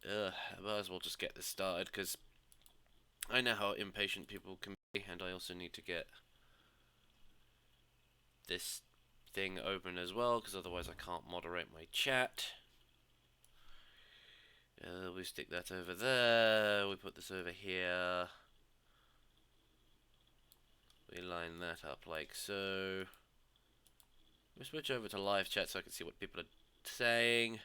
I might as well just get this started, because I know how impatient people can be, and I also need to get this thing open as well, because otherwise I can't moderate my chat. We stick that over there, we put this over here, we line that up like so. We switch over to live chat so I can see what people are saying.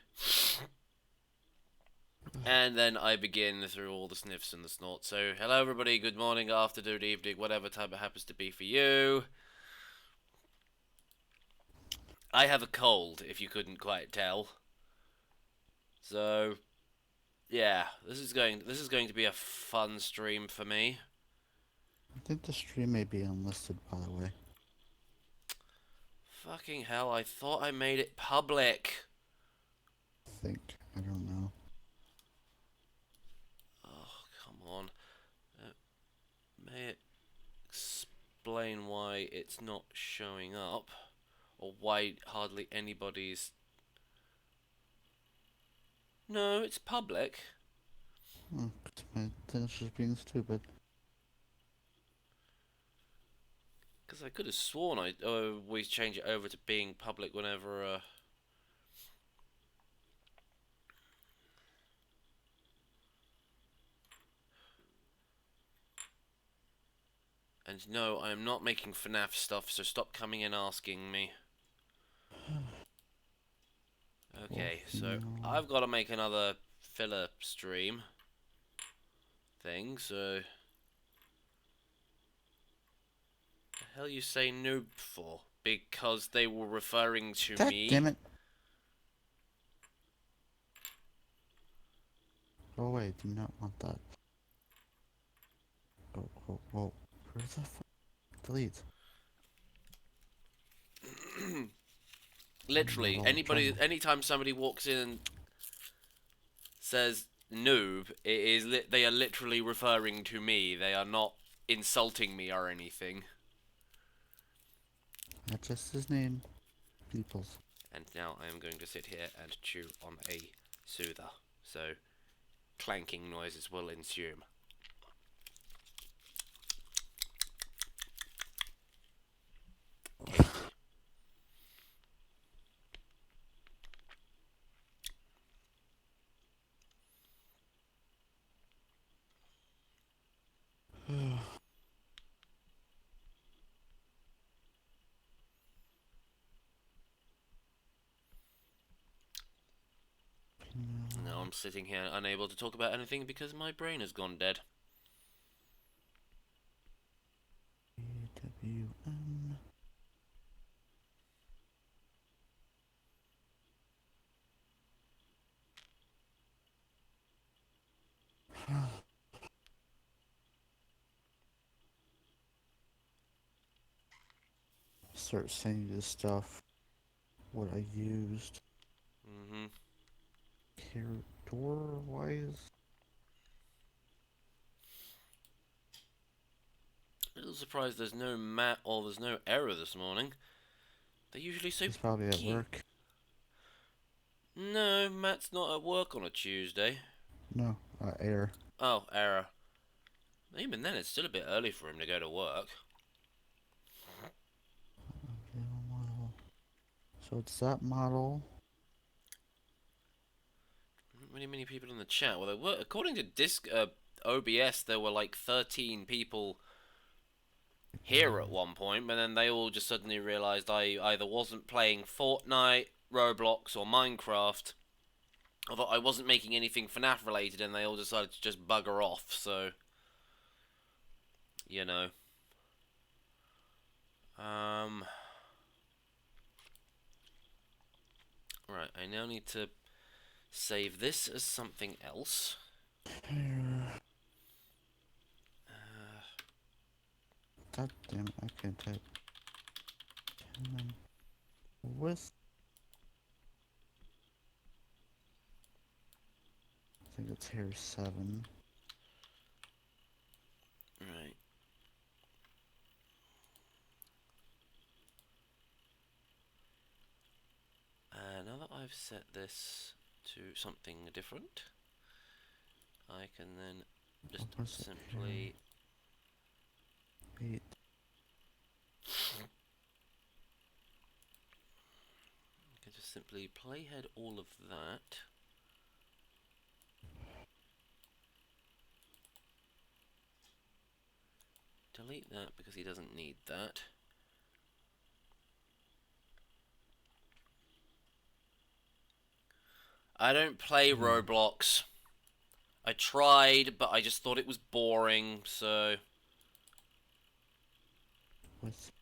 And then I begin through all the sniffs and the snorts. So, hello everybody, good morning, afternoon, evening, whatever time it happens to be for you. I have a cold, if you couldn't quite tell. So, yeah, this is going to be a fun stream for me. I think the stream may be unlisted, by the way. Fucking hell, I thought I made it public. I don't know. Oh, come on. May it explain why it's not showing up, or why hardly anybody's... No, it's public. My thing's just being stupid. Because I could have sworn I always change it over to being public whenever... And no, I am not making FNAF stuff, so stop coming and asking me. Okay, so I've got to make another filler stream thing, so... The hell you say noob for? Because they were referring to God me? damn it! Go away, do not want that. Whoa. Where's the delete? Literally, anytime somebody walks in and says noob, they are literally referring to me. They are not insulting me or anything. That's just his name. Peoples. And now I am going to sit here and chew on a soother. So, clanking noises will ensue. Now I'm sitting here unable to talk about anything because my brain has gone dead. AWN. Start sending you this stuff. What I used. Door wise. A little surprised there's no Matt or there's no error this morning. They're usually so He's probably at work. No, Matt's not at work on a Tuesday. No, error. Oh, error. Even then, it's still a bit early for him to go to work. So it's that model. Not really many people in the chat. Well, there were, according to OBS, there were like 13 people here at one point, but then they all just suddenly realised I either wasn't playing Fortnite, Roblox, or Minecraft, or that I wasn't making anything FNAF related, and they all decided to just bugger off, so... You know. Right, I now need to save this as something else. God damn it, I can't type. With. I think it's here 7. Right. Now that I've set this to something different, I can then just What's it simply... here? Wait. I can just simply playhead all of that. Delete that because he doesn't need that. I don't play Roblox. I tried, but I just thought it was boring, so... What's...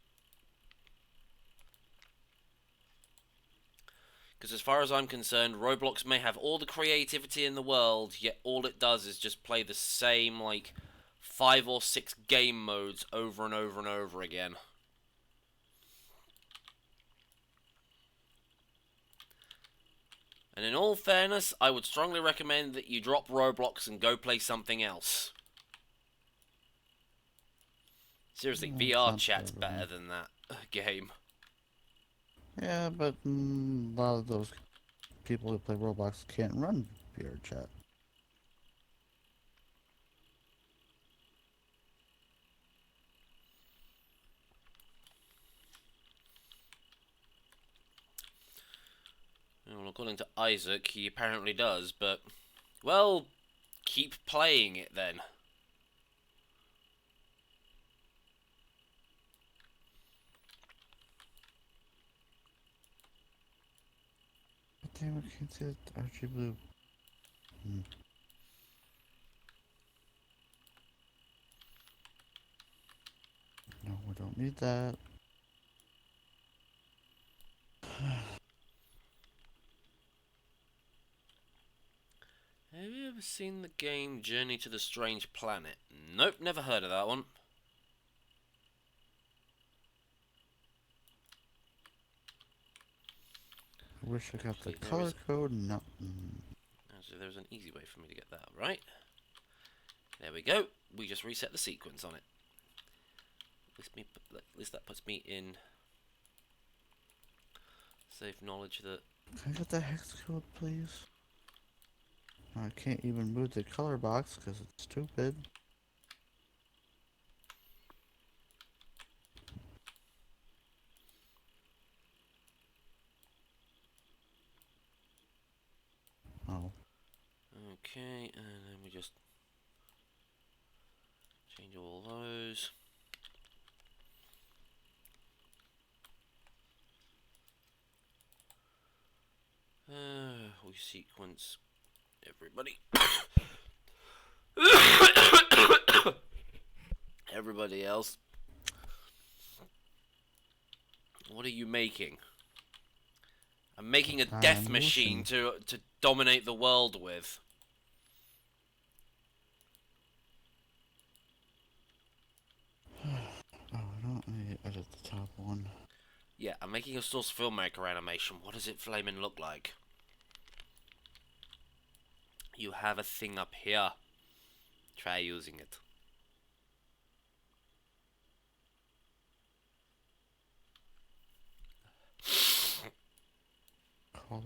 Because as far as I'm concerned, Roblox may have all the creativity in the world, yet all it does is just play the same, like, 5 or 6 game modes over and over and over again. And in all fairness, I would strongly recommend that you drop Roblox and go play something else. Seriously, Yeah, VR sounds chat's good, better man. than that game. Yeah, but a lot of those people who play Roblox can't run VR chat. Well, according to Isaac, he apparently does, but... Well, keep playing it then. But damn, I can't see it. Archie Blue. No, we don't need that. Have you ever seen the game Journey to the Strange Planet? Nope, never heard of that one. I wish I got the Actually, there color is... code. No. Actually, there's an easy way for me to get that right. There we go. We just reset the sequence on it. At least that puts me in safe knowledge that... Can I get the hex code, please? I can't even move the color box because it's stupid. Oh. Okay, and then we just change all those. We sequence everybody. Everybody else. What are you making? I'm making a death machine to dominate the world with. Oh, I don't need to edit the top one. Yeah, I'm making a source filmmaker animation. What does it flaming look like? You have a thing up here. Try using it. Color.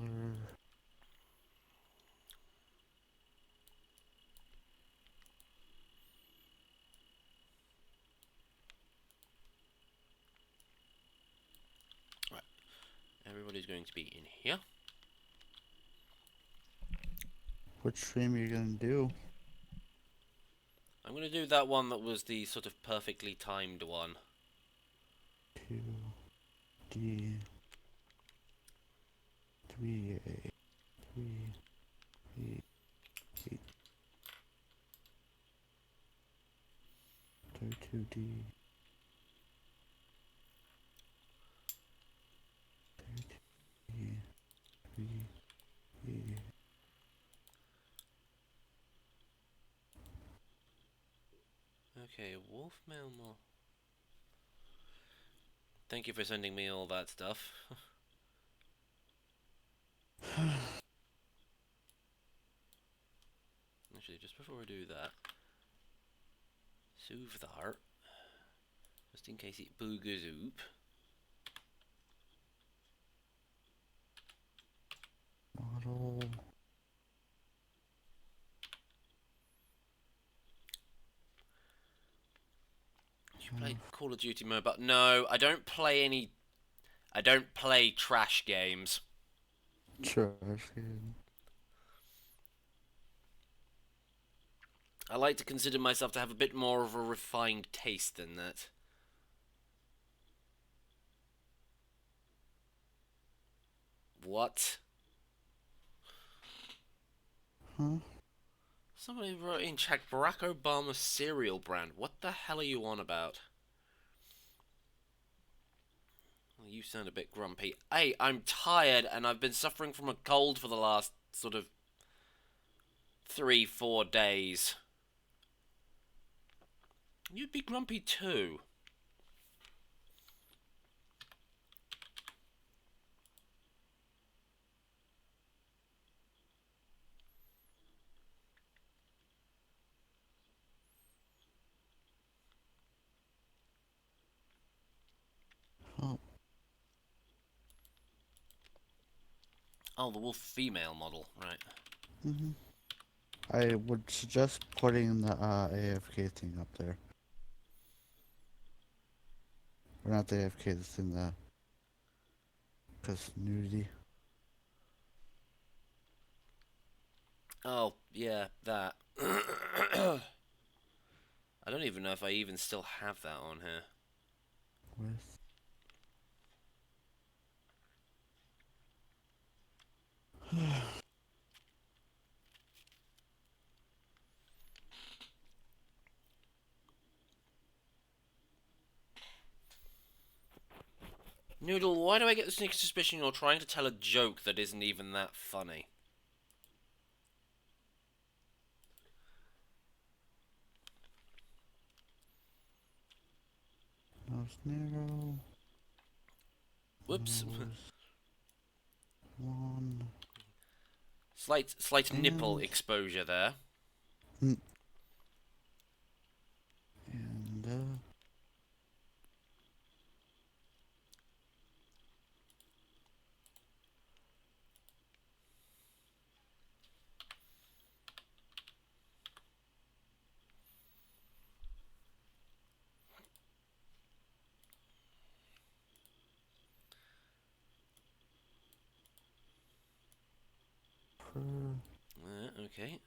Right. Everybody's going to be in here. Which stream are you gonna do? I'm going to do that one that was the sort of perfectly timed one. 2D 3A 3B 8 32D 32D 3B. Okay, wolf male more. Thank you for sending me all that stuff. Actually, just before I do that, soothe the heart, just in case it boogers oop. Model. You play Call of Duty mobile? No, I don't play any. I don't play trash games. Trash can. I like to consider myself to have a bit more of a refined taste than that. What? Huh? Somebody wrote in chat Barack Obama's cereal brand. What the hell are you on about? Well, you sound a bit grumpy. Hey, I'm tired and I've been suffering from a cold for the last sort of 3-4 days. You'd be grumpy too. Oh. Oh, the wolf female model, right. Mhm. I would suggest putting the AFK thing up there. Or not the AFK, the thing that. Because nudity. Oh, yeah, that. I don't even know if I even still have that on here. With. Noodle, why do I get the sneaky suspicion you're trying to tell a joke that isn't even that funny? Nose narrow. Whoops. Nose. One. Slight nipple And. exposure there. And. Okay.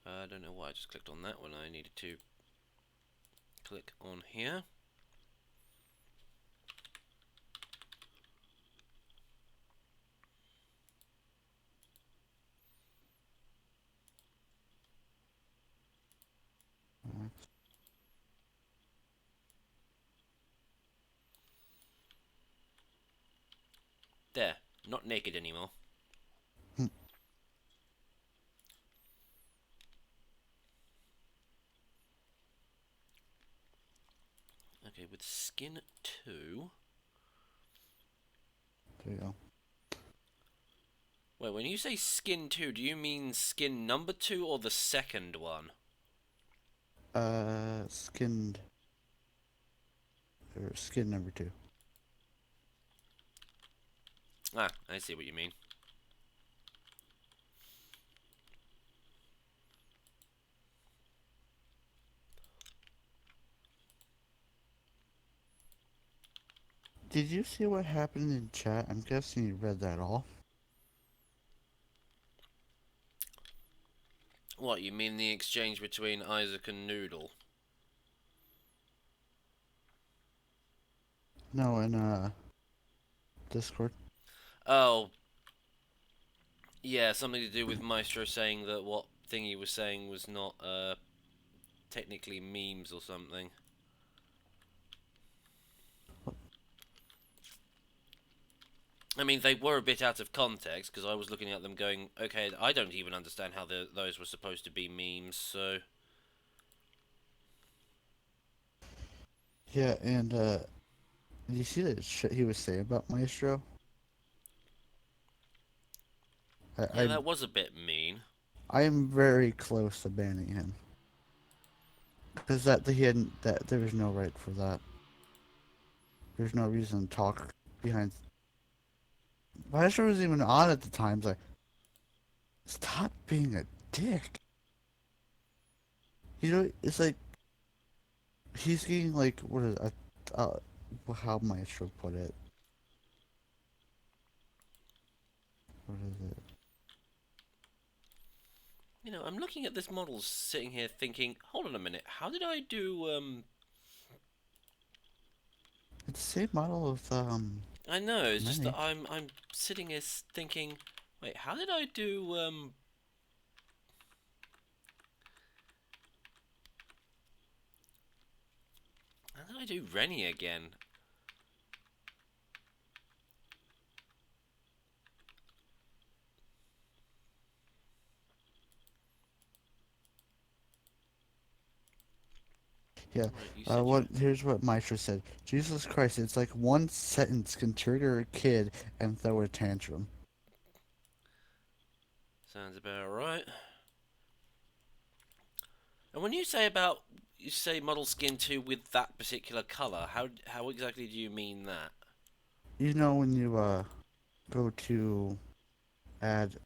I don't know why I just clicked on that when I needed to click on here. There. Not naked anymore. Okay, with skin 2... There you go. Wait, when you say skin 2, do you mean skin number 2 or the second one? Skinned. Or skin number 2. Ah, I see what you mean. Did you see what happened in chat? I'm guessing you read that all. What, you mean the exchange between Isaac and Noodle? No, in Discord. Oh, yeah, something to do with Maestro saying that what thing he was saying was not, technically memes or something. I mean, they were a bit out of context, because I was looking at them going, okay, I don't even understand how those were supposed to be memes, so... Yeah, and did you see that shit he was saying about Maestro? I, Yeah, I'm that was a bit mean. I'm very close to banning him because that he hadn't that there was no right for that. There's no reason to talk behind. Maestro was even on at the time. Like, stop being a dick. You know, it's like He's getting like what is how Maestro put it? What is it? You know, I'm looking at this model, sitting here thinking, hold on a minute, how did I do? It's the same model of I know, it's just that many. I'm sitting here thinking, wait, how did I do? How did I do Rennie again? Yeah. Right, you said you. What? Here's what Maestro said. Jesus Christ! It's like one sentence can trigger a kid and throw a tantrum. Sounds about right. And when you say about you say model skin 2 with that particular color, how exactly do you mean that? You know when you go to add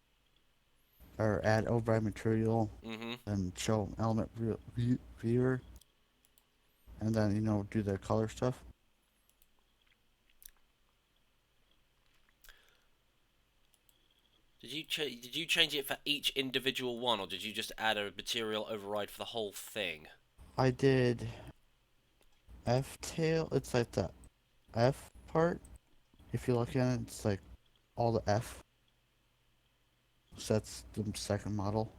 add override material Mm-hmm. and show element viewer, and then do the color stuff. Did you change it for each individual one, or did you just add a material override for the whole thing? I did F tail. It's like the F part. If you look at it, it's like all the F. So that's the second model.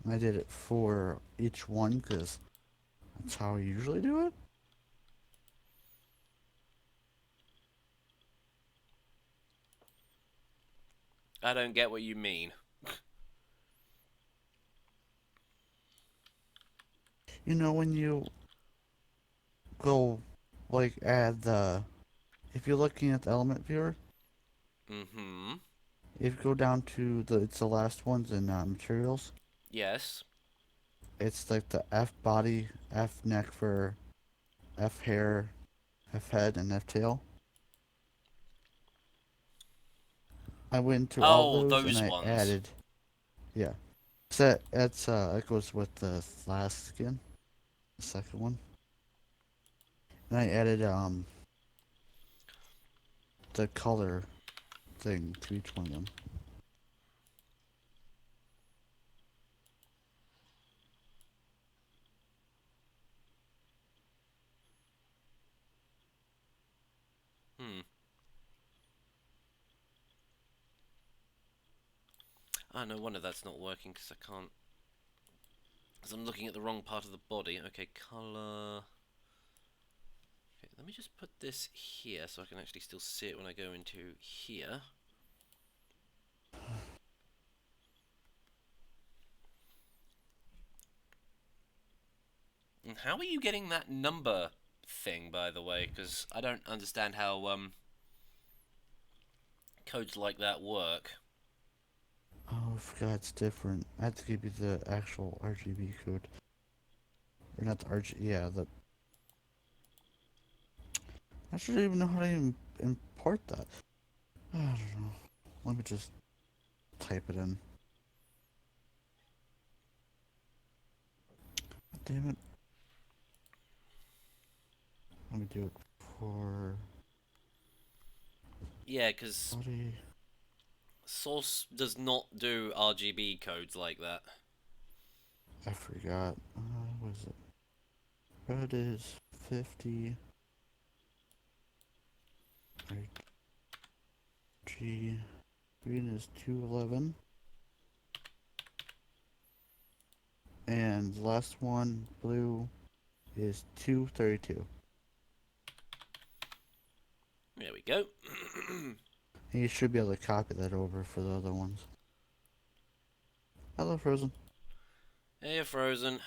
And I did it for each one because that's how I usually do it. I don't get what you mean. You know when you go like add the if you're looking at the element viewer, Mm-hmm. if you go down to it's the last ones in materials, Yes. it's like the F body, F neck for F hair, F head, and F tail. I went to all Oh, those and those I ones. added, yeah. So that goes with the last skin, the second one. And I added the color thing to each one of them. Hmm. Oh, no wonder that's not working because I can't. Because I'm looking at the wrong part of the body. Okay, color. Okay, let me just put this here so I can actually still see it when I go into here. And how are you getting that number thing, by the way? Because I don't understand how codes like that work. Oh, I forgot it's different. I have to give you the actual RGB code. Or not the RG, yeah, the... I shouldn't even know how to import that. I don't know. Let me just type it in. God damn it. Let me do it for Yeah, because body. Source does not do RGB codes like that. I forgot. What is it? Red is 50. RG. Green is 211. And the last one, blue, is 232. There we go. And you should be able to copy that over for the other ones. Hello, Frozen. Hey, you're frozen.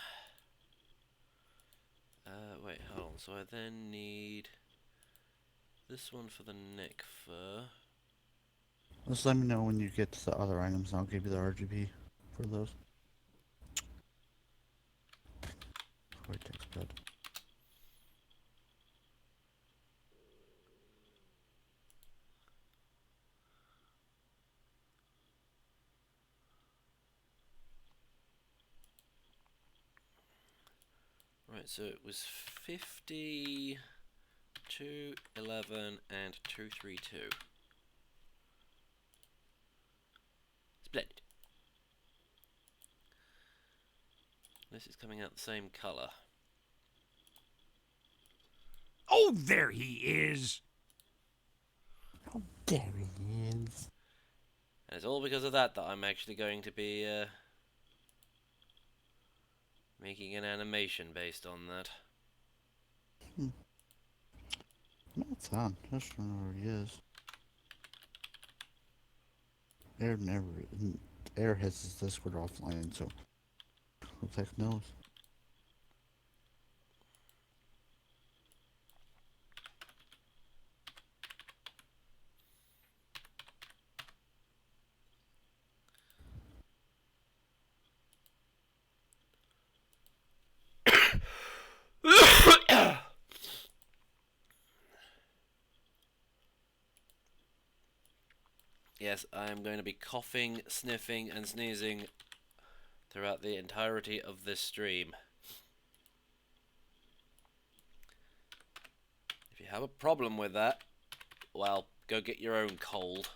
Wait, hold on. So I then need this one for the neck fur. Just let me know when you get to the other items and I'll give you the RGB for those. Cortex bed. Right, so it was 50, 211, and 232. Splendid. This is coming out the same colour. Oh, there he is! There he is. And it's all because of that I'm actually going to be making an animation based on that. That's on. I just don't know where he is. Air never. Air has his Discord offline, so who the heck knows? Yes, I am going to be coughing, sniffing, and sneezing throughout the entirety of this stream. If you have a problem with that, well, go get your own cold.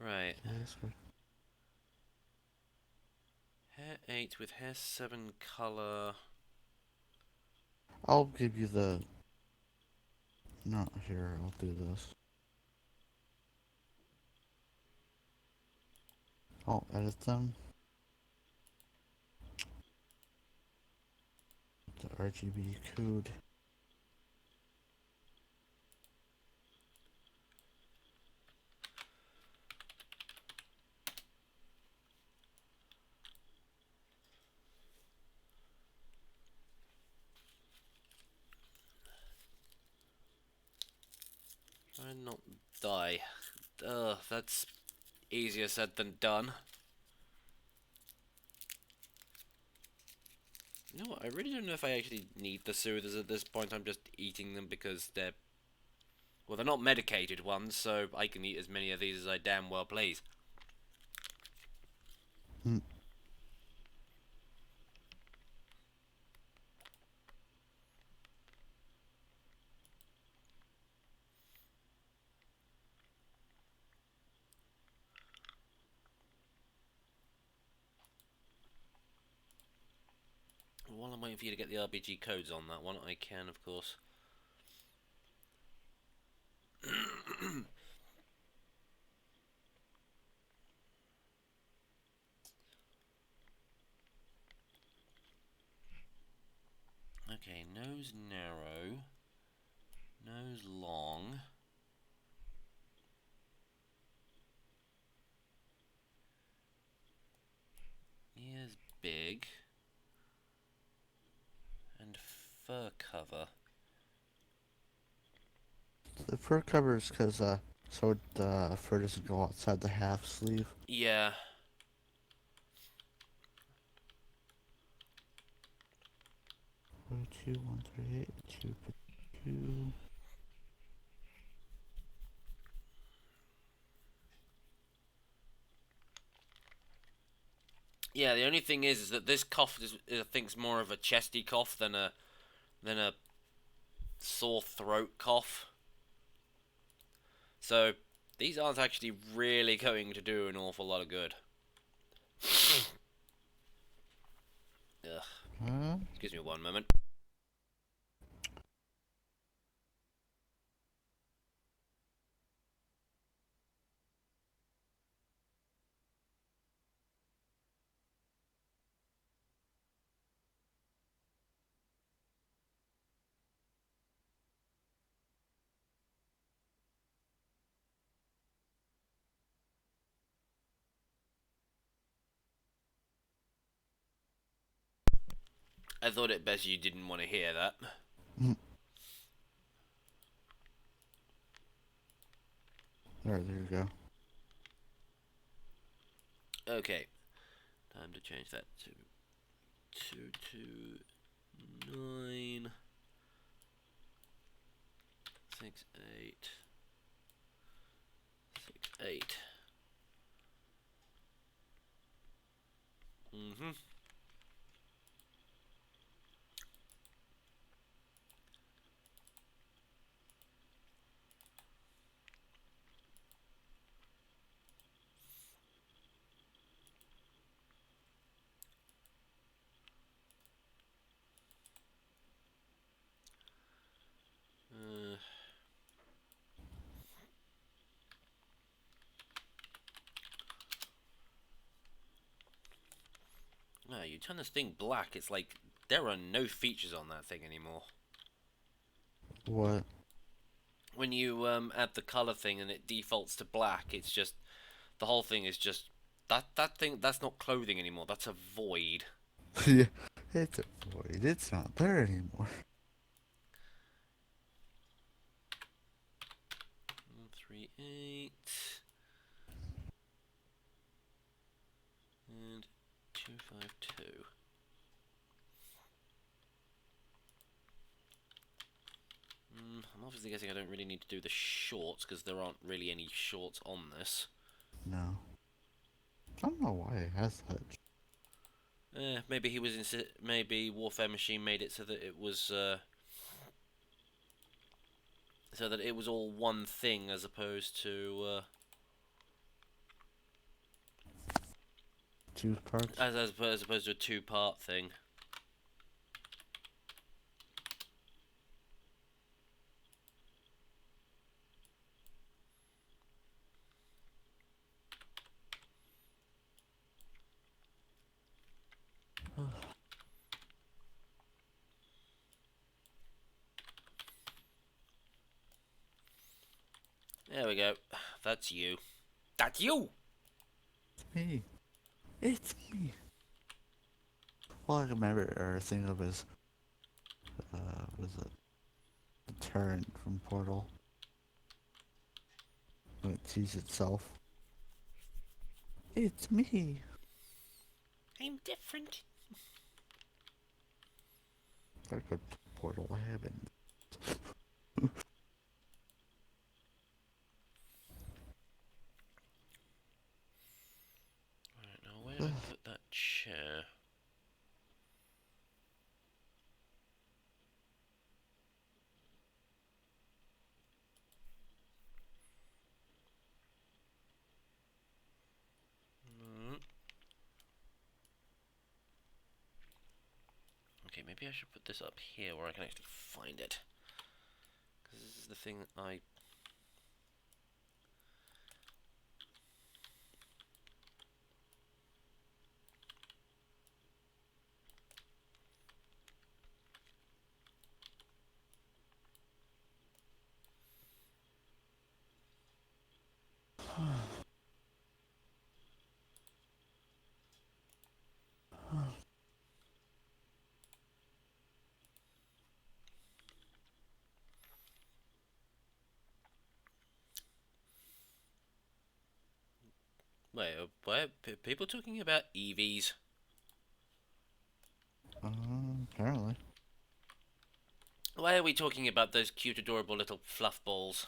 Right. Hair 8 with hair 7 colour. I'll give you the. Not here. I'll do this. I'll edit them. The RGB code. Try and not die. That's easier said than done. You know what, I really don't know if I actually need the soothers at this point. I'm just eating them because they're... Well, they're not medicated ones, so I can eat as many of these as I damn well please. Hmm. While I'm waiting for you to get the RPG codes on that one, I can, of course. Okay, nose narrow, nose long, ears big, and fur cover. The fur cover is because so the fur doesn't go outside the half sleeve. Yeah. 2, 138, 2. Yeah, the only thing is that this cough is, I think, more of a chesty cough than a sore throat cough. So these aren't actually really going to do an awful lot of good. Ugh. Excuse me one moment. I thought it best you didn't want to hear that. Alright, there you go. Okay, time to change that to 229 68 68. Mm-hmm. No, you turn this thing black, it's like there are no features on that thing anymore. What? When you add the color thing and it defaults to black, it's just the whole thing is just that thing. That's not clothing anymore. That's a void. Yeah, it's a void. It's not there anymore. 138 and 252. I'm obviously guessing I don't really need to do the shorts because there aren't really any shorts on this. No. I don't know why it has that. Maybe he was maybe Warfare Machine made it so that it was all one thing as opposed to 2 parts? as opposed to a two-part thing. There we go. That's you. That's you! It's me. It's me. All I can remember or think of is, was it the turret from Portal? When it sees itself. It's me. I'm different. I could Portal heaven. Right, now where do I put that chair? Okay, maybe I should put this up here where I can actually find it. Because this is the thing that I... Wait, why are people talking about EVs? Apparently. Why are we talking about those cute, adorable little fluff balls?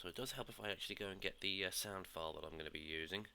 So it does help if I actually go and get the sound file that I'm going to be using.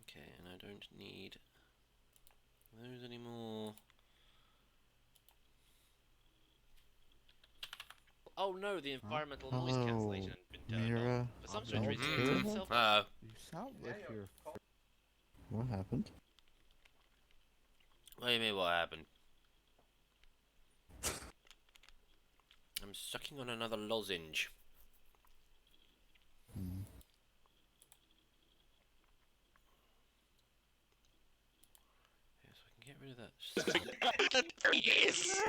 Okay, and I don't need those anymore. Oh no, the environmental noise Hello, cancellation had been turned on. Mira. For some Are strange you reason, okay it turned with itself that? off. You sound like you're. What happened? What do you mean, what happened? I'm sucking on another lozenge. Hmm. Yeah, so I can get rid of that. Yes!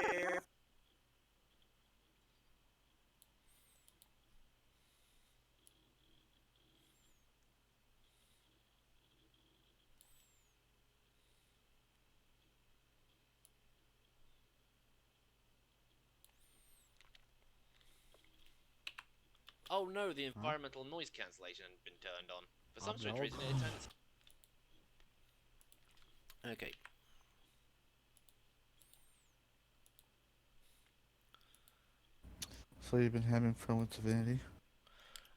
Oh no, the environmental noise cancellation had been turned on. For some strange no. reason, it turned itself. Okay. So you've been having fun with Divinity?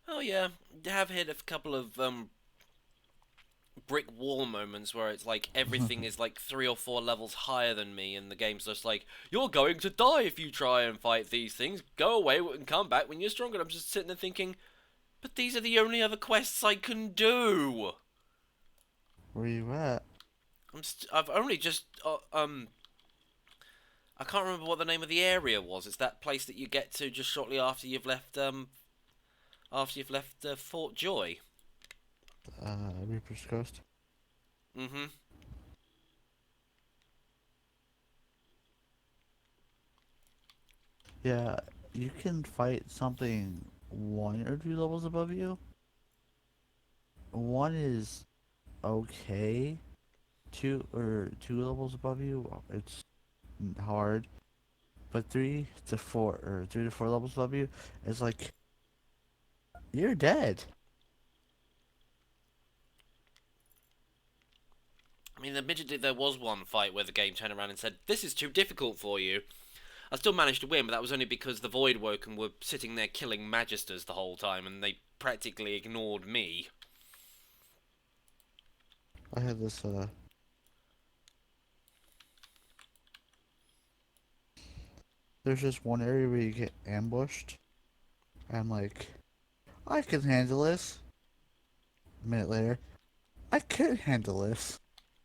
Oh yeah, have hit a couple of brick wall moments where it's like everything is like 3 or 4 levels higher than me, and the game's just like, you're going to die if you try and fight these things. Go away and come back when you're stronger. And I'm just sitting there thinking, but these are the only other quests I can do. Where you at? I've only just I can't remember what the name of the area was. It's that place that you get to just shortly after you've left Fort Joy. Reaper's Coast. Mm-hmm. Yeah, you can fight something 1 or 2 levels above you. 1 is okay. 2 levels above you, it's hard. But 3 to 4 levels above you is like you're dead. I mean, admittedly, there was one fight where the game turned around and said, this is too difficult for you. I still managed to win, but that was only because the Void Woken were sitting there killing Magisters the whole time, and they practically ignored me. I had this there's just one area where you get ambushed and like I can handle this. A minute later, I can't handle this.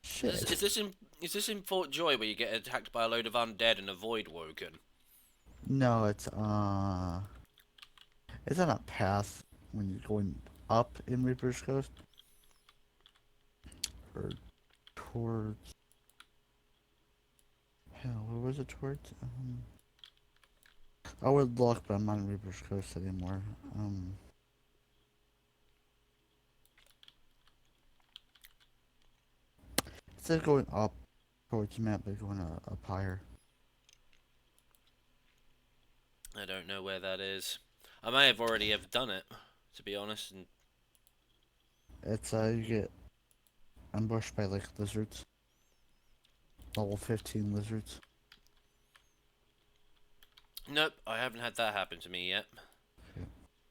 Shit. Is this in Fort Joy where you get attacked by a load of undead and a Void Woken? No, it's on a path when you're going up in Reaper's Coast. Or towards hell, where was it towards? I would look, but I'm not in Reaper's Coast anymore. Instead of going up towards the map, they're going up higher. I don't know where that is. I may have already have done it, to be honest. And It's you get ambushed by like lizards. Level 15 lizards. nope, I haven't had that happen to me yet. Yeah.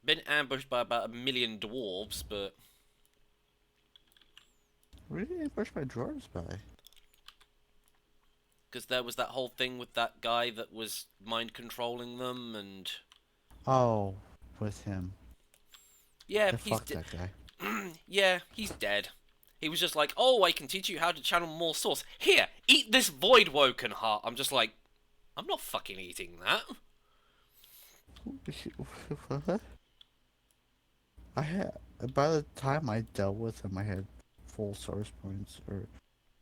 Been ambushed by about 1,000,000 dwarves, but Where did you get ambushed by dwarves by? because there was that whole thing with that guy that was mind controlling them, and Oh, with him. yeah, Yeah, he's fuck that guy. yeah, he's dead. He was just like, oh, I can teach you how to channel more source. Here, eat this Void Woken heart. I'm just like, I'm not fucking eating that. What? I had by the time I dealt with him, I had full source points or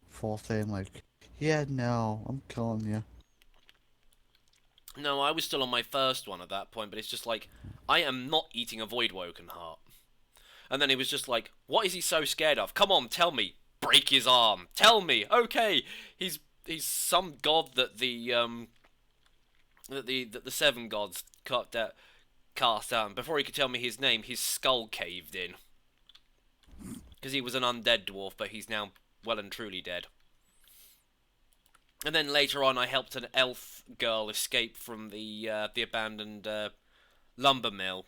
full thing. Like, yeah, no, I'm killing you. No, I was still on my first one at that point, but it's just like, I am not eating a Void Woken heart. And then he was just like, what is he so scared of? Come on, tell me. Break his arm. Tell me. Okay, he's some god that the 7 gods cast out. And before he could tell me his name, his skull caved in. Because he was an undead dwarf, but he's now well and truly dead. And then later on, I helped an elf girl escape from the abandoned lumber mill.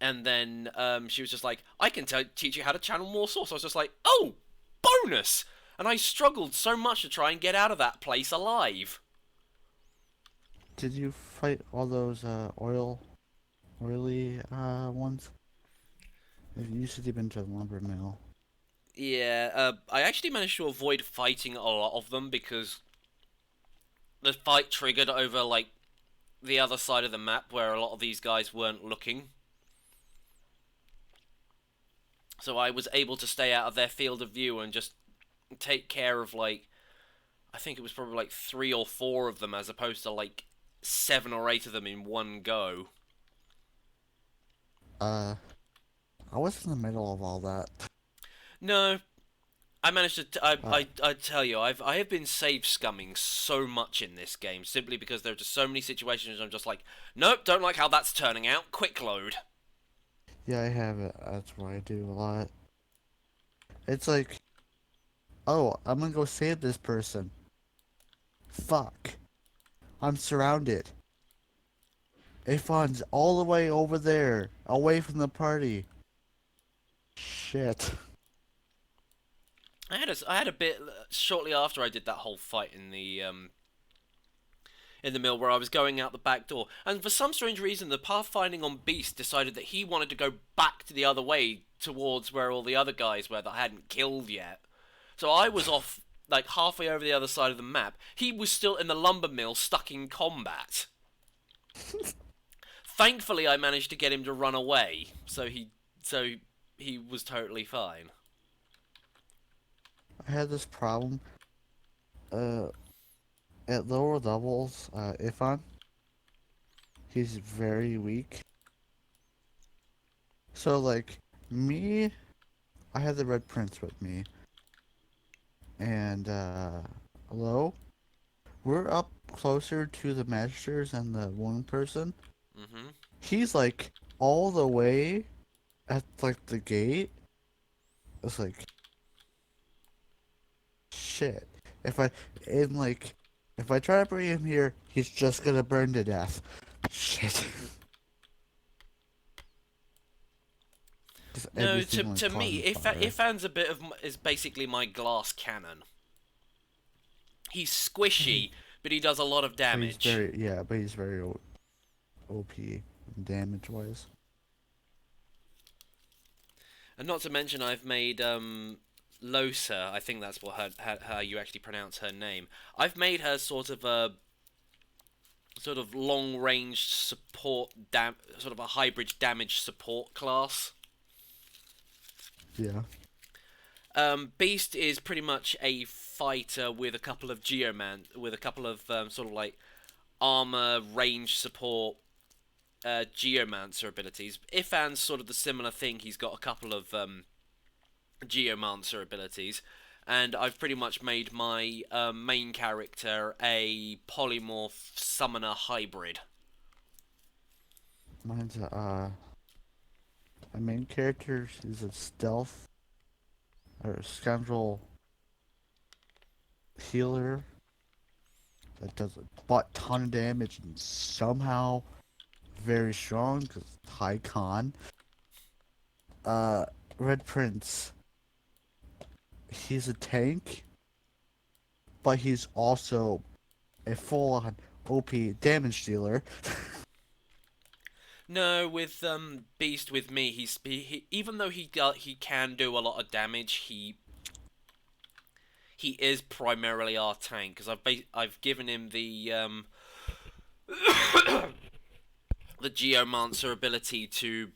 And then she was just like, I can teach you how to channel more source. I was just like, oh, bonus! And I struggled so much to try and get out of that place alive. Did you fight all those oily ones? You said you've been to the lumber mill. Yeah, I actually managed to avoid fighting a lot of them because the fight triggered over like the other side of the map where a lot of these guys weren't looking. So I was able to stay out of their field of view and just take care of like I think it was probably like 3 or 4 of them as opposed to like 7 or 8 of them in one go. Uh, I was in the middle of all that. No, I managed to. Uh, I tell you, I have been save scumming so much in this game simply because there are just so many situations I'm just like, nope, don't like how that's turning out. Quick load. yeah, I have it. That's what I do a lot. It's like, oh, I'm gonna go save this person. Fuck. I'm surrounded. Afon's all the way over there, away from the party. Shit. I had a bit shortly after I did that whole fight in the mill where I was going out the back door, and for some strange reason, the pathfinding on Beast decided that he wanted to go back to the other way towards where all the other guys were that I hadn't killed yet. So I was off like halfway over the other side of the map. He was still in the lumber mill, stuck in combat. Thankfully, I managed to get him to run away, so he was totally fine. I had this problem. Uh, at lower levels, Ifan, he's very weak. So, like, me, I had the Red Prince with me. And, hello? We're up closer to the Magisters and the one person. Mm-hmm. He's, like, all the way at, like, the gate. It's like, shit. If I, and, like, if I try to bring him here, he's just gonna burn to death. Shit. Just No, everything like to me, causes fire. Ifan's a bit of is basically my glass cannon. He's squishy, but he does a lot of But he's damage. very, yeah, but he's very OP damage wise. And not to mention, I've made Losa. I think that's what how you actually pronounce her name. I've made her sort of a long range support sort of a hybrid damage support class. Yeah. Beast is pretty much a fighter with a couple of sort of like armor range support geomancer abilities. Ifan's sort of the similar thing. He's got a couple of geomancer abilities, and I've pretty much made my main character a polymorph summoner hybrid. Mine's my main character is a stealth or a scoundrel healer that does a butt ton of damage and somehow very strong because high con. Red Prince. He's a tank, but he's also a full-on OP damage dealer. No, with Beast with me, he even though he can do a lot of damage, he is primarily our tank because I've given him the the Geomancer ability to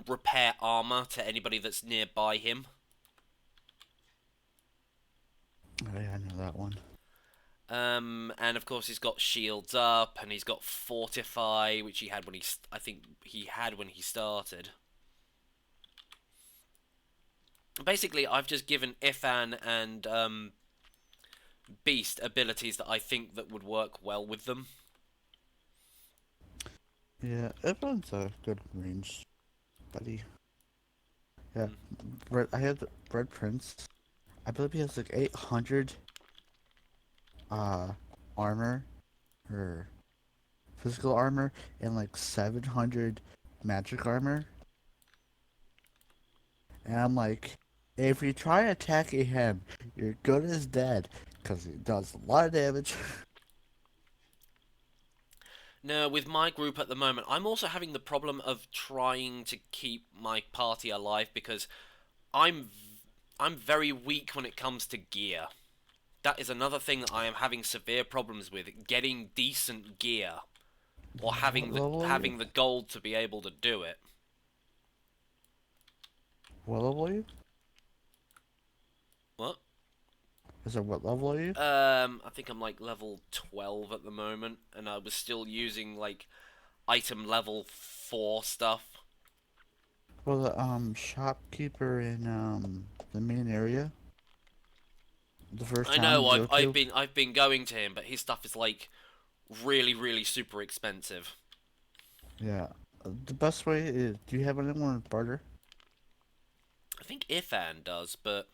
repair armor to anybody that's nearby him. Oh, yeah, I know that one. And of course he's got shields up, and he's got fortify, which he had when I think he had when he started. Basically, I've just given Ifan and Beast abilities that I think that would work well with them. Yeah, Evan's a good range buddy. Yeah, I had the Red Prince. I believe he has like 800 armor or physical armor and like 700 magic armor. And I'm like, if you try attacking him, you're good as dead because he does a lot of damage. No, with my group at the moment, I'm also having the problem of trying to keep my party alive because I'm I'm very weak when it comes to gear. That is another thing that I am having severe problems with, getting decent gear or What level are you? having the gold to be able to do it. What level are you? What? Is it what level are you? I think I'm like level 12 at the moment, and I was still using like item level 4 stuff. Well, the shopkeeper in the main area. The first I town know you go to. I've been going to him, but his stuff is like really super expensive. Yeah. The best way is. Do you have anyone with barter? I think Ifan does, but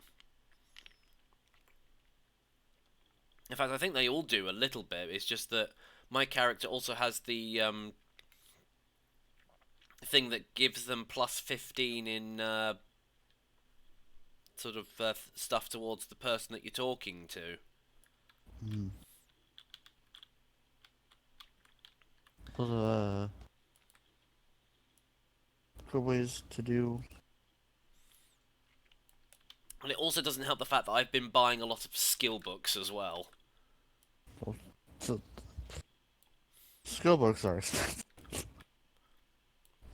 in fact I think they all do a little bit. It's just that my character also has the thing that gives them plus 15 in sort of stuff towards the person that you're talking to. Hmm. Well, good ways to do. And it also doesn't help the fact that I've been buying a lot of skill books as well. Well, so skill books are expensive.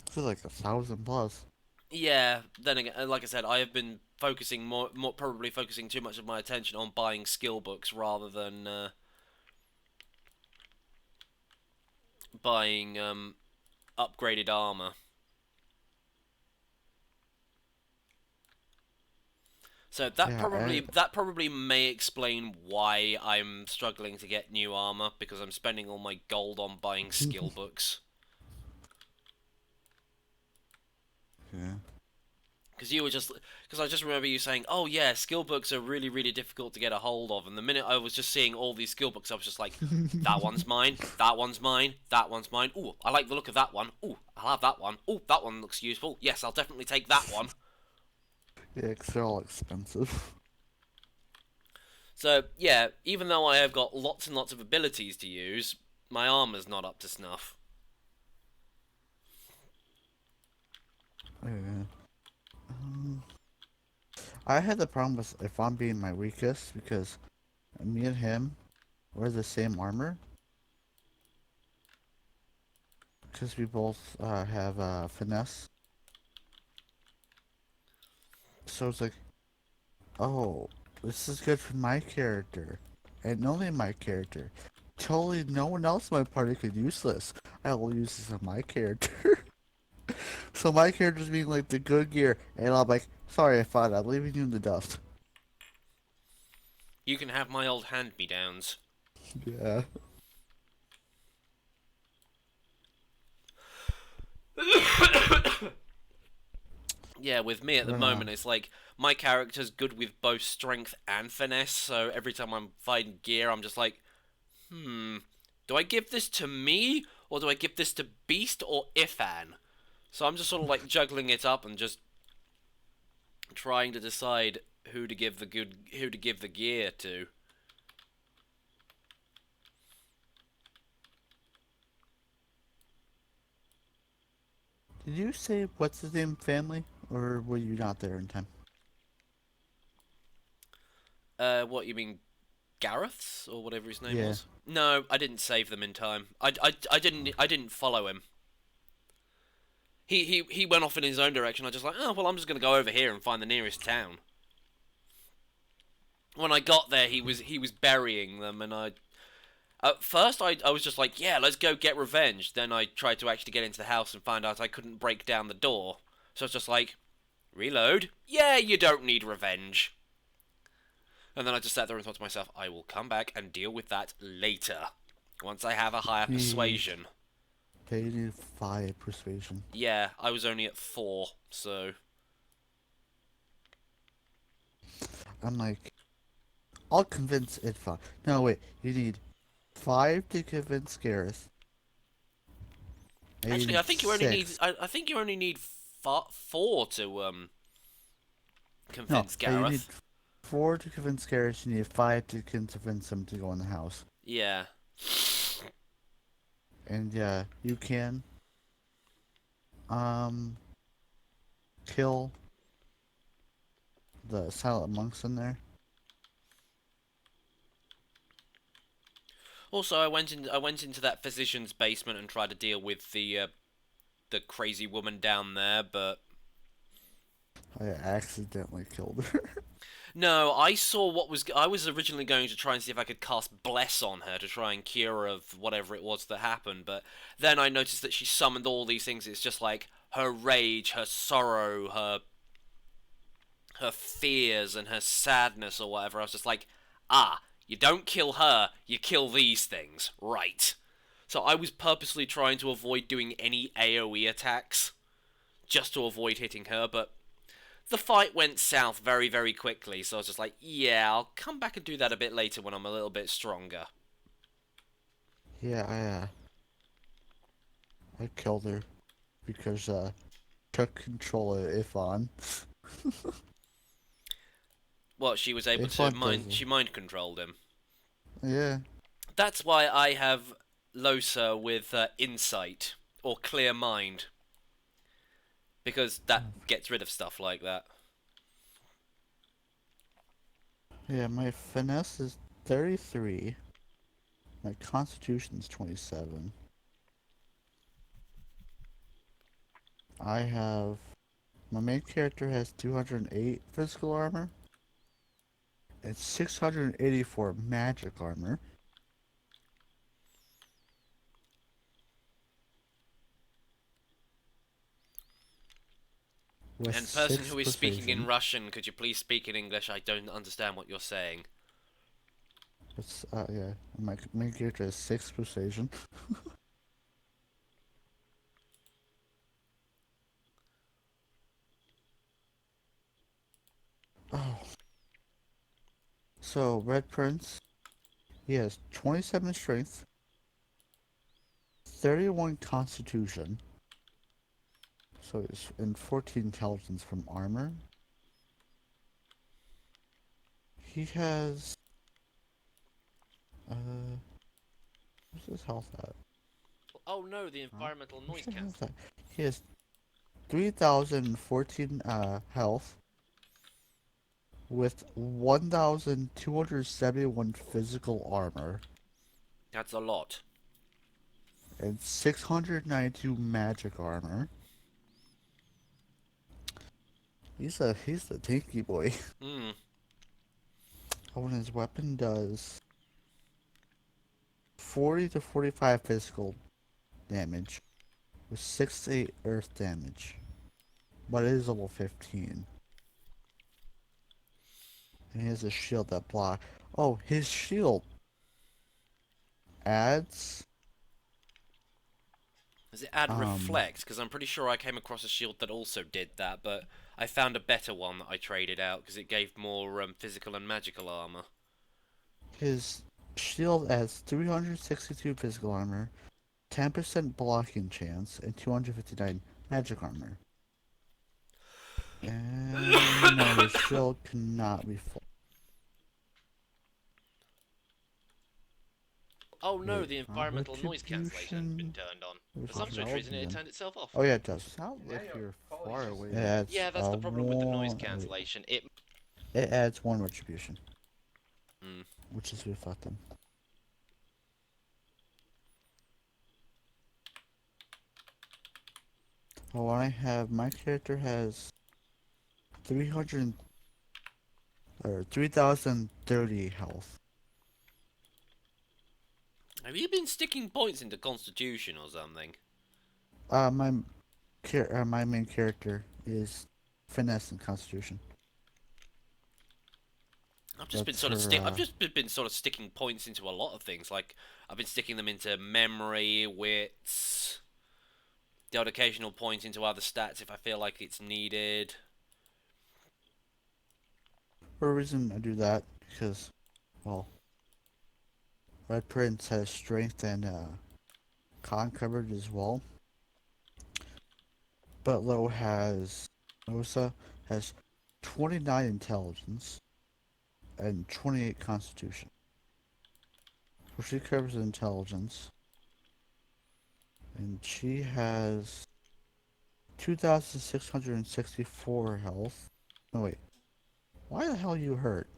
It's like 1,000 plus. Yeah, then again, like I said, I have been focusing more probably focusing too much of my attention on buying skill books rather than buying upgraded armor. So Yeah, that probably may explain why I'm struggling to get new armor because I'm spending all my gold on buying skill books. yeah. Because I just remember you saying, "Oh yeah, skill books are really difficult to get a hold of." And the minute I was just seeing all these skill books, I was just like, "That one's mine. That one's mine. That one's mine. Ooh, I like the look of that one. Ooh, I'll have that one. Ooh, that one looks useful. Yes, I'll definitely take that one." Yeah, 'cause they're all expensive. So yeah, even though I have got lots and lots of abilities to use, my armor's not up to snuff. Yeah. Um, I had the problem with if I'm being my weakest because me and him wear the same armor because we both have finesse. So it's like, oh, this is good for my character, and only my character. Totally, no one else in my party could use this. I will use this on my character. So my character's being like the good gear, and I'm like, sorry, I thought I'm leaving you in the dust. You can have my old hand-me-downs. Yeah. Yeah, with me at the But moment, it's like my character's good with both strength and finesse, so every time I'm fighting gear, I'm just like, do I give this to me, or do I give this to Beast or Ifan? So I'm just sort of like juggling it up and just trying to decide who to give the gear to. did you say what's his name family, or were you not there in time? What you mean, Gareth's or whatever his name Yeah. was? No, I didn't save them in time. I didn't follow him. He went off in his own direction. I just like, oh well, I'm just gonna go over here and find the nearest town. When I got there, he was burying them, and I at first I was just like, yeah, let's go get revenge. Then I tried to actually get into the house and found out I couldn't break down the door. So it's just like, reload. Yeah, you don't need revenge. And then I just sat there and thought to myself, I will come back and deal with that later. Once I have a higher Jeez. persuasion. They need 5 persuasion. Yeah, I was only at 4, so... I'm like, I'll convince Idfa. No, wait, you need 5 to convince Gareth. And you Actually, need 6. I think you only need 4 to, No, convince you need Gareth. 4 to convince Gareth, you need 5 to convince him to go in the house. Yeah. And yeah, you can um kill the silent monks in there. Also, I went into that physician's basement and tried to deal with the crazy woman down there, but I accidentally killed her. no, I was originally going to try and see if I could cast Bless on her to try and cure her of whatever it was that happened, but then I noticed that she summoned all these things. It's just like her rage, her sorrow, her fears, and her sadness or whatever. I was just like, ah, you don't kill her, you kill these things, right? So I was purposely trying to avoid doing any AoE attacks just to avoid hitting her, but the fight went south very, very quickly, so I was just like, yeah, I'll come back and do that a bit later when I'm a little bit stronger. Yeah, I killed her because took control of Ifan. Well, she was able to Ifan does mind, she mind controlled him. Yeah. That's why I have Losa with insight or clear mind, because that gets rid of stuff like that. Yeah, my finesse is 33. My constitution's 27. I have my main character has 208 physical armor and 684 magic armor. With And person 6 who is speaking in precision. Russian, could you please speak in English? I don't understand what you're saying. It's, yeah, my main character has 6 precision. Oh. So, Red Prince, he has 27 strength, 31 constitution, so he's in 14 intelligence from armor. He has, what's his health at? Oh no, the Huh? environmental Where's noise the health cancelling. at? He has 3,014 health with 1,271 physical armor That's a lot. and 692 magic armor. He's the tanky boy. Hmm. Oh, and his weapon does 40 to 45 physical damage with 6 to 8 earth damage. But it is level 15. And he has a shield that block. Oh, his shield adds Does it add um reflect? Because I'm pretty sure I came across a shield that also did that, but I found a better one that I traded out because it gave more physical and magical armor. his shield adds 362 physical armor, 10% blocking chance, and 259 magic armor. And no, his shield cannot be full. Oh no, Wait, the environmental noise cancellation has been retribution. turned on. Where's For some the strange reason, it again? turned itself off. Oh yeah, it does. Sound if you're far away. It adds Yeah, that's the problem with the noise one. cancellation. It adds 1 retribution, Hmm. which is reflected. Oh, I have my character has 300 or 3,030 health. Have you been sticking points into Constitution or something? My my main character is finesse and constitution. I've just been That's sort of her. I've just been sort of sticking points into a lot of things. Like I've been sticking them into memory, wits, the odd occasional point into other stats if I feel like it's needed. For a reason I do that because, well, Red Prince has strength and con coverage as well. But Osa has 29 intelligence and 28 constitution. So she covers intelligence. And she has 2,664 health. No, wait. Why the hell are you hurt?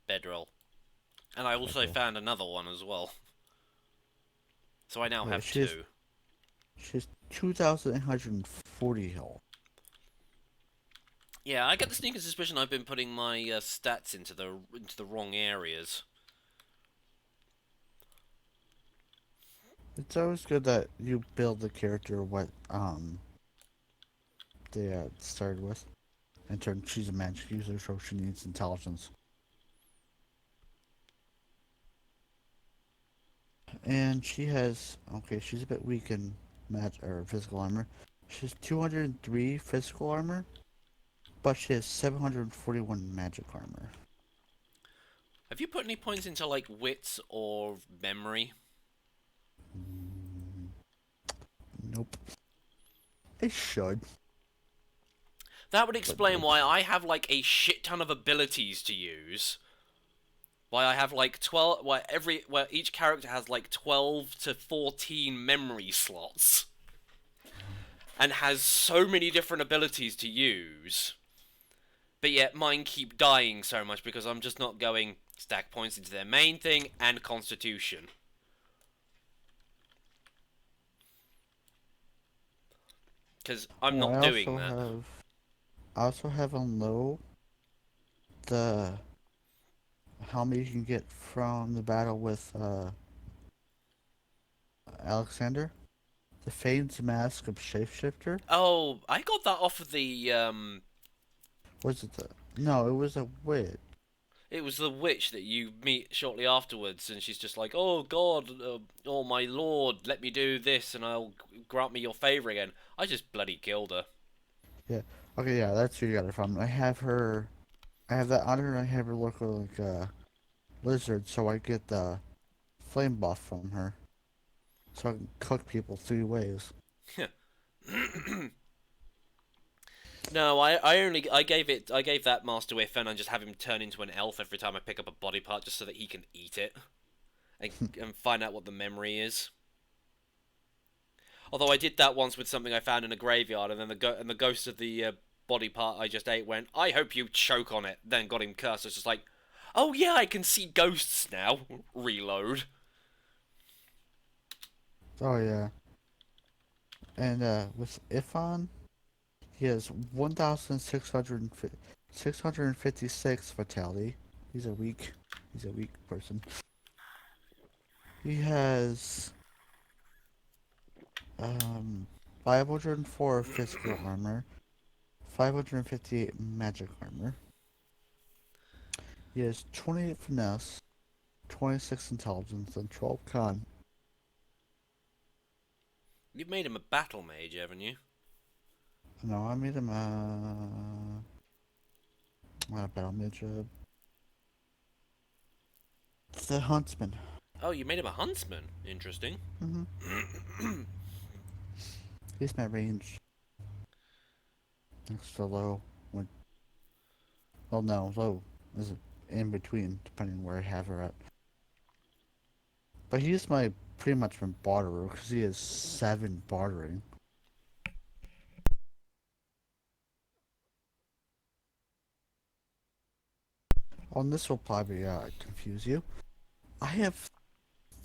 Bedroll. And I also Bedroll. found another one as well. So I now Okay, have two. she has 2,840 health. Yeah, I get the sneaking suspicion I've been putting my stats into the wrong areas. It's always good that you build the character what they started with. In turn, she's a magic user, so she needs intelligence. And she has, okay, she's a bit weak in physical armor. She has 203 physical armor, but she has 741 magic armor. Have you put any points into, like, wits or memory? Nope. I should. That would explain nope. why I have, like, a shit ton of abilities to use. Why I have, like, 12... Where each character has, like, 12 to 14 memory slots. And has so many different abilities to use. But yet mine keep dying so much because I'm just not going stack points into their main thing and constitution. Because I'm not doing that. I also have on low the helmet you can get from the battle with Alexander. The Fade's Mask of Shapeshifter. Oh, I got that off of the, Was it the... No, it was a witch. It was the witch that you meet shortly afterwards, and she's just like, "Oh God, oh my lord, let me do this, and I'll grant me your favor again." I just bloody killed her. Yeah. Okay, yeah, that's who you got it from. I have that on her, and I have her look like a lizard, so I get the flame buff from her. So I can cook people 3 ways. No, I gave that Master Whiff and I just have him turn into an elf every time I pick up a body part, just so that he can eat it and find out what the memory is. Although I did that once with something I found in a graveyard, and then the ghost of the body part I just ate went, "I hope you choke on it." Then got him cursed. It's just like, "Oh yeah, I can see ghosts now." Reload. Oh yeah. And with Ifan, he has 1,656 vitality. He's a weak person. He has 504 physical armor, 558 magic armor. He has 28 finesse, 26 intelligence, and 12 con. You've made him a battle mage, haven't you? No, I made him a battle mage. The huntsman. Oh, you made him a huntsman. Interesting. He's my range. Next to low. Well, no, low is in between, depending on where I have her at. But he's pretty much my barterer, because he has 7 bartering. Oh, and this will probably confuse you. I have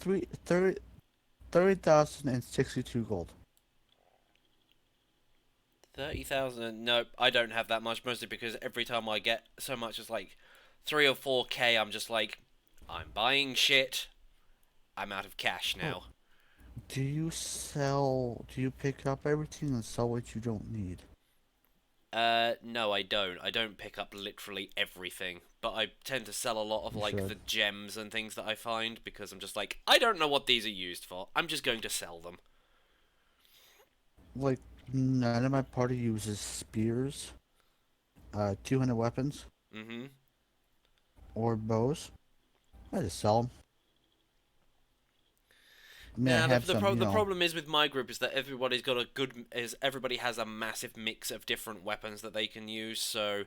30,062 gold. 30,000. Nope, I don't have that much. Mostly because every time I get so much as like 3 or 4k, I'm just like, I'm buying shit. I'm out of cash now. Do you pick up everything and sell what you don't need? No, I don't. I don't pick up literally everything, but I tend to sell a lot of You like should. the gems and things that I find because I'm just like, I don't know what these are used for. I'm just going to sell them. Like, none of my party uses spears, 200 weapons, Mm-hmm. or bows. I just sell them. I mean, I Now, have some, the problem is with my group is that everybody's got everybody has a massive mix of different weapons that they can use. So,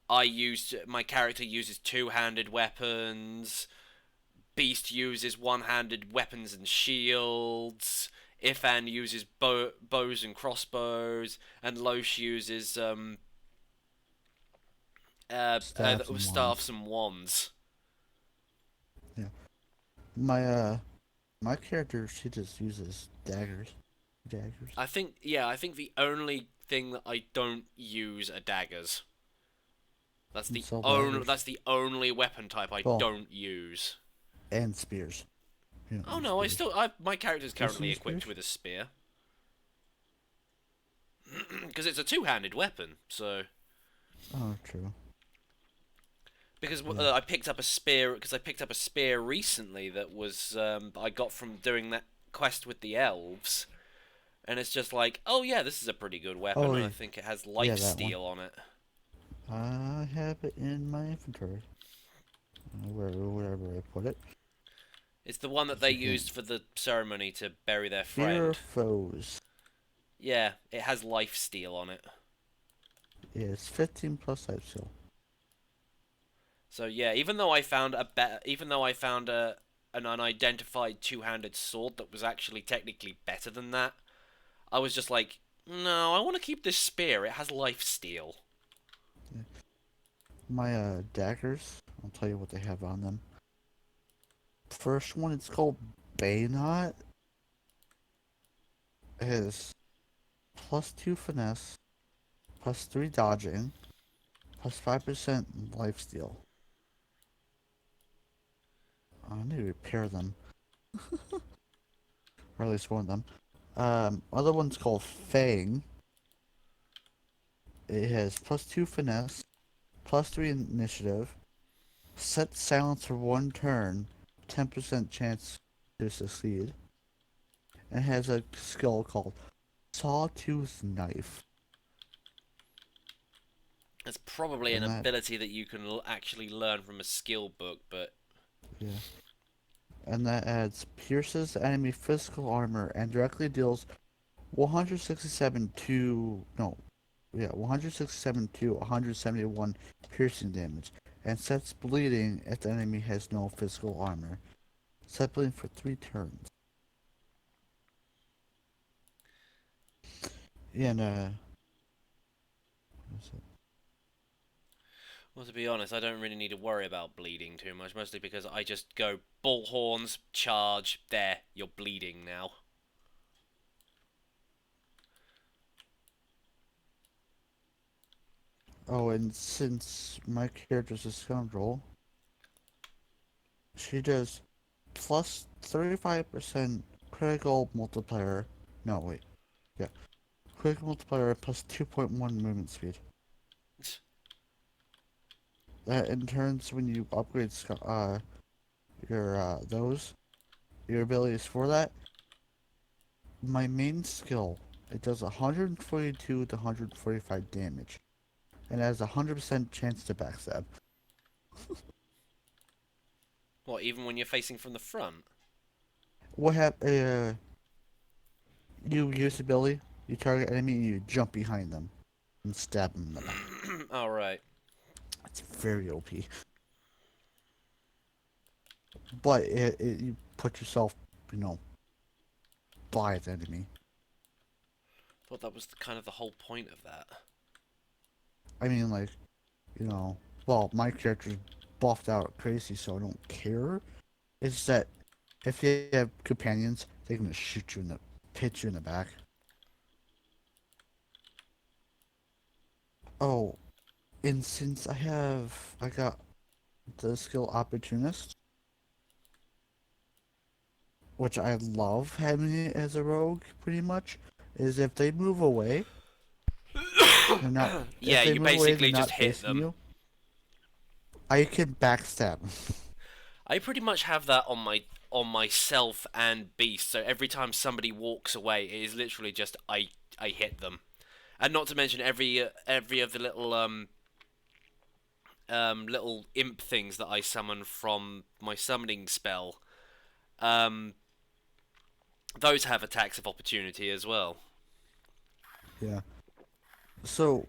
my character uses two-handed weapons, Beast uses one-handed weapons and shields. Ifan uses bows and crossbows, and Loesch uses staffs and wands. Yeah. My character, she just uses daggers. I think the only thing that I don't use are daggers. That's the only weapon type I don't use. And spears. Oh no, my character's currently equipped with a spear. Because it's a two-handed weapon, so. Oh, true. Because I picked up a spear. Because I picked up a spear recently that was I got from doing that quest with the elves, and it's just like, oh yeah, this is a pretty good weapon. And I think it has lifesteal on it. I have it in my inventory. Wherever I put it. It's the one that they used for the ceremony to bury their friend. Fear foes. Yeah, it has lifesteal on it. Yeah, it's 15 plus lifesteal. So yeah, even though I found an unidentified two-handed sword that was actually technically better than that, I was just like, no, I want to keep this spear. It has lifesteal. Yeah. My daggers, I'll tell you what they have on them. First one, it's called Bayonet. It has +2 finesse, +3 dodging, +5% lifesteal. I need to repair them. Or at least one of them. Other one's called Fang. It has +2 finesse, +3 initiative, set silence for 1 turn, 10% chance to succeed, and has a skill called Sawtooth Knife. It's probably an ability that you can actually learn from a skill book, but... Yeah. And that adds pierces the enemy physical armor and directly deals 167 to 171 piercing damage, and sets bleeding if the enemy has no physical armor. Set bleeding for 3 turns. Yeah, and what's it? Well, to be honest, I don't really need to worry about bleeding too much, mostly because I just go bullhorns, charge, there, you're bleeding now. Oh, and since my character's a scoundrel, she does plus 35% critical multiplier. No, wait. Yeah. Critical multiplier plus 2.1 movement speed. That in turns when you upgrade your abilities for that. My main skill, it does 142 to 145 damage, and has a 100% chance to backstab. What, even when you're facing from the front? You use the ability, you target enemy, and you jump behind them and stab them in the back. Alright. It's very OP. But you put yourself, by the enemy. Thought that was kind of the whole point of that. I mean, like, well, my character's buffed out crazy, so I don't care. It's that if you have companions, they're gonna hit you in the back. Oh, and since I got the skill Opportunist, which I love having it as a rogue, pretty much, is if they move away, they're not. Yeah, you basically just hit them. You, I can backstab them. I pretty much have that on myself and Beast. So every time somebody walks away, it is literally just I hit them, and not to mention every of the little imp things that I summon from my summoning spell. Those have attacks of opportunity as well. Yeah. So,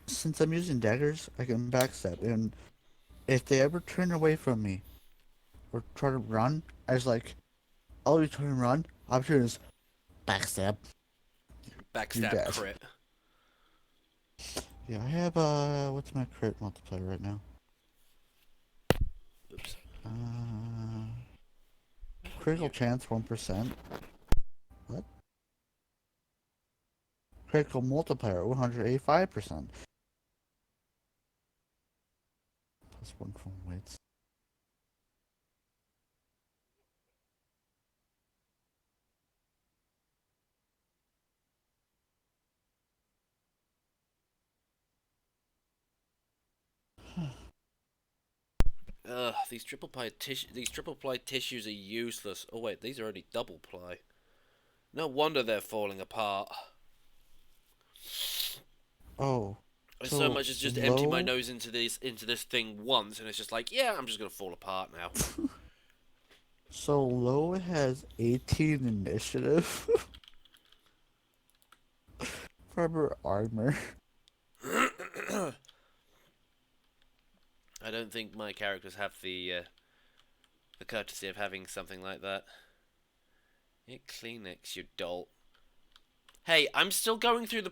since I'm using daggers, I can backstab, and if they ever turn away from me, or try to run, I was like, oh, you try to run. Option is backstab. You're Backstab dead. crit. Yeah, I have what's my crit multiplier right now? Oops. Critical chance 1%. What? Critical multiplier 185%. Plus 1 from weights. Ugh, these triple ply tissues are useless. Oh wait, these are only double ply. No wonder they're falling apart. Oh, I so so much as just empty my low. nose into this thing once, and it's just like, yeah, I'm just gonna fall apart now. So low has 18 initiative. Rubber armor. I don't think my characters have the courtesy of having something like that. Get Kleenex, you dolt. Hey, I'm still going through the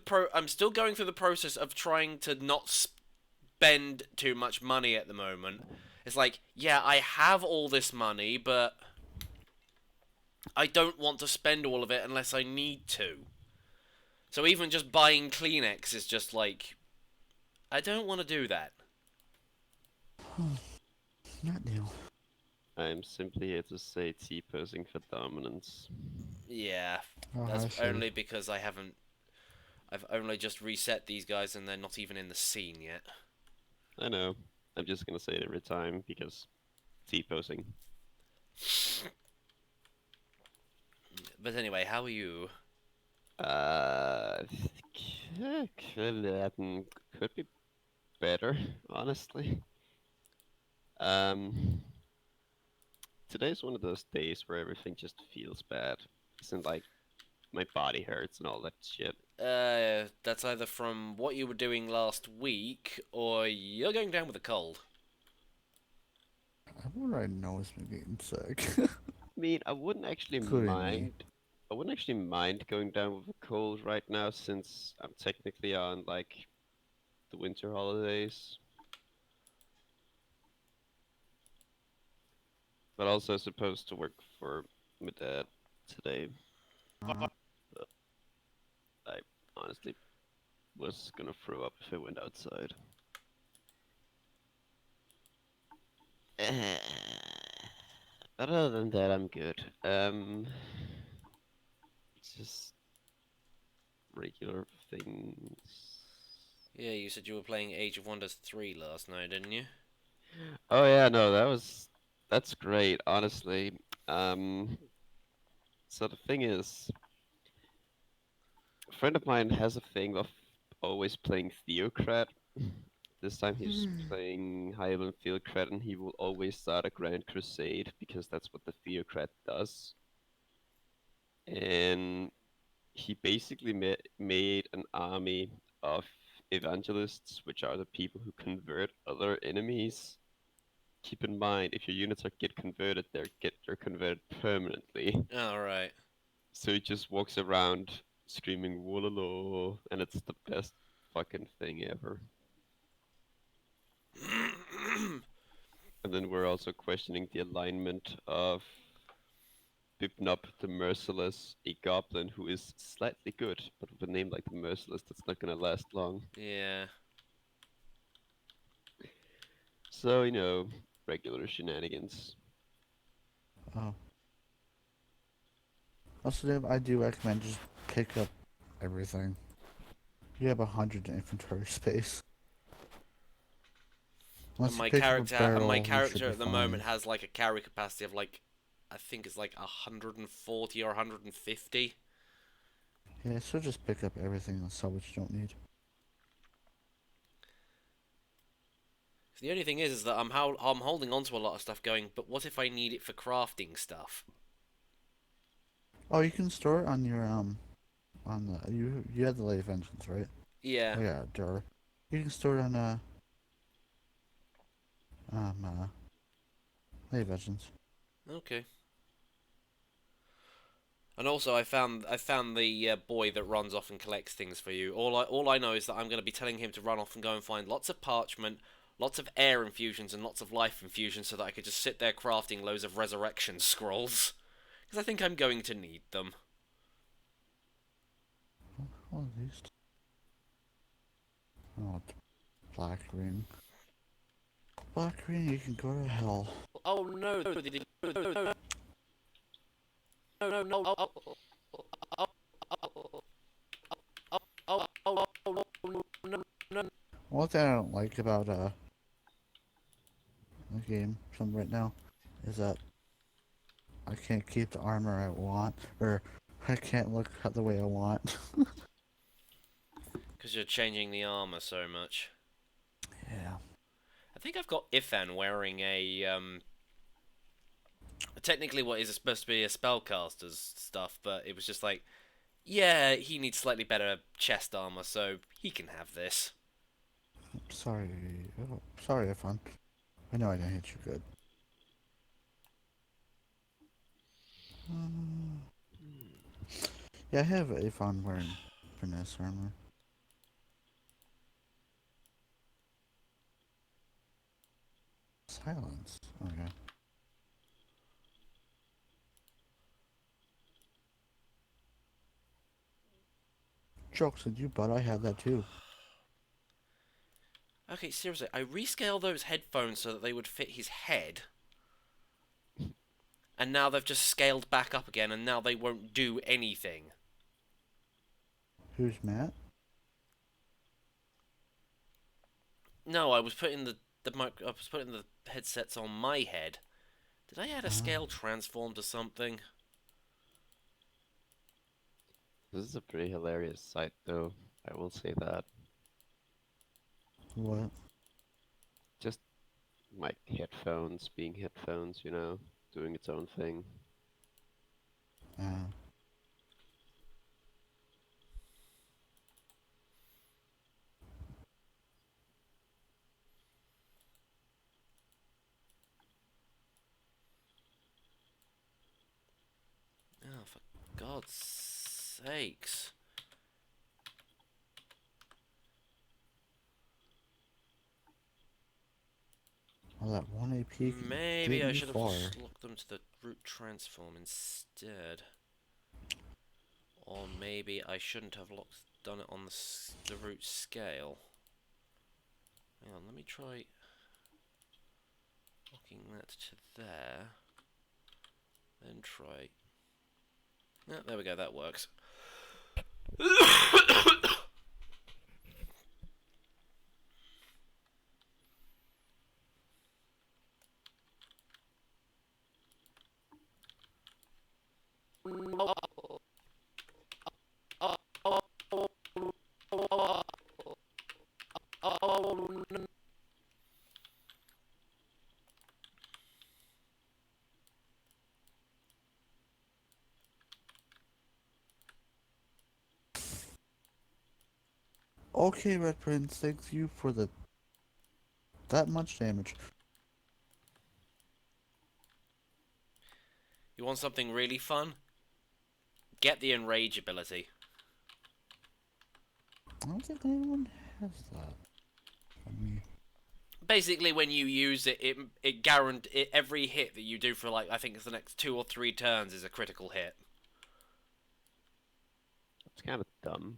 process of trying to not spend too much money at the moment. It's like, yeah, I have all this money, but I don't want to spend all of it unless I need to. So even just buying Kleenex is just like, I don't want to do that. Not new. I'm simply here to say T-posing for dominance. Yeah, Oh, I that's see. only because I've only just reset these guys and they're not even in the scene yet. I know. I'm just gonna say it every time because T-posing. But anyway, how are you? Could be better, honestly. Um, Today's one of those days where everything just feels bad. Isn't like my body hurts and all that shit. That's either from what you were doing last week, or you're going down with a cold. I wonder I know it's been getting sick. I mean, I wouldn't actually Including me. mind. I wouldn't actually mind going down with a cold right now since I'm technically on like the winter holidays. But also supposed to work for my dad today. Uh, But I honestly was gonna throw up if I went outside. But other than that, I'm good. Just regular things. Yeah, you said you were playing Age of Wonders 3 last night, didn't you? Oh yeah, no, that's great, honestly. So the thing is, a friend of mine has a thing of always playing Theocrat. This time he's playing High-Level Theocrat, and he will always start a Grand Crusade because that's what the Theocrat does. And he basically made an army of evangelists, which are the people who convert other enemies. Keep in mind, if your units get converted, they're converted permanently. Alright. So he just walks around screaming "Wololo," and it's the best fucking thing ever. And then we're also questioning the alignment of Bipnop the Merciless, a goblin who is slightly good, but with a name like the Merciless, that's not gonna last long. Yeah. So, you know, regular shenanigans. oh. Also, Dave, I do recommend just pick up everything. You have 100 inventory space. Once And you my pick up a character barrel, you should character be at the fine. moment has like a carry capacity of like, I think it's like 140 or 150. Yeah, so just pick up everything and sell what you don't need. The only thing is that I'm holding on to a lot of stuff going, but what if I need it for crafting stuff? Oh, you can store it on your on the you have the Lady of Vengeance, right? Yeah. Oh yeah, duh. You can store it on Lady of Vengeance. Okay. And also, I found the boy that runs off and collects things for you. All I know is that I'm going to be telling him to run off and go and find lots of parchment, lots of air infusions, and lots of life infusions, so that I could just sit there crafting loads of resurrection scrolls. Because I think I'm going to need them. What are these? Oh, it's black ring. Black ring, you can go to hell. Oh no! No! No! No! No! Oh! Oh! Oh! Oh! Oh! No! No! One thing I don't like about the game from right now is that I can't keep the armor I want, or I can't look at the way I want. Because you're changing the armor so much. Yeah. I think I've got Ifan wearing a technically what is supposed to be a spellcaster's stuff, but it was just like, yeah, he needs slightly better chest armor, so he can have this. Sorry. Oh, sorry, Ifan. I know I didn't hit you good. Yeah, I have Ifan wearing finesse armor. Silence. Okay. Jokes on you, but I had that too. Okay, seriously, I rescaled those headphones so that they would fit his head. And now they've just scaled back up again, and now they won't do anything. Who's Matt? No, I was putting I was putting the headsets on my head. Did I add a scale transform to something? This is a pretty hilarious sight, though. I will say that. What? Just my headphones being headphones, you know, doing its own thing. Oh, for God's sakes. Well, that 1 AP can Maybe get I you should have far. locked them to the root transform instead. Or maybe I shouldn't have done it on the root scale. Hang on, let me try locking that to there. Then try... Yeah, there we go, that works. Okay, Red Prince, thanks you for that much damage. You want something really fun? Get the Enrage ability. I don't think anyone has that. I mean, Basically, when you use it, it guarantee every hit that you do for like I think it's the next 2 or 3 turns is a critical hit. It's kind of dumb.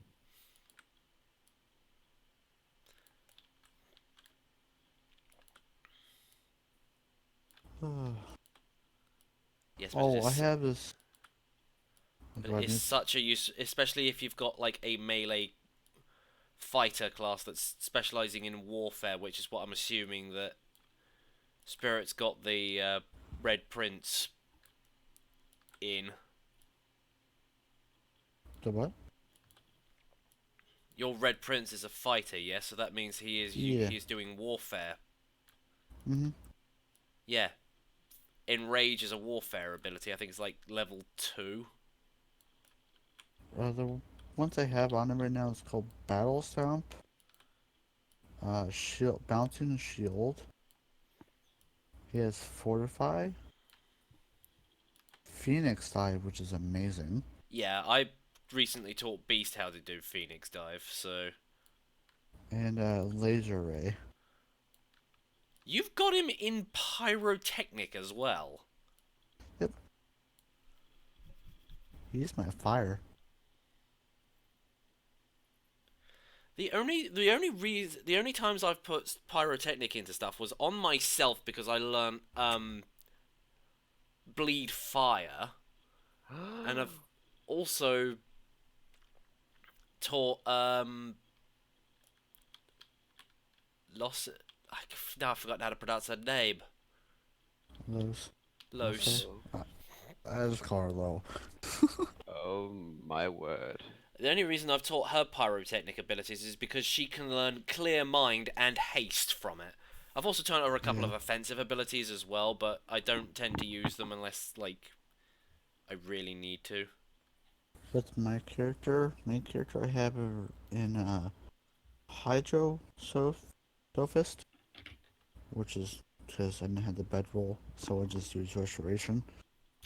Yes, but oh, I have this. but it's such a use, especially if you've got like a melee fighter class that's specializing in warfare, which is what I'm assuming that Spirit's got the Red Prince in. The what? Your Red Prince is a fighter, yes, so that means he is Yeah. he is doing warfare. Mm-hmm. Yeah. Enrage is a warfare ability. I think it's like level 2. The ones I have on him right now is called Battle Stomp. Shield, Bouncing Shield. He has Fortify. Phoenix Dive, which is amazing. Yeah, I recently taught Beast how to do Phoenix Dive, so And Laser Ray. you've got him in Pyrotechnic as well. Yep. He's my fire. The only times I've put Pyrotechnic into stuff was on myself because I learned Bleed Fire, and I've also taught Loss. Now I forgot how to pronounce her name. Los. Los. I just call her Low. Oh my word. The only reason I've taught her pyrotechnic abilities is because she can learn Clear Mind and Haste from it. I've also taught her a couple of offensive abilities as well, but I don't tend to use them unless, like, I really need to. That's my character. Main character I have her in Hydro Sophist, which is because I didn't have the bedroll, so I just use Restoration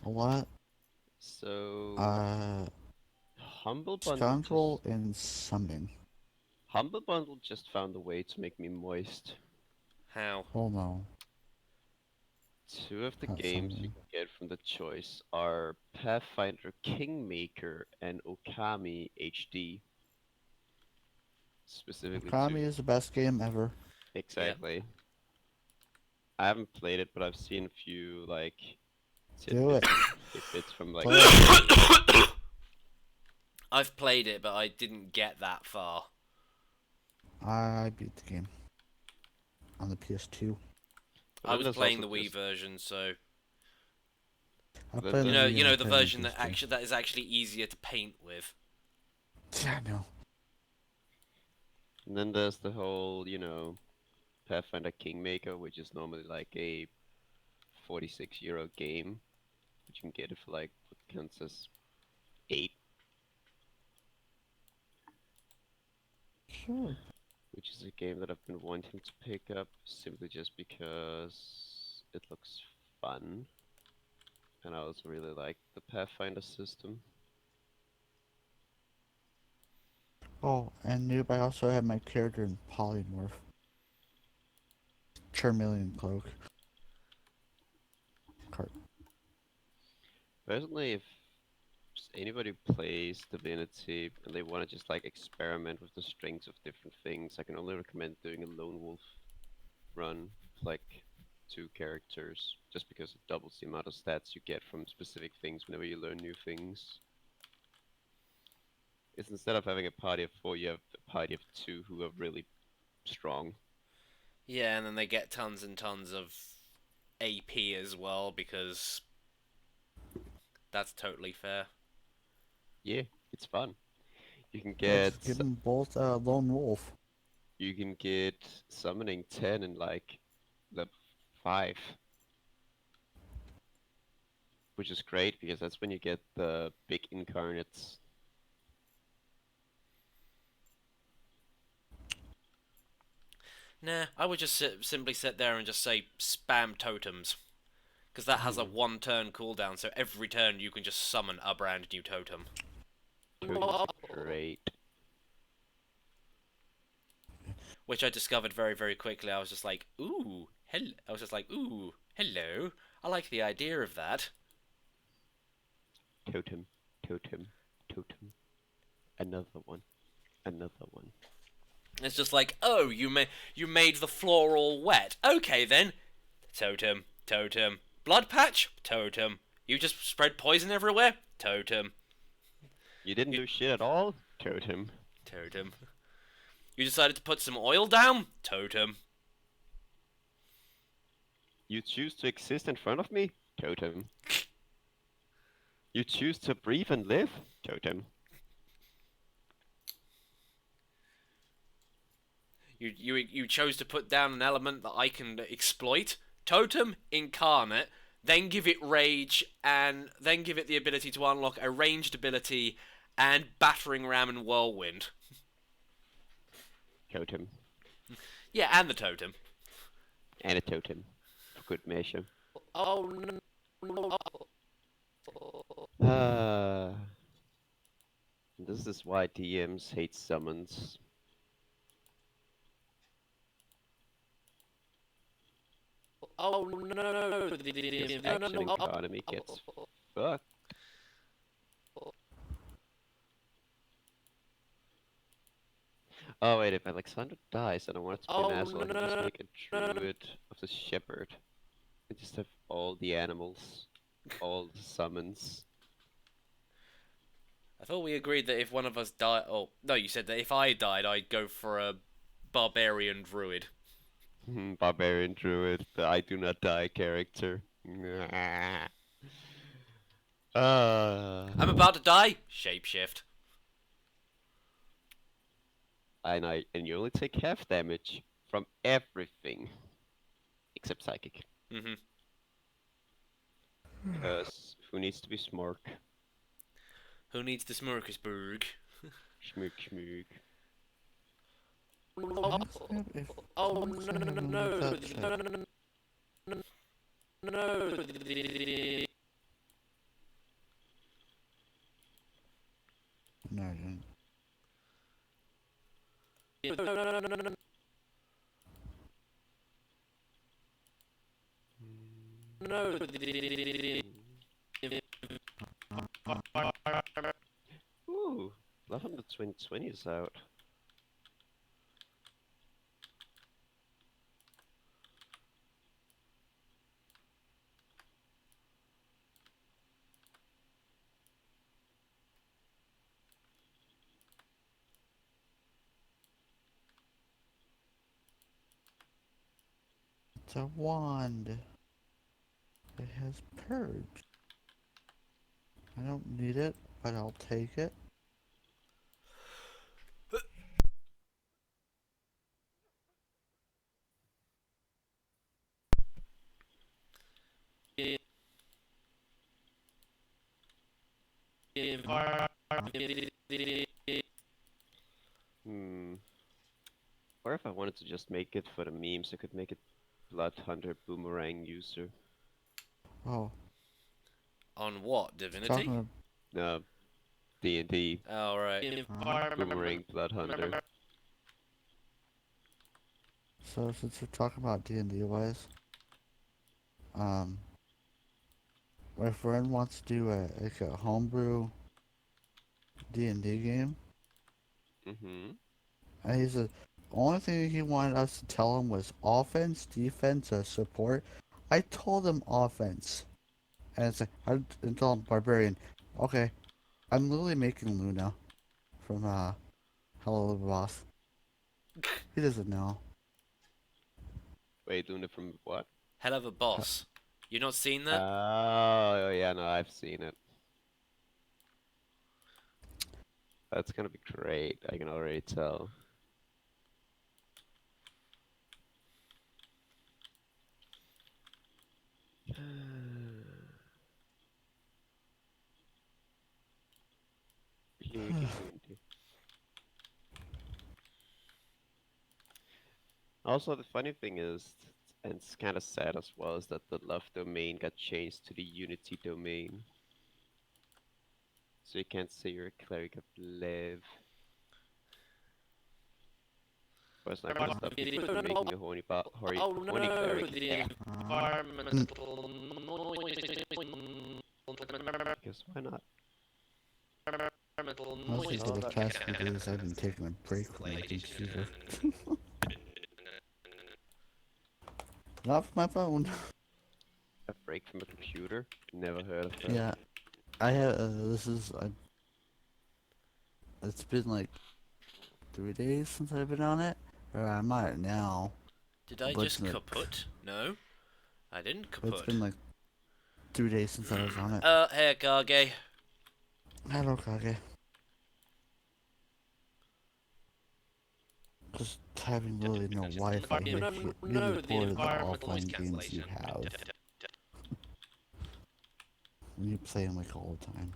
a lot. So Humble Bundle Scoundrel and Summoning. Humble Bundle just found a way to make me moist. How? Oh no. Two of the Not games you summoning. can get from the choice are Pathfinder Kingmaker and Okami HD. Specifically Okami two. is the best game ever. Exactly. I haven't played it, but I've seen a few like Do it. tidbits from like. Play it. I've played it, but I didn't get that far. I beat the game on the PS2. I was there's playing also the Wii just- version, so I But played then- the Wii you and I know the played on version that PS2. is actually easier to paint with. Yeah, no. And then there's the whole, Pathfinder Kingmaker, which is normally like a 46 euro game, but you can get it for like what counts as 8, Sure. which is a game that I've been wanting to pick up simply just because it looks fun, and I also really like the Pathfinder system. Oh, and Noob, I also have my character in Polymorph. Charmeleon Cloak. Personally, if anybody plays Divinity and they want to just like experiment with the strengths of different things, I can only recommend doing a lone wolf run, like 2 characters, just because it doubles the amount of stats you get from specific things whenever you learn new things. It's instead of having a party of 4, you have a party of 2 who are really strong. Yeah, and then they get tons and tons of AP as well because that's totally fair. Yeah, it's fun. You can Let's get give them both Lone Wolf. you can get summoning 10 in like level 5. Which is great because that's when you get the big incarnates. Nah, I would just simply sit there and just say spam totems. Because that has a 1-turn cooldown, so every turn you can just summon a brand new totem. Great. Which I discovered very, very quickly. I was just like, ooh, hello. I was just like, ooh, hello. I like the idea of that. Totem, totem, totem. Another one. Another one. It's just like, oh, you made the floor all wet. Okay then. Totem, totem. Blood patch? Totem. You just spread poison everywhere? Totem. You didn't do shit at all? Totem. Totem. You decided to put some oil down? Totem. You choose to exist in front of me? Totem. You choose to breathe and live? Totem. You chose to put down an element that I can exploit? Totem incarnate, then give it rage, and then give it the ability to unlock a ranged ability and battering ram and whirlwind. Totem. Yeah, and the totem. And a totem. For good measure. Oh no. Ah, this is why DMs hate summons. Oh no! Because No, action economy gets fucked. Oh wait, if Alexander dies and I want it to be an asshole, I can just make a druid of the shepherd. And just have all the animals, all the summons. I thought we agreed that if one of us died. Oh no, you said that if I died, I'd go for a barbarian druid. Barbarian druid, the I do not die character. I'm about to die. Shapeshift. And you only take half damage from everything except psychic. Mhm. Because who needs to be smart? Who needs the Smorgasburg? Schmook schmook. Oh no! No, I didn't. No! Ooh, Love on the 2020 is out. It's a wand. It has purge. I don't need it, but I'll take it. Or if I wanted to just make it for the memes, I could make it Blood Hunter Boomerang user. Oh, On what? Divinity? talking No, D&D. Oh, right. Boomerang Blood Hunter. So since we're talking about D&D wise, my friend wants to do a homebrew D&D game, Mm-hmm. and he said only thing he wanted us to tell him was offense, defense, or support. I told him offense, and it's like I told him barbarian. Okay, I'm literally making Luna from Hello Little Boss. He doesn't know. Wait, Luna from what? Hell of a boss. You not seen that? Oh, yeah, no, I've seen it. That's gonna be great, I can already tell. Also, the funny thing is, and it's kind of sad as well, is that the love domain got changed to the unity domain. So you can't say you're a cleric of love. But it's not gonna stop people from making a horny cleric. Yeah. Because why not? Mostly for the past few days, I've been taking a break from my computer. Not from my phone. A break from a computer? Never heard of that. Yeah, I have. It's been like 3 days since I've been on it. Or I'm on it now. Did I But just it's kaput? No, I didn't But it's kaput. been like 3 days since I was on it. Hey, Kage. Hello, Kage. Just having really no Wi-Fi makes you really poor to the offline games you have. When you play them like all the time.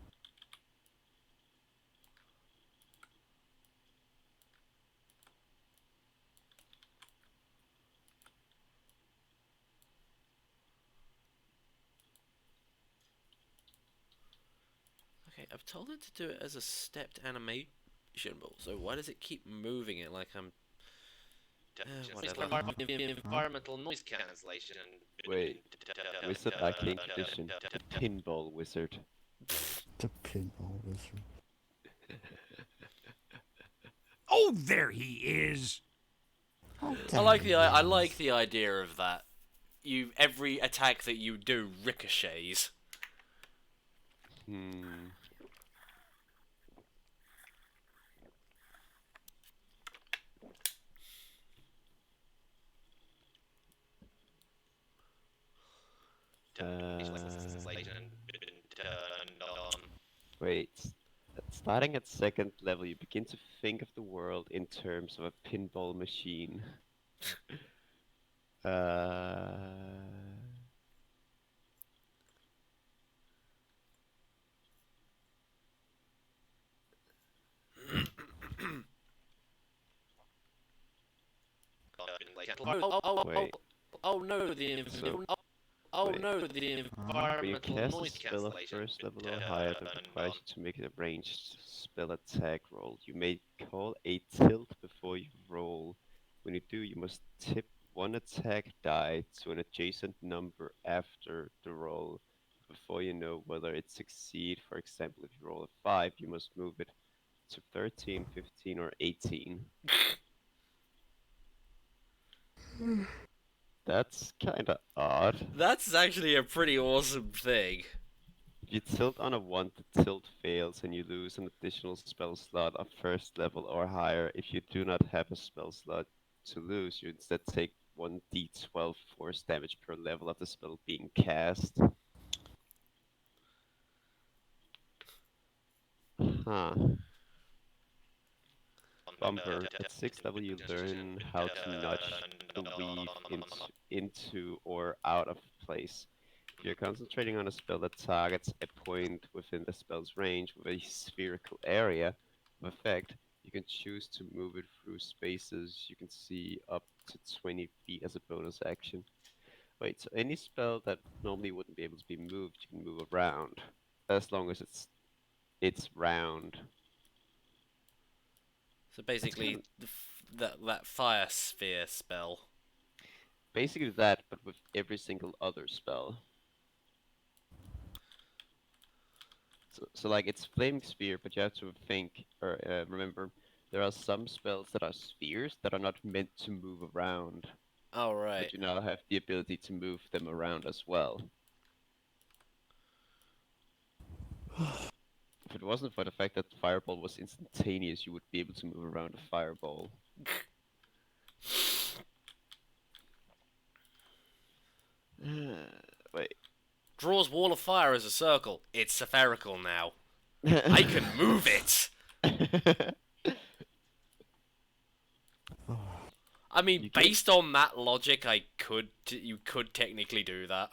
Wait, I've told it to do it as a stepped animation ball, so why does it keep moving it like I'm... whatever. Environmental noise cancellation. Wait, Wizard Arcane Tradition, the Pinball Wizard. The pinball wizard. Oh, there he is. Oh, I like there I he like is. the idea of that. Every attack that you do ricochets. Hmm. Wait. Starting at second level, you begin to think of the world in terms of a pinball machine. uh... Wait. No, So- wait. no, the When you Environmental cast a noise spell of cancellation. first level or higher that requires you to make a ranged spell attack roll, you may call a tilt before you roll. When you do, you must tip one attack die to an adjacent number after the roll before you know whether it succeeds. For example, if you roll a 5, you must move it to 13, 15, or 18. That's kinda odd. That's actually a pretty awesome thing. If you tilt on a 1, the tilt fails and you lose an additional spell slot of first level or higher. If you do not have a spell slot to lose, you instead take 1d12 force damage per level of the spell being cast. Huh. Bumper. At 6th level you learn how to nudge the weave into or out of place. If you're concentrating on a spell that targets a point within the spell's range with a spherical area of effect, you can choose to move it through spaces you can see up to 20 feet as a bonus action. Wait, so any spell that normally wouldn't be able to be moved, you can move around, as long as it's round. So basically, that fire sphere spell. Basically that, but with every single other spell. So like it's flaming sphere, but you have to think or remember there are some spells that are spheres that are not meant to move around, Oh right. but you now have the ability to move them around as well. If it wasn't for the fact that fireball was instantaneous, you would be able to move around a fireball. Wait. Draws wall of fire as a circle. It's spherical now. I can move it. I mean, You based on that logic, you could technically do that.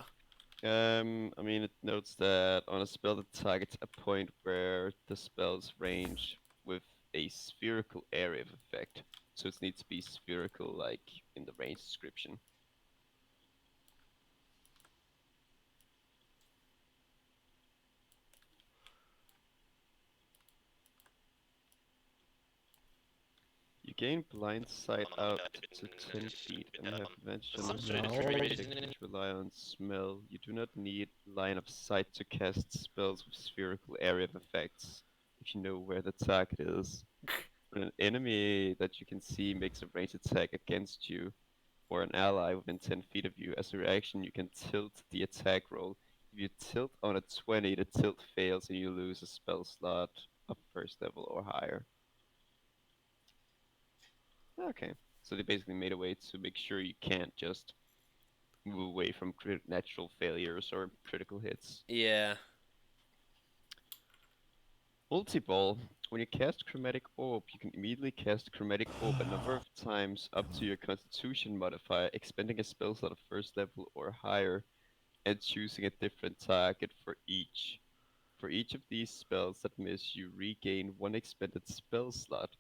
I mean, it notes that on a spell that targets a point where the spell's range with a spherical area of effect. So it needs to be spherical, like in the range description. You gain blind sight out to 10 feet and have advantage on which rely on smell. You do not need line of sight to cast spells with spherical area of effects if you know where the target is. When an enemy that you can see makes a ranged attack against you, or an ally within 10 feet of you, as a reaction you can tilt the attack roll. If you tilt on a 20, the tilt fails and you lose a spell slot of first level or higher. Okay, so they basically made a way to make sure you can't just move away from natural failures or critical hits. Yeah. Multi-ball. When you cast Chromatic Orb, you can immediately cast Chromatic Orb a number of times up to your Constitution modifier, expending a spell slot of first level or higher, and choosing a different target for each. For each of these spells that miss, you regain one expended spell slot.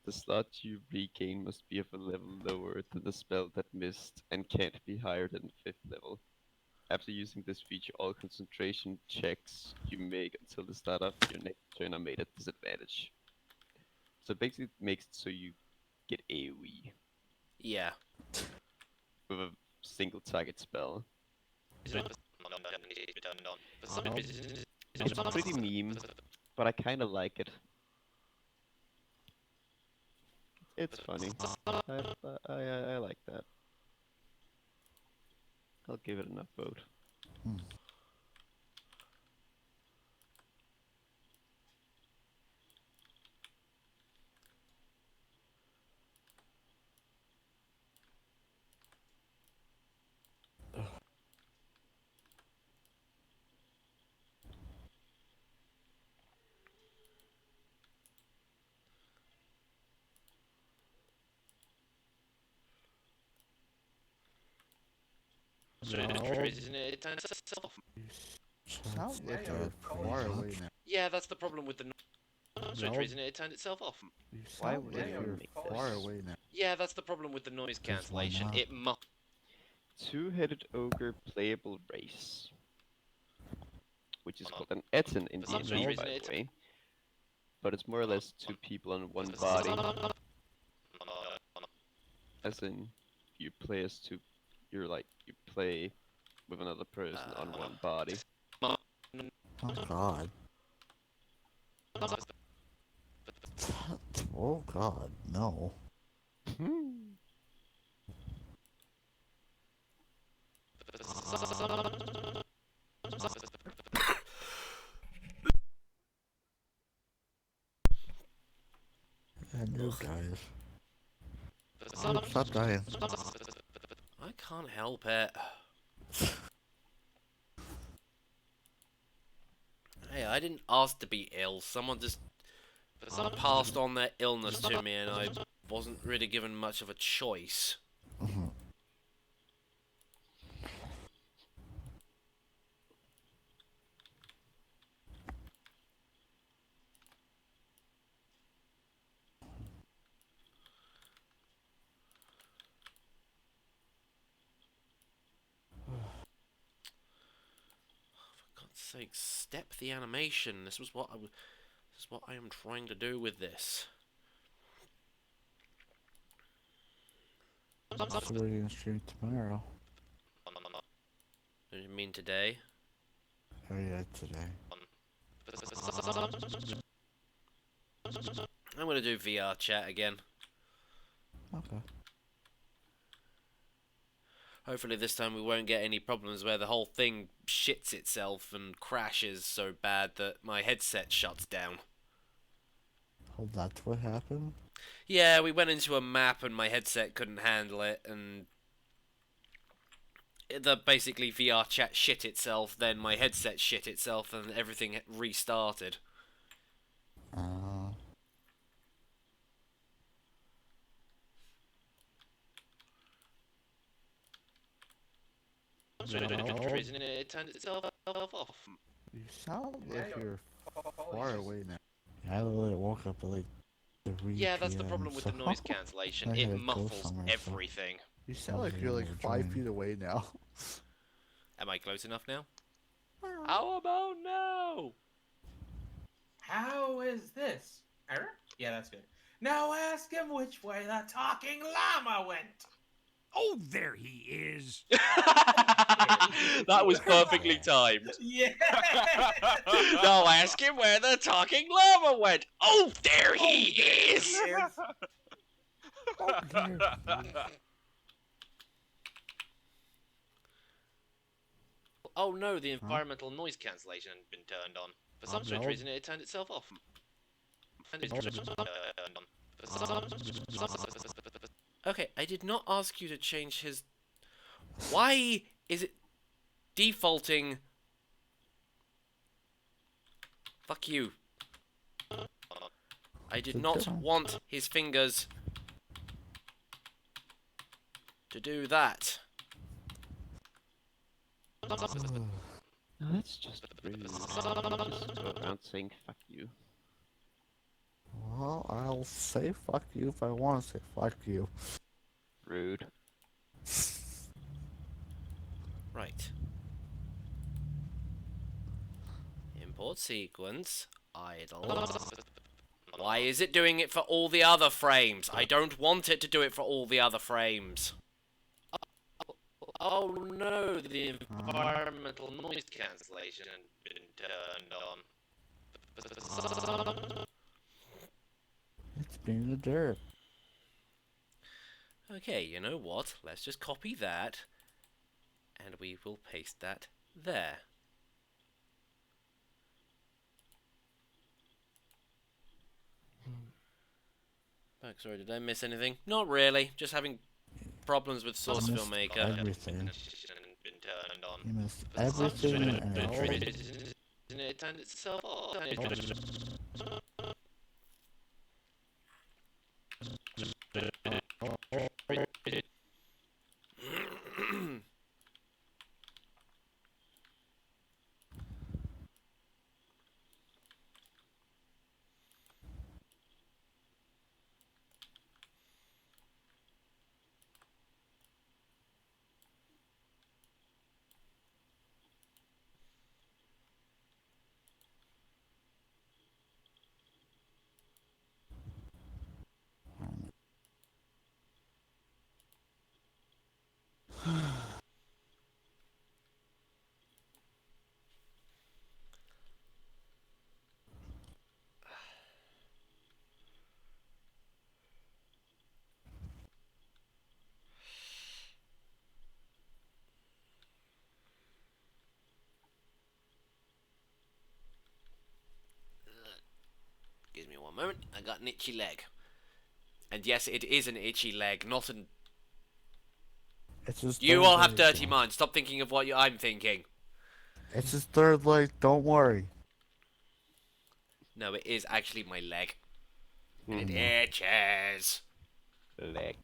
The slot you regain must be of a level lower than the spell that missed and can't be higher than 5th level. After using this feature, all concentration checks you make until the start of your next turn are made at disadvantage. So basically, it makes it so you get AoE Yeah. with a single target spell. It's pretty meme, but I kind of like it. It's funny. I like that. I'll give it enough vote. It turns itself off. Sounds like you're far away now. Yeah, that's the problem with the noise reason it turned itself off. You Why sound would like anyone you're make far this? away now. Yeah, that's the problem with the noise Because why cancellation. not? It must. Two-headed ogre playable race, which is called an Etten in For some D&D, reason by it- the way. But it's more or less two people on one body, as in you play as two. You're like you play with another person on one body. Oh god. Oh god, no. And you guys. Stop dying. I can't help it. Hey, I didn't ask to be ill. Someone just passed on their illness to me, and I wasn't really given much of a choice. For God's sake, step the animation. This is what I am trying to do with this. So we're gonna stream tomorrow. What do you mean today? Oh yeah, today. I'm gonna do VR chat again. Okay. Hopefully this time we won't get any problems where the whole thing shits itself and crashes so bad that my headset shuts down. Oh, that's what happened? Yeah, we went into a map and my headset couldn't handle it, and basically VR chat shit itself, then my headset shit itself, and everything restarted. Reason it turned itself off. You sound like you're far away now. I literally woke up at like 3 Yeah, that's the PM, problem with so the noise cancellation. I It had to go muffles somewhere, so- everything. You sound like you're like 5 feet away now. Am I close enough now? How about now? How is this? Error? Yeah, that's good. Now ask him which way the talking llama went. Oh, there he is. That was perfectly timed. Yeah. Now ask him where the talking llama went. Oh, there he is. Yes. Oh no, the environmental noise cancellation had been turned on. For some strange reason, it turned itself off. Okay, I did not ask you to change his... Why is it defaulting? Fuck you. I did not want his fingers to do that. No, that's just rude. Just go around saying fuck you. Well, I'll say fuck you if I want to say fuck you. Rude. Right. Import sequence. Idle. Why is it doing it for all the other frames? I don't want it to do it for all the other frames. Oh no, the environmental noise cancellation had been turned on. It's being a derp. Okay, you know what? Let's just copy that. And we will paste that there. Fuck, sorry, did I miss anything? Not really. Just having problems with Source missed FILMMAKER. everything. Been turned on. You missed everything and everything. Isn't it turned itself off? Give me one moment. I got an itchy leg. And yes, it is an itchy leg, not an... It's his You third all have leg, dirty John. minds. Stop thinking of what I'm thinking. It's his third leg, don't worry. No, it is actually my leg. And it Mhm. itches. Leg.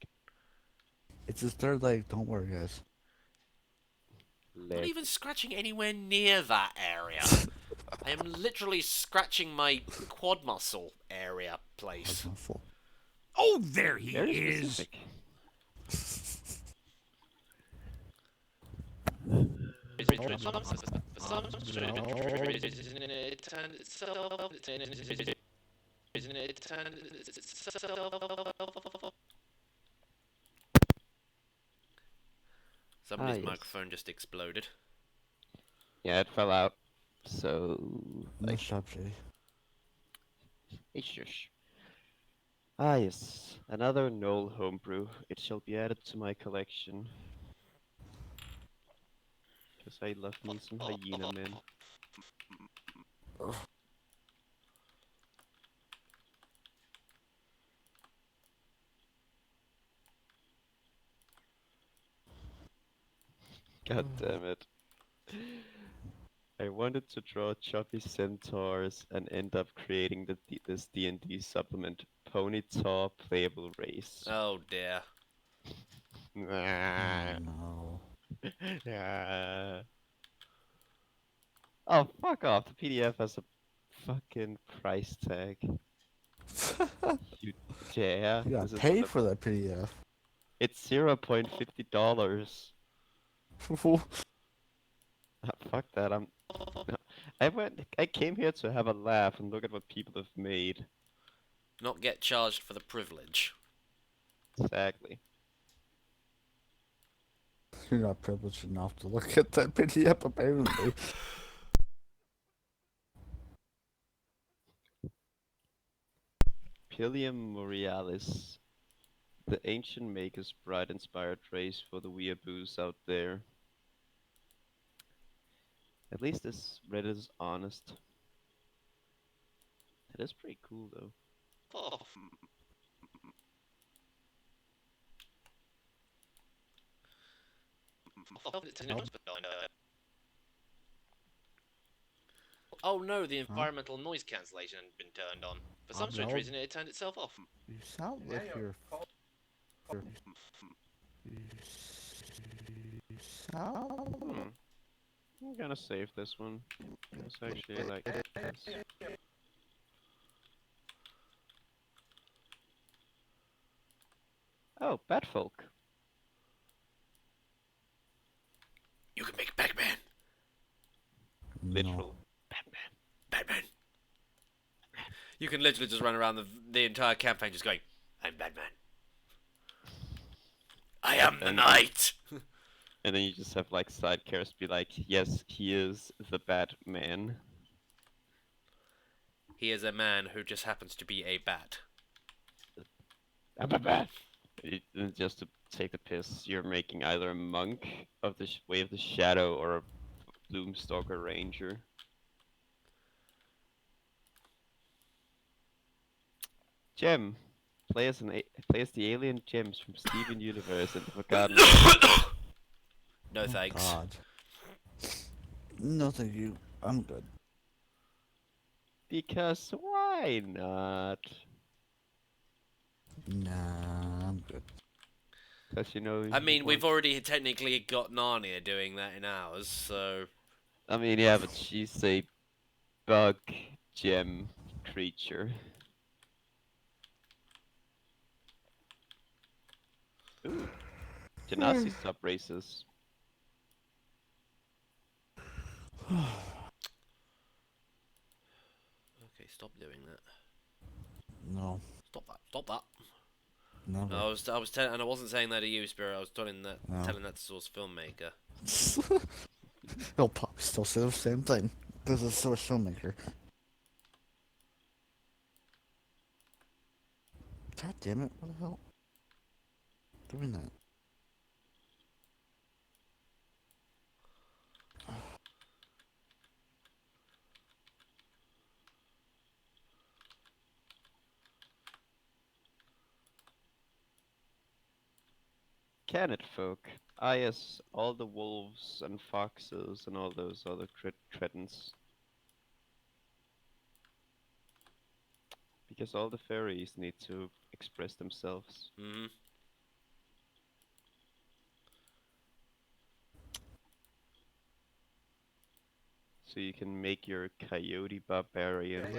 It's his third leg, don't worry, guys. I'm not Leg. even scratching anywhere near that area. I am literally scratching my quad muscle area place. Muscle. Oh, there he Very is. specific. Isn't it turned itself? Isn't it turned itself? Somebody's yes. microphone just exploded. Yeah, it fell out. So, Nice like, job, Jay. it's just. Ah, yes. Another Knoll homebrew. It shall be added to my collection. Because I love me some hyena men. God damn it. I wanted to draw choppy centaurs and end up creating this D&D supplement, Pony Taw Playable Race. Oh dear. Oh, no. Yeah. Oh, fuck off. The PDF has a fucking price tag. You dare. You got This is paid the- for that PDF. It's $0.50. Fuck that. I came here to have a laugh and look at what people have made. Not get charged for the privilege. Exactly. You're not privileged enough to look at that PDF, apparently. Pilium Morialis. The ancient maker's bride-inspired race for the weeaboos out there. At least this Reddit is honest. It is pretty cool though. Oh no, the environmental noise cancellation had been turned on. For some strange no. reason, it turned itself off. You sound like you're... You sound... I'm gonna save this one. It's actually like this. Oh, Batfolk. You can make Batman. Literal No. Batman. You can literally just run around the entire campaign just going, I'm Batman. I am the And- knight. And then you just have like side characters be like, yes, he is the Batman. He is a man who just happens to be a bat. I'm Batman. And just to take the piss, you're making either a monk of the Way of the Shadow or a Bloomstalker Ranger. Gem. Play as the alien gems from Steven Universe and the Forgotten. No thanks. God. No, thank you. I'm good. Because why not? Nah, I'm good. Because you know. I mean, we've already technically got Narnia doing that in ours, so... I mean, yeah, but she's a bug gem creature. Ooh. Genasi sub races. Okay, stop doing that. No. Stop that. Stop that. No. No, I was telling, and I wasn't saying that to you, Spirit. I was telling that No. to Source Filmmaker. He'll probably still say the same thing. Because it's still a filmmaker. God damn it, what the hell? Doing that. Canet folk. Ah yes, all the wolves and foxes and all those other cretins. Because all the fairies need to express themselves. Mm-hmm. So you can make your coyote barbarian.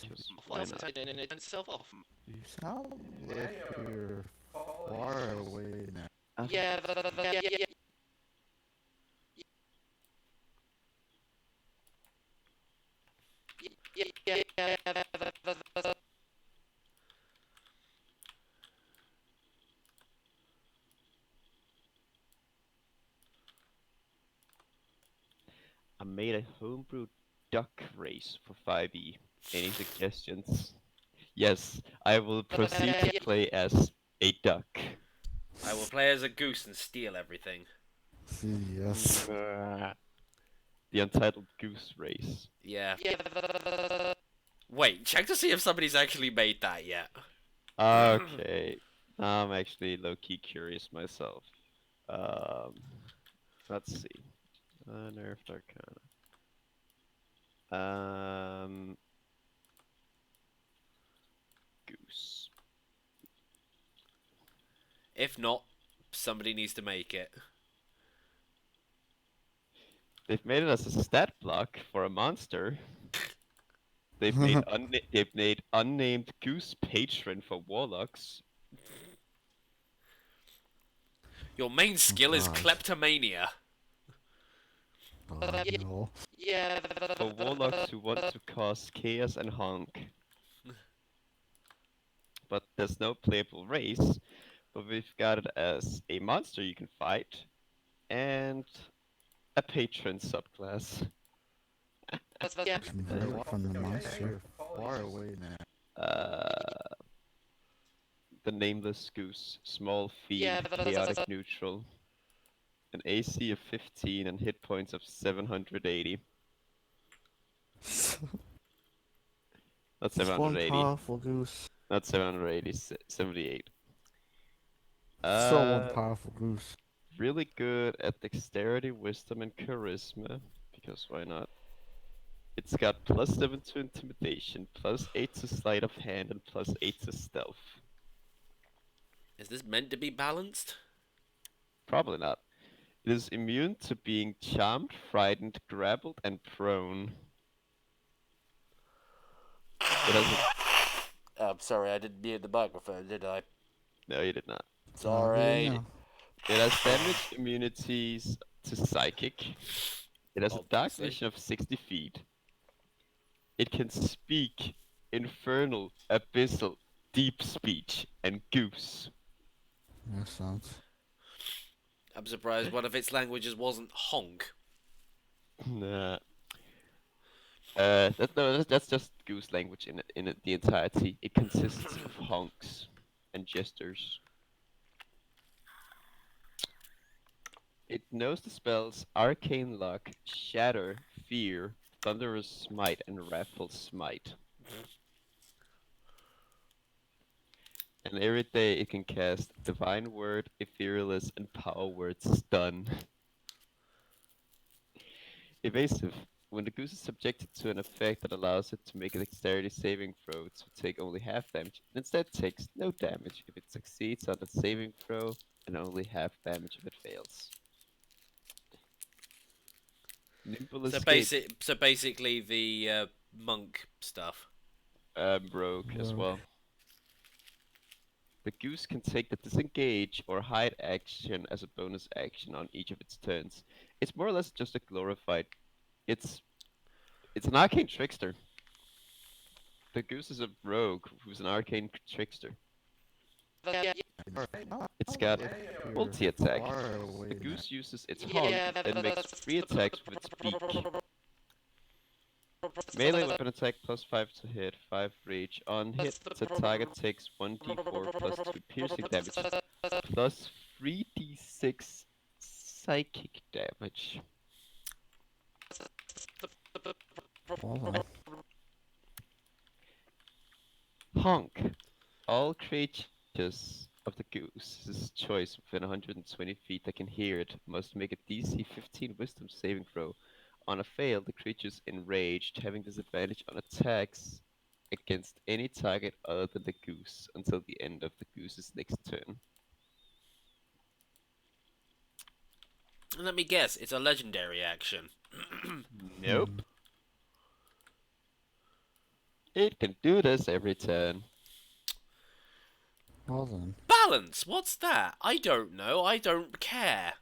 Just why Well, not? it turn itself off. You sound like you're far away now. Yeah, yeah. Yeah. I made a homebrew duck race for 5e. Any suggestions? Yes, I will proceed to play as a duck. I will play as a goose and steal everything. See, yes. The Untitled Goose Race. Yeah. Wait, check to see if somebody's actually made that yet. Okay. I'm actually low-key curious myself. Let's see. Unearthed Arcana. Goose. If not, somebody needs to make it. They've made it as a stat block for a monster. They've made unnamed goose patron for warlocks. Your main skill is God. kleptomania. Oh, no. Yeah. For warlocks who want to cause chaos and honk. But there's no playable race. But we've got it as a monster you can fight. And a patron subclass. Convert from the monster. Far away now. The Nameless Goose. Small feed, Yeah, chaotic neutral. An AC of 15 and hit points of 780. Not Just one 780. powerful goose. Not 780. 78. Still one powerful goose. Really good at dexterity, wisdom, and charisma. Because why not? It's got +7 to intimidation, +8 to sleight of hand, and +8 to stealth. Is this meant to be balanced? Probably not. It is immune to being charmed, frightened, grappled, and prone. It has I'm sorry, I didn't mute the microphone, did I? No, you did not. Sorry. No. It has damage immunities to psychic. It has a dark Obviously. vision of 60 feet. It can speak infernal, abyssal, deep speech, and goose. Makes sense. I'm surprised one of its languages wasn't honk. Nah. That's just goose language in the entirety. It consists of honks and gestures. It knows the spells Arcane Luck, Shatter, Fear, Thunderous Smite, and Wrathful Smite. And every day it can cast Divine Word, Etherealist, and Power Word Stun. Evasive. When the goose is subjected to an effect that allows it to make a dexterity saving throw to take only half damage, it instead takes no damage if it succeeds on the saving throw, and only half damage if it fails. Nimble Escape. So basically the monk stuff. Rogue as Rogue. well. The goose can take the disengage or hide action as a bonus action on each of its turns. It's more or less just a glorified. It's an arcane trickster. The goose is a rogue who's an arcane trickster. It's got multi attack. The goose uses its honk, then makes 3 attacks with its beak. Melee weapon attack +5 to hit, 5 reach. On hit, the target takes 1d4 +2 piercing damage, plus 3d6 psychic damage. Well then. Honk. All creatures of the goose's choice within 120 feet that can hear it must make a DC 15 Wisdom saving throw. On a fail, the creature's enraged, having disadvantage on attacks against any target other than the goose until the end of the goose's next turn. Let me guess, it's a legendary action. Nope. It can do this every turn. Well then. Balance, what's that? I don't know, I don't care.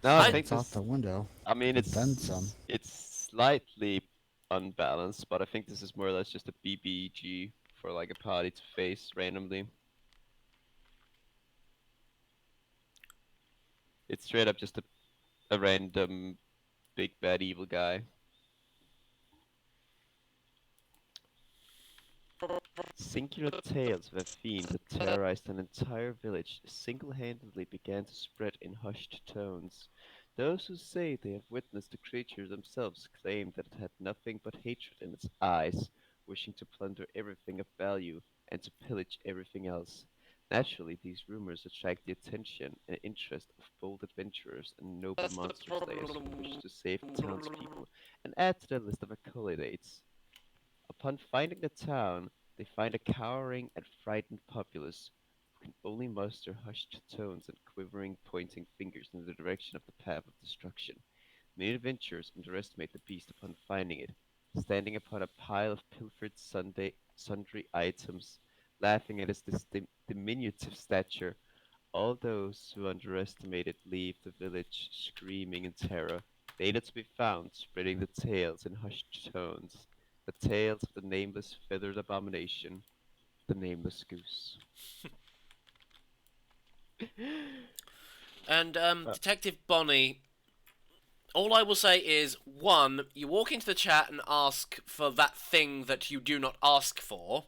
No, I think It's out this. the window. I mean, And then some. it's slightly unbalanced, but I think this is more or less just a BBG for like a party to face randomly. It's straight up just a random big bad evil guy. Singular tales of a fiend that terrorized an entire village single-handedly began to spread in hushed tones. Those who say they have witnessed the creature themselves claim that it had nothing but hatred in its eyes, wishing to plunder everything of value and to pillage everything else. Naturally, these rumors attract the attention and interest of bold adventurers and noble monster slayers who wish to save the townspeople and add to their list of accolades. Upon finding the town, they find a cowering and frightened populace who can only muster hushed tones and quivering, pointing fingers in the direction of the path of destruction. Many adventurers underestimate the beast upon finding it, standing upon a pile of pilfered sundry items, laughing at its diminutive stature. All those who underestimate it leave the village screaming in terror, later to be found spreading the tales in hushed tones. The tales of the nameless feathered abomination, the nameless goose. And, Detective Bonnie, all I will say is, one, you walk into the chat and ask for that thing that you do not ask for.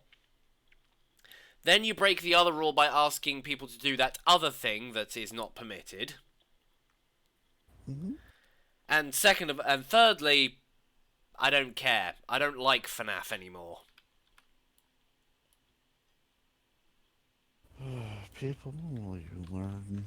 Then you break the other rule by asking people to do that other thing that is not permitted. Mm-hmm. And thirdly, I don't care. I don't like FNAF anymore. People, when will you learn?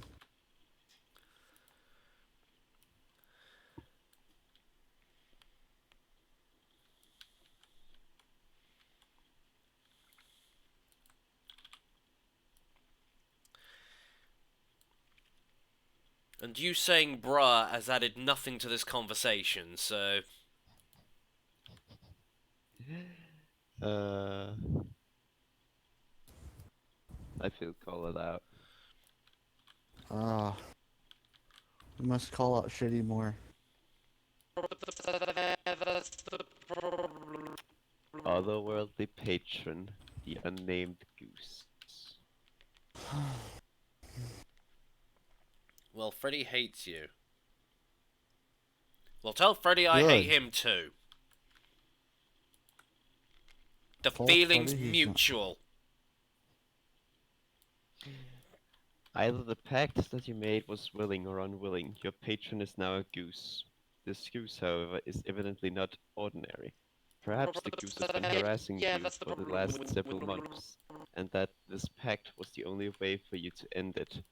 And you saying bruh has added nothing to this conversation, so... I feel called out. We must call out Shitty more. otherworldly patron, the unnamed goose. Well, Freddy hates you. Well, tell Freddy I hate Good. him too. The Tell feeling's Freddy he's not- mutual. Either the pact that you made was willing or unwilling. Your patron is now a goose. This goose, however, is evidently not ordinary. Perhaps the goose has been harassing Yeah, you that's the for the problem last with- several months, and that this pact was the only way for you to end it.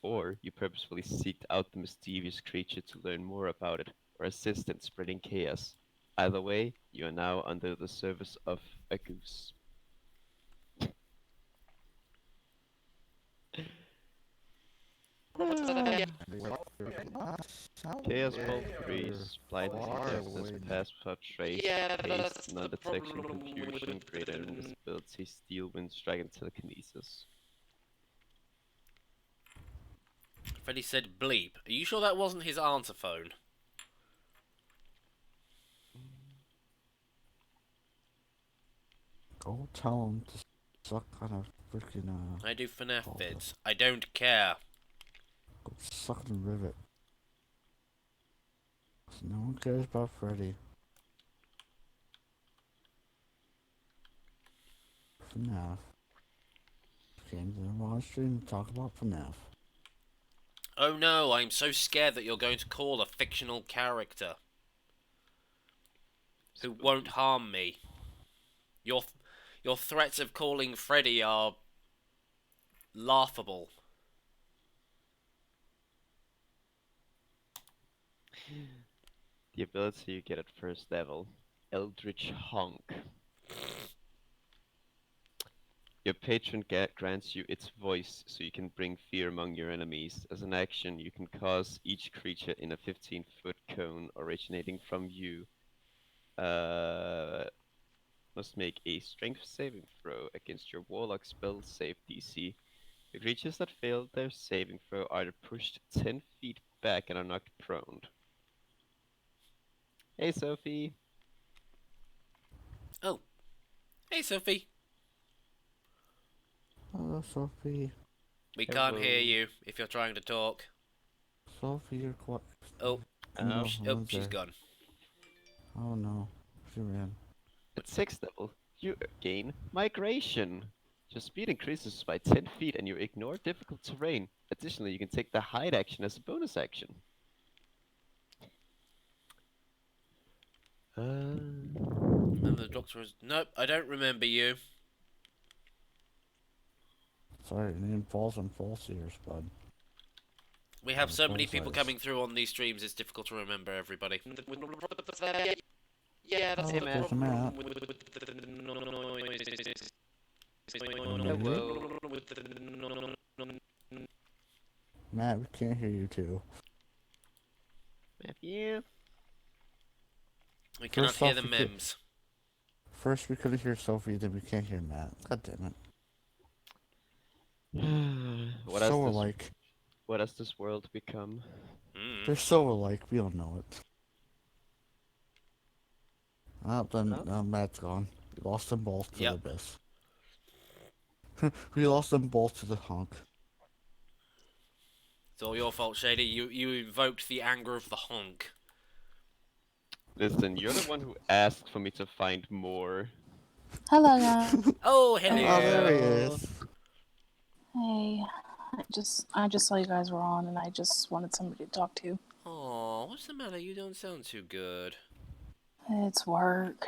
Or you purposefully seeked out the mischievous creature to learn more about it, or assist in spreading chaos. Either way, you are now under the service of a goose. Chaos Ball freeze, blindness, deafness, passport trace, Yeah, that's haste, the non-detection, problem confusion, with- greater invisibility, steel winds, dragon telekinesis. Freddy said bleep. Are you sure that wasn't his answer phone? Go tell him to suck on a freaking I do FNAF Oh. vids. I don't care. go suck on a rivet. 'Cause no one cares about Freddy. FNAF. Came to the live stream to talk about FNAF. Oh no, I'm so scared that you're going to call a fictional character who won't harm me. Your threats of calling Freddy are laughable. The ability you get at first level, Eldritch Honk. Your patron grants you its voice so you can bring fear among your enemies. As an action, you can cause each creature in a 15-foot cone originating from you must make a strength saving throw against your warlock spell save DC. The creatures that fail their saving throw are either pushed 10 feet back and are knocked prone. Hey Sophie! Oh. Hey, Sophie. Hello, Sophie. We can't hear Hello. you if you're trying to talk. Sophie, you're quiet. Oh, No, she's there. gone. Oh no, she ran. At 6th level, you gain Migration. Your speed increases by 10 feet and you ignore difficult terrain. Additionally, you can take the hide action as a bonus action. And the doctor is... Nope, I don't remember you. Sorry, your name falls on false ears, bud. We have so many people apologize. coming through on these streams, it's difficult to remember everybody. Yeah, that's Hey, the Matt. problem with the noise. Hello. Matt, we can't hear you too. Matthew? We cannot First hear off, the we could- memes. First we couldn't hear Sophie, then we can't hear Matt. God damn it. What So has alike. what has this world become? They're so alike, we all know it. Oh, then Matt's gone. We lost them both to Yep. the abyss. We lost them both to the honk. It's all your fault, Shady. You invoked the anger of the honk. Listen, you're the one who asked for me to find more. Hello, guys. Oh, hello. Oh, there he is. Hey, I just saw you guys were on, and I just wanted somebody to talk to. Aw, what's the matter? You don't sound too good. It's work.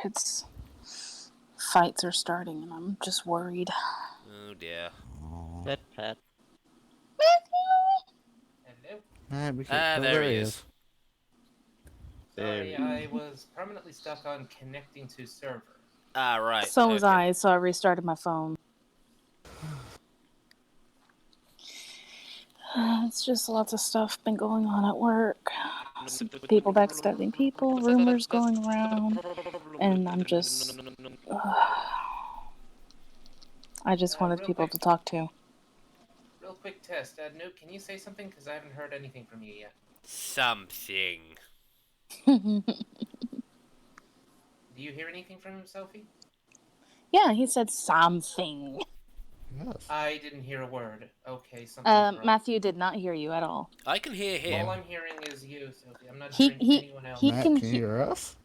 Fights are starting, and I'm just worried. Oh dear. Oh. Pet pet. Hello. Matt, we Ah, oh, there he is. Sorry, I was permanently stuck on connecting to server. Ah, right. So was okay. I, so I restarted my phone. It's just lots of stuff been going on at work. Some people backstabbing people, rumors going around, and I'm just... I just wanted real people quick. to talk to. Real quick test. Noob, can you say something? Because I haven't heard anything from you yet. Something. Do you hear anything from him, Sophie? Yeah, he said something. Yes. I didn't hear a word. Okay, something's wrong. Matthew did not hear you at all. I can hear him. All I'm hearing is you, Sophie. I'm not He- hearing he- anyone else. he Matt, can can you hear us?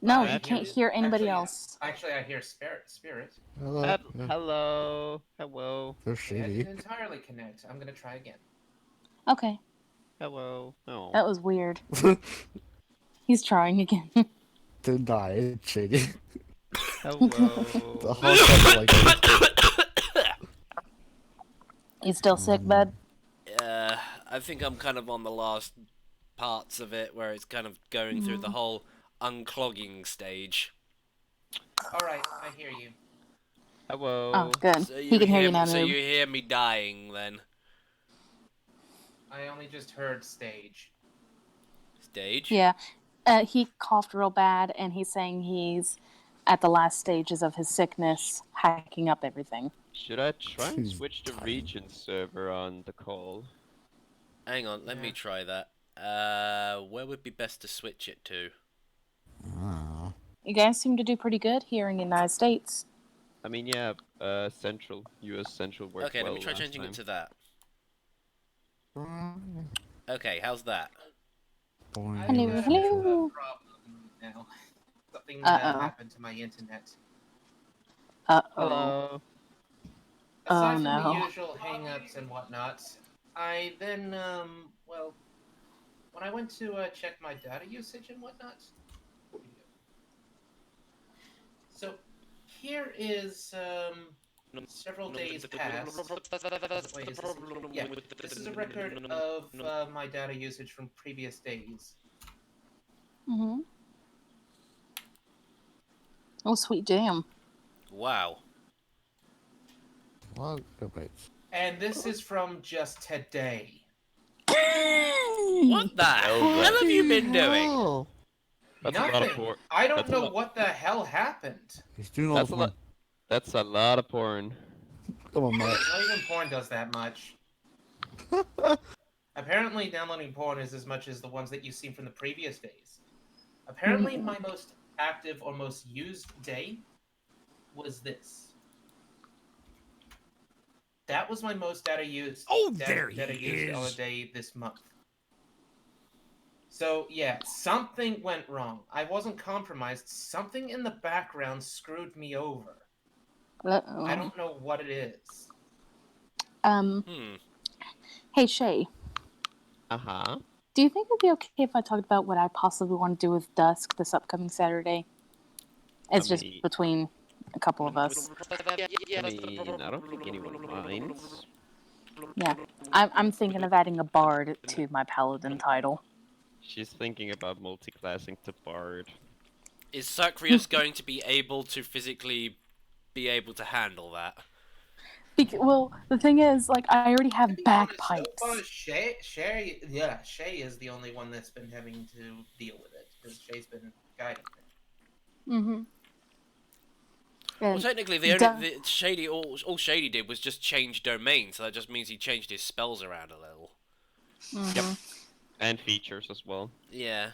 No, I he can't hear anybody else. Actually, I hear Spirit. Hello. Yeah, Hello. Hello. they're Okay, I shady. didn't entirely connect. I'm gonna try again. Okay, Hello. Oh. that was weird. He's trying again. Didn't die. It's shady. Hello. The whole stuff like You still sick, bud? I think I'm kind of on the last parts of it where it's kind of going through the whole unclogging stage. All right, I hear you. Hello. Oh, good. So He can hear you now, So Noob. you hear me dying then? I only just heard stage. Stage? Yeah. He coughed real bad, and he's saying he's at the last stages of his sickness, hacking up everything. Should I try and He's switch the dying. region server on the call? Hang on, let me Yeah. try that. Where would be best to switch it to? Oh. You guys seem to do pretty good here in the United States. I mean, yeah, Central. US Central worked Okay, well let me try last changing time. it to that. Okay, how's that? Boing. I Hello, got hello. a problem now. Something Uh-oh. happened to my internet. Uh-oh. Hello. Aside Oh, from no. the usual hang-ups and whatnot, I then, well, when I went to check my data usage and whatnot. So, here is, several days past. Wait, is this, yeah, this is a record of my data usage from previous days. Mm-hmm. Oh, sweet jam. Wow. Well, oh, wait. And this is from just today. What the hell have you been doing? Oh, That's a lot of Nothing. porn. I don't That's a know lot- what the hell happened. he's doing all That's this a one. lot. That's a lot of porn. Come on, Matt. Not even porn does that much. Apparently, downloading porn is as much as the ones that you've seen from the previous days. Apparently, my most active or most used day was this. That was my most data used. Oh, data, there he data used on a is. day this month. So yeah, something went wrong. I wasn't compromised. Something in the background screwed me over. Uh-oh. I don't know what it is. Hey, Shay. Uh-huh. Do you think it'd be okay if I talked about what I possibly want to do with Dusk this upcoming Saturday? It's just mean- between a couple of us. I mean, I don't think anyone minds. Yeah. I'm thinking of adding a bard to my paladin title. She's thinking about multi-classing to Bard. Is Sacrius going to be able to physically be able to handle that? Well, the thing is, like, I already have To be honest, bagpipes. So far, Shay is the only one that's been having to deal with it because Shay's been guiding her. Mm-hmm. Well, technically, all Shady did was just change domain, so that just means he changed his spells around a little. Yep. And features as well. Yeah.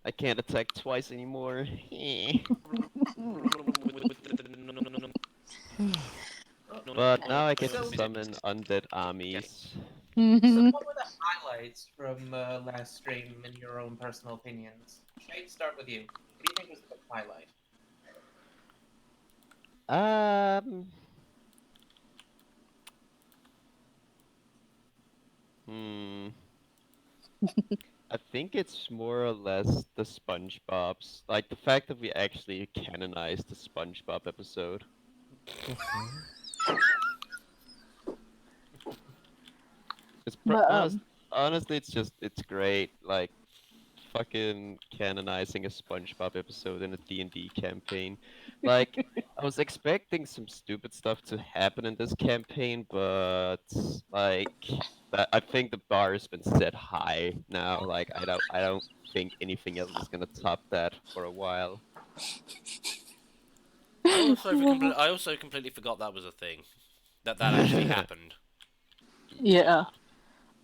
I can't attack twice anymore. But now I get to summon undead armies. So, Mm-hmm. what were the highlights from last stream in your own personal opinions? Shay, start with you. What do you think was the highlight? I think it's more or less the SpongeBob's, like the fact that we actually canonized the SpongeBob episode. It's But, honestly, it's great. Like fucking canonizing a SpongeBob episode in a D&D campaign. Like I was expecting some stupid stuff to happen in this campaign, but like I think the bar has been set high now. Like I don't think anything else is gonna top that for a while. I also completely forgot that was a thing. That actually happened. yeah.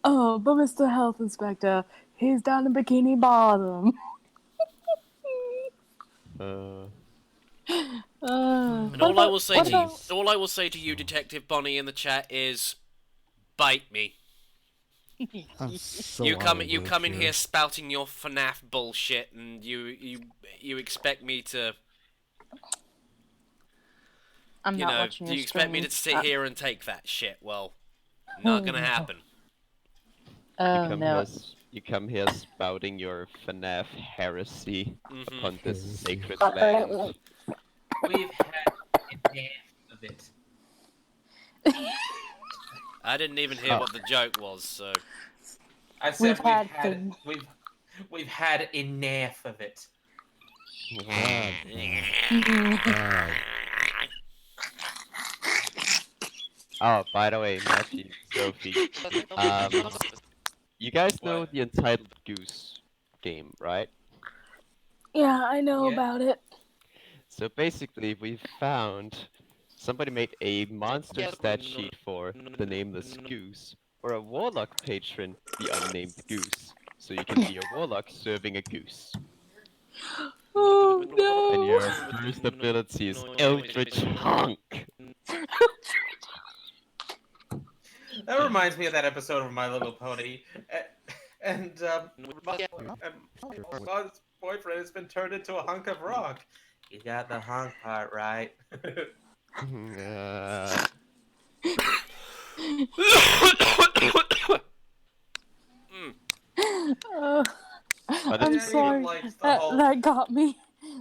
Oh, but Mr. Health Inspector, he's down in Bikini Bottom. And What all I about- will say what to you, about- all I will say to you, Detective Bonnie, in the chat is, bite me. I'm so You out come of you work come in here spouting your FNAF bullshit, and you expect me to, I'm you not know, watching do your you expect me stream. to sit here and take that shit? Well, not gonna happen. Oh no. You come here spouting your FNAF heresy upon this Heresy. sacred land. We've had enough of it. I didn't even hear what the joke was, so. I said We've we've had enough of it. Oh, by the way, Matthew, Sophie, you guys know What? the Entitled Goose game, right? Yeah, I know Yeah. about it. So basically, we found somebody made a monster stat sheet for the Nameless Goose, or a Warlock patron, the Unnamed Goose. So you can be a Warlock serving a goose. Oh And no. your first ability is Eldritch Honk. That reminds me of that episode of My Little Pony, and my boyfriend has been turned into a hunk of rock. You got the hunk part right. But I'm it's- sorry. Likes the That, whole- that got me.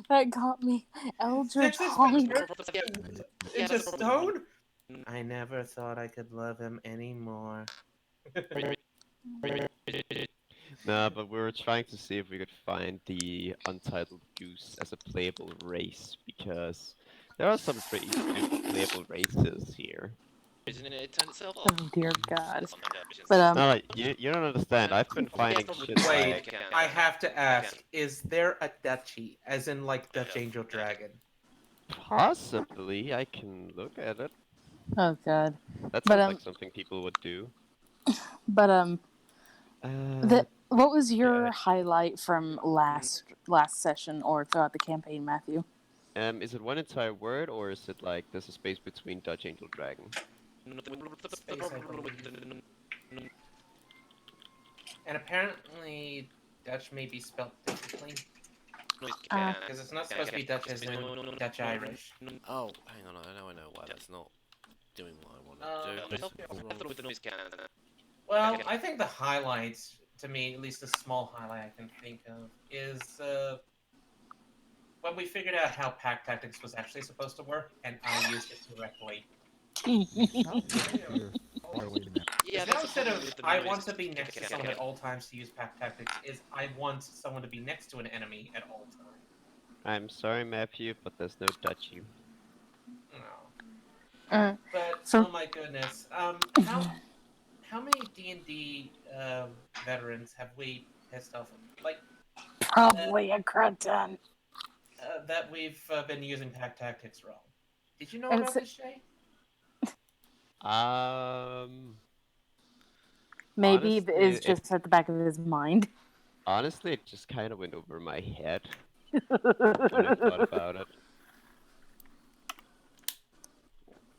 That got me. Eldritch Since it's Honk. been turned into stone, I never thought I could love him anymore. Nah, but we were trying to see if we could find the Untitled Goose as a playable race, because there are some pretty stupid playable races here. Oh dear God. But No, you don't understand. I've been finding shit Wait, like... I have to ask: is there a duchy, as in like Dutch Angel Dragon? Possibly, I can look at it. oh God. That But, sounds like something people would do. But what was your yeah. highlight from last session or throughout the campaign, Matthew? Is it one entire word, or is it like there's a space between Dutch Angel Dragon? Space, I believe. And apparently, Dutch may be spelled differently. Because it's not supposed to be Dutch as in Dutch Irish. Oh, hang on, I know why that's not doing what I want to do. Well, I think the highlights, to me, at least a small highlight I can think of, is when we figured out how pack tactics was actually supposed to work, and I used it correctly. Yeah, Now instead of I want to be next to someone at all times to use pack tactics, is I want someone to be next to an enemy at all times. I'm sorry, Matthew, but there's no Dutchy. No. But oh my goodness, how many D&D veterans have we pissed off? Like Probably a crud ton. That we've been using pack tactics wrong. Did you know about this, Shay? Maybe honestly, it's just at the back of his mind. Honestly, it just kind of went over my head when I thought about it.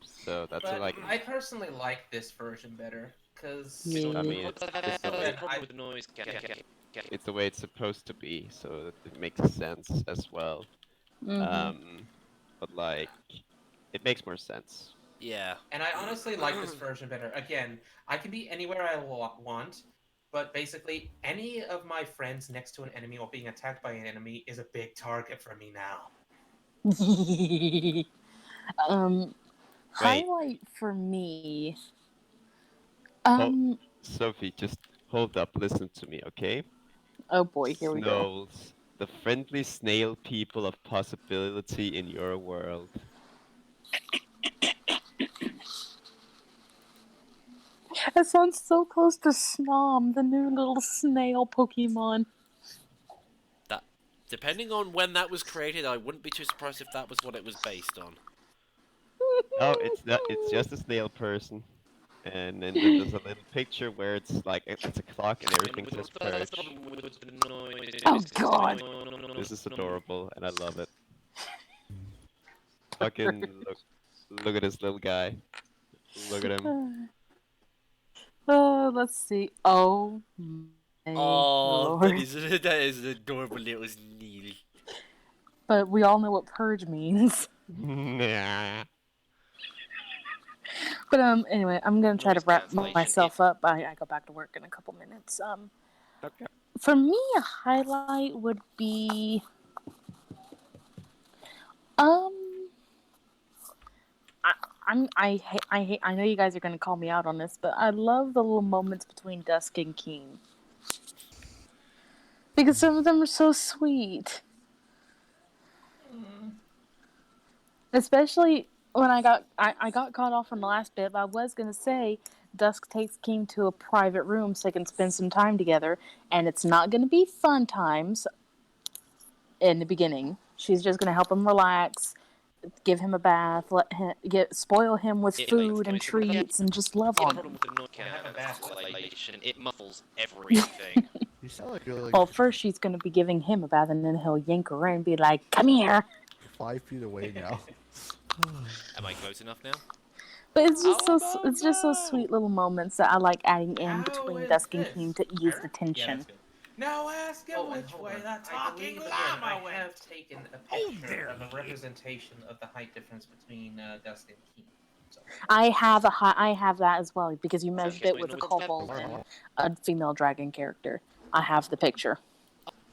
So that's But like... I personally like this version better, because... I mean, it's the way it's supposed to be, so it makes sense as well. But like, it makes more sense. Yeah. And I honestly like this version better. Again, I can be anywhere I want, but basically, any of my friends next to an enemy or being attacked by an enemy is a big target for me now. Highlight for me. Sophie, just hold up, listen to me, okay? Oh boy, here we go. Snowls, the friendly snail people of possibility in your world. That sounds so close to Snom, the new little snail Pokemon. That, depending on when that was created, I wouldn't be too surprised if that was what it was based on. Oh, it's not. It's just a snail person, and then there's a little picture where it's like it's a clock and everything says perch. Oh God! This is adorable, and I love it. Fucking look at this little guy. Look at him. Let's see. Oh my Oh, lord. that is an adorable little Neil. But we all know what purge means. Nah. But anyway, I'm gonna try to Noise wrap cancellation, myself up. I go back to work in a couple minutes. Okay. For me, a highlight would be I know you guys are gonna call me out on this, but I love the little moments between Dusk and Keen because some of them are so sweet. Especially when I got caught off on the last bit, but I was gonna say Dusk takes Keen to a private room so they can spend some time together, and it's not gonna be fun times in the beginning. She's just gonna help him relax, give him a bath, spoil him with food and treats, and just love The on problem him. with the noise have a bath. cancellation, it muffles everything. You sound like you're like Well, first she's gonna be giving him a bath, and then he'll yank her in and be like, "Come here." 5 feet away now. Am I close enough now? But it's just so sweet little moments that I like adding in How between is Dusk and this? Keen to ease the Yeah, tension. that's good. Now ask him Oh, and which hold way on. the I talking believe again, llama I went. have taken a Oh, picture there of a he is. representation of the height difference between Dusk and Keen. So, I have that as well because you measured Okay, it so with a no, it's kobold that- and a female dragon character. I have the picture.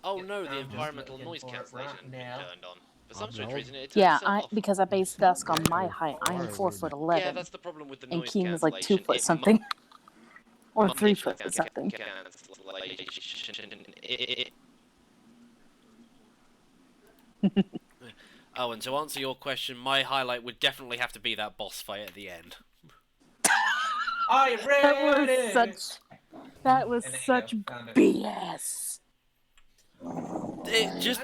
Oh Yep, no, I'm the just Environmental looking noise for it cancellation right has been now. turned on. For some strange no. reason, it turns Yeah, itself off. because I based sound Dusk on like my you're height. I am far 4'11", Yeah, that's the problem with the and noise Keen is like 2 cancellation. foot It something, or muffles 3 foot something. cancellation. Oh, and to answer your question, my highlight would definitely have to be that boss fight at the end. I read it! That was And there you such go, found it. BS.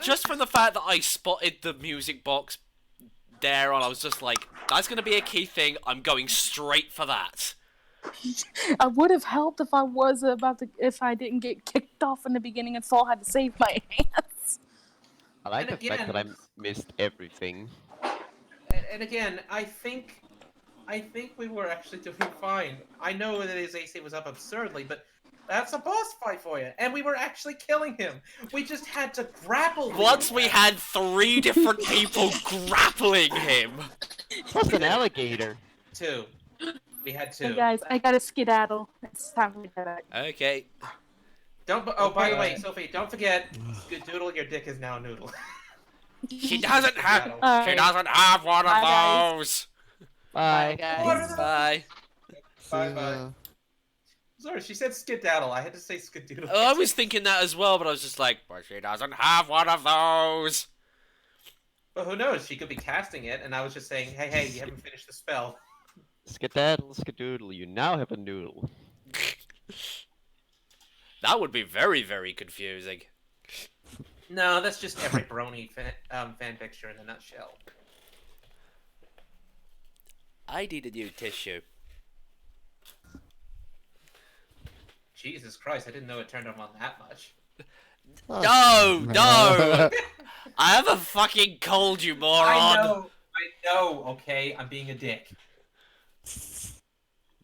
Just from the fact that I spotted the music box there on, I was just like, that's gonna be a key thing. I'm going straight for that. I would have helped if if I didn't get kicked off in the beginning and Saul had to save my hands. I like And the fact that I again- missed everything. And again, I think we were actually doing fine. I know that his AC was up absurdly, but that's a boss fight for you. And we were actually killing him. We just had to grapple with Once him. we had 3 different people grappling him. Plus an alligator. 2. We had 2. Hey guys, I gotta skedaddle. It's time for me to go back. Okay. Oh, by the way, Sophie, don't forget, good doodle, your dick is now a noodle. She doesn't have Alright. one of Bye, guys. those. Bye. guys. Bye. Bye-bye. Sorry, she said skedaddle. I had to say skedoodle. Oh, I was thinking that as well, but I was just like, but she doesn't have one of those. But who knows? She could be casting it, and I was just saying, hey, you haven't finished the spell. Skedaddle, skedoodle, you now have a noodle. That would be very, very confusing. No, that's just every brony fan picture in a nutshell. I need a new tissue. Jesus Christ, I didn't know it turned him on that much. No, no! I have a fucking cold, you moron! I know, okay? I'm being a dick.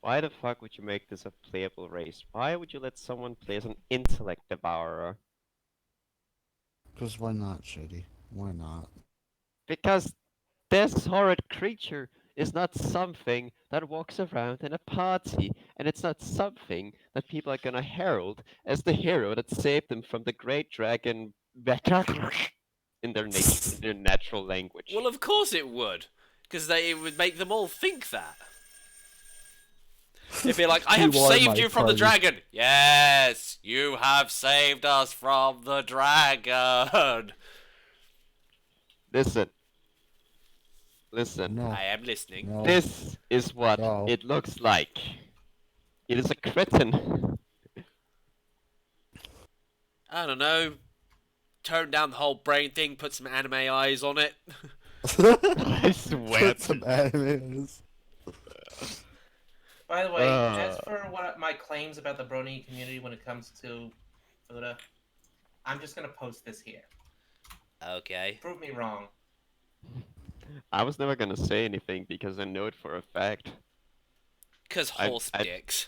Why the fuck would you make this a playable race? Why would you let someone play as an intellect devourer? Because why not, Shady? Why not? Because this horrid creature is not something that walks around in a party, and it's not something that people are gonna herald as the hero that saved them from the great dragon in their natural language. Well, of course it would. Because it would make them all think that. It'd be like, I have You are saved my you from the party. dragon. Yes, you have saved us from the dragon. Listen. Listen. No. I am listening. No. This is what No. it looks like. It is a cretin. I don't know. Turn down the whole brain thing, put some anime eyes on it. I swear. Put some animes. By the way, as for what my claims about the brony community when it comes to Fuda, I'm just gonna post this here. Okay. Prove me wrong. I was never gonna say anything because I know it for a fact. Cause I've horse I've dicks.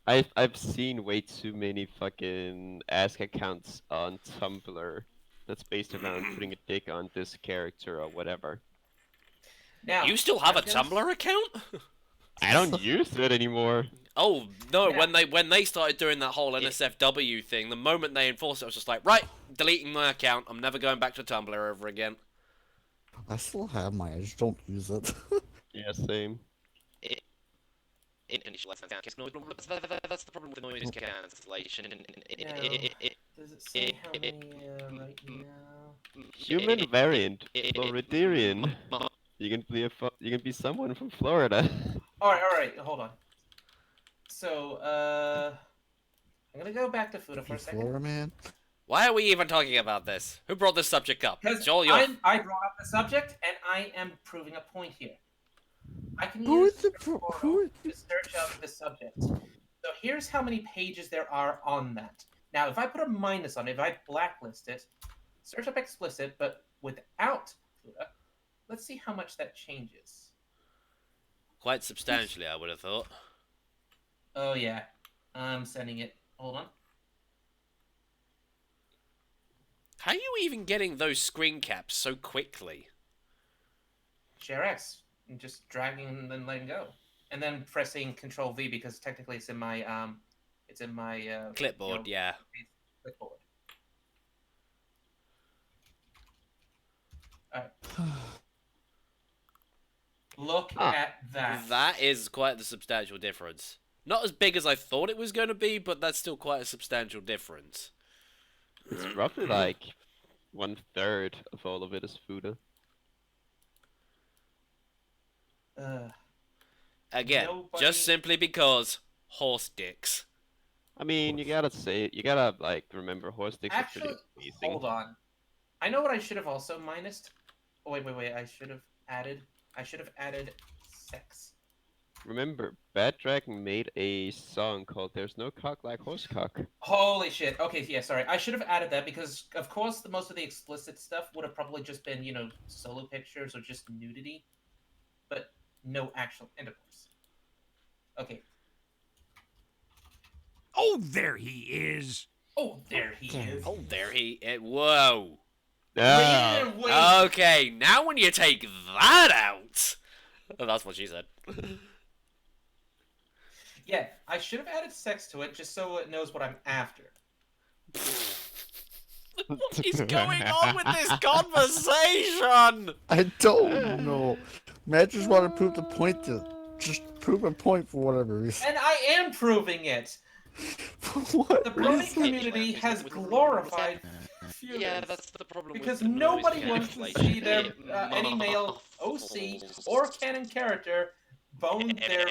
I've seen way too many fucking ask accounts on Tumblr that's based around putting a dick on this character or whatever. Now, You still have I'm a gonna Tumblr account? I don't use it anymore. Oh no! Yeah. When they started doing that whole NSFW thing, the moment they enforced it, I was just like, right, deleting my account. I'm never going back to Tumblr ever again. I still have mine. I just don't use it. Yeah, same. Initial that's the problem with the noise cancellation. Does it say how many right now? Human variant, Floridarian. You can be you can be someone from Florida. All right, hold on. So, I'm gonna go back to Fuda for a second. Florida man. Why are we even talking about this? Who brought this subject up? Because Joel, you're... I brought up the subject, and I am proving a point here. I can Who use is the Photo to search up the subject. So here's how many pages there are on that. Now, if I put a minus on it, if I blacklist it, search up explicit, but without Fuda, let's see how much that changes. Quite substantially, I would have thought. Oh, yeah. I'm sending it. Hold on. How are you even getting those screen caps so quickly? Share X. And just dragging and then letting go. And then pressing Control V because technically it's in my Clipboard, yeah. clipboard. Alright. Look at that. That is quite the substantial difference. Not as big as I thought it was going to be, but that's still quite a substantial difference. It's roughly like 1/3 of all of it is Fuda. Again, just simply because horse dicks. I mean, you gotta like remember horse dicks are pretty Actually, amazing. hold on. I know what I should have also minused. Oh, wait. I should have added sex. Remember, Bad Dragon made a song called "There's No Cock Like Horse Cock." Holy shit. Okay, yeah, sorry. I should have added that because, of course, most of the explicit stuff would have probably just been, solo pictures or just nudity. But no actual intercourse. Okay. Oh, there he is. Oh, there he is. Oh, there he is. Whoa. Ah, Wait. Okay, now when you take that out... Oh, that's what she said. Yeah, I should have added sex to it just so it knows what I'm after. What is going on with this conversation? I don't know. Matt just want to prove the point just prove a point for whatever reason. And I am proving it. What? The brony community has glorified feudals. Yeah, that's the problem. Because with the nobody noise wants to cancellation. see their any male OC or canon character bone their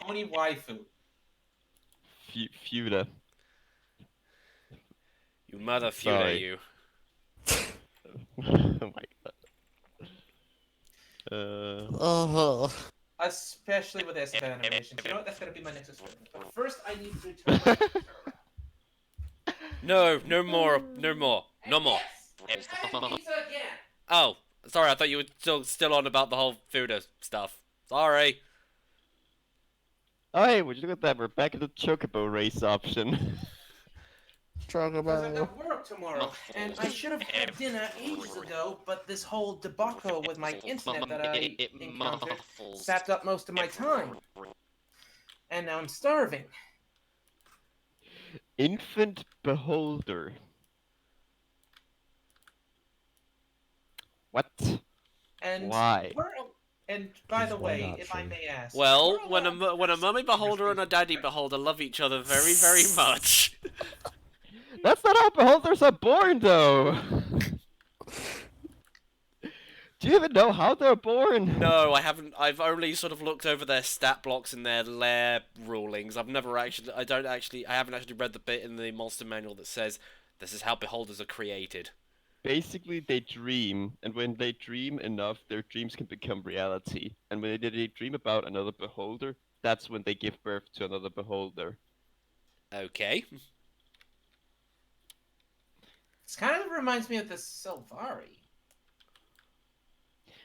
pony waifu. Fuda. You mother Fuda, Sorry. you. Oh my god. Especially with SF animations. You know what? That's gonna be my next experiment. But first, I need to return. No, no more, no more, no more. Yes, and add pizza again. Oh, sorry, I thought you were still on about the whole Fuda stuff. Sorry. Oh hey, would you look at that? We're back at the Chocobo race option. Talk Because I've about got work tomorrow, and I should have had dinner ages ago, but this whole debacle with my internet that I encountered sapped up most of my time. And now I'm starving. Infant Beholder. What? And Why? And by the Why way, not, if I Shane? may ask, Well, we're when a mummy beholder and a daddy beholder love each other very, very much. That's not how beholders are born, though. Do you even know how they're born? No, I haven't. I've only sort of looked over their stat blocks and their lair rulings. I haven't actually read the bit in the monster manual that says this is how beholders are created. Basically, they dream, and when they dream enough, their dreams can become reality. And when they dream about another beholder, that's when they give birth to another beholder. Okay. This kind of reminds me of the Sylvari.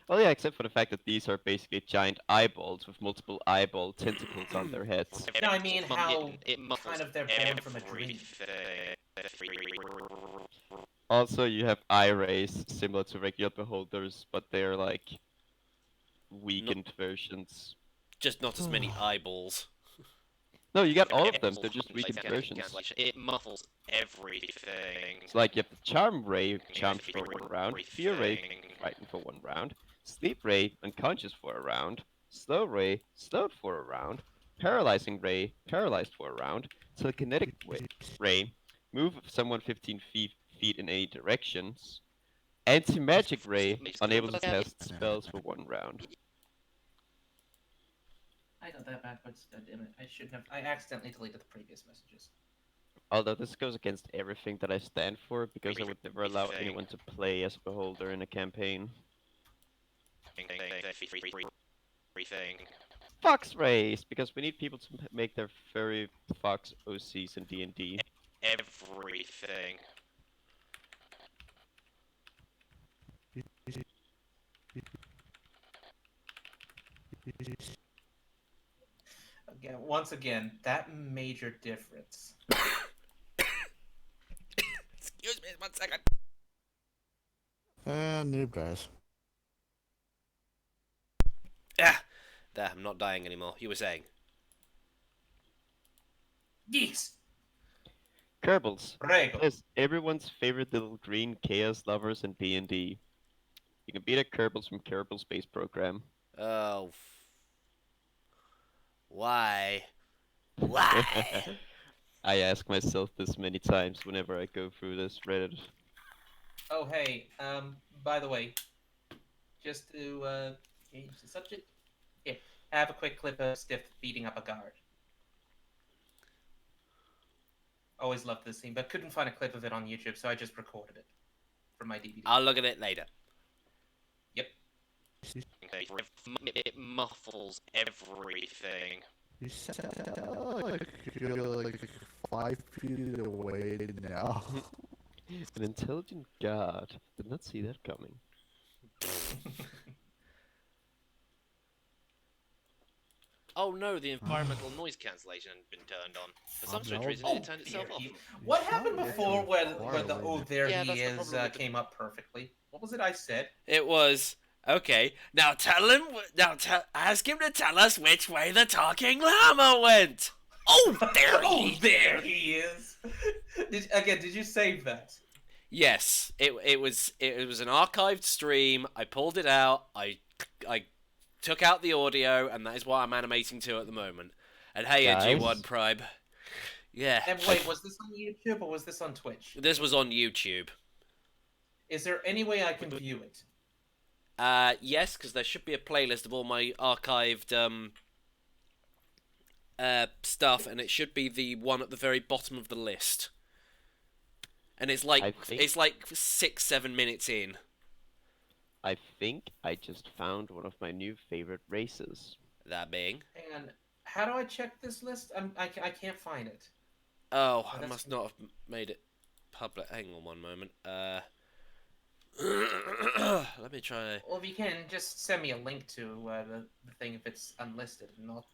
Well, yeah, except for the fact that these are basically giant eyeballs with multiple eyeball tentacles on their heads. No, I mean how it muffles kind of they're born from a dream. Also, you have eye rays similar to regular beholders, but they're like weakened versions. Just not as many eyeballs. No, you got all of them. They're just weakened versions. It muffles everything. It's like you have the Charm Ray, charmed for 1 round, Fear Ray, frightened for 1 round, Sleep Ray, unconscious for a round, Slow Ray, slowed for a round, Paralyzing Ray, paralyzed for a round, Telekinetic Ray, move someone 15 feet in any directions, Anti-Magic Ray, unable to cast spells for 1 round. I got that backwards. God damn it! I shouldn't have. I accidentally deleted the previous messages. Although this goes against everything that I stand for, because I would never allow anyone to play as a beholder in a campaign. Fox race, because we need people to make their furry fox OCs in D&D. Everything. Again, once again, that major difference. Excuse me 1 second. Noob guys. Ah, there. I'm not dying anymore. You were saying. Yes. Kerbals. Prego. Yes, everyone's favorite little green chaos lovers in D&D. You can beat a Kerbals from Kerbal Space Program. Oh. Why? Why? I ask myself this many times whenever I go through this Reddit. Oh hey, by the way, just to change the subject, here, have a quick clip of Stiff beating up a guard. Always loved this scene, but couldn't find a clip of it on YouTube, so I just recorded it for my DVD. I'll look at it later. Yep. It muffles everything. You sound like you're like 5 feet away now. An intelligent god. Did not see that coming. Oh no, the environmental noise cancellation had been turned on. For some strange reason, Oh, it turned itself off. What happened before when the "Oh there Yeah, he that's the is" problem with the- came up perfectly? What was it I said? It was okay. Now tell him. Ask him to tell us which way the talking llama went. Oh, there Oh, he. there he is. Did you save that? Yes, it was an archived stream. I pulled it out. I took out the audio, and that is what I'm animating to at the moment. And hey, Guys? G1 Prime. Yeah. And wait, was this on YouTube or was this on Twitch? This was on YouTube. Is there any way I can view it? Yes, because there should be a playlist of all my archived stuff, and it should be the one at the very bottom of the list. And it's like 6-7 minutes in. I think I just found one of my new favorite races. That being. Hang on. How do I check this list? I can't find it. Oh, I that's- must not have made it public. Hang on 1 moment. Let me try. Well, if you can, just send me a link to the thing if it's unlisted, and I'll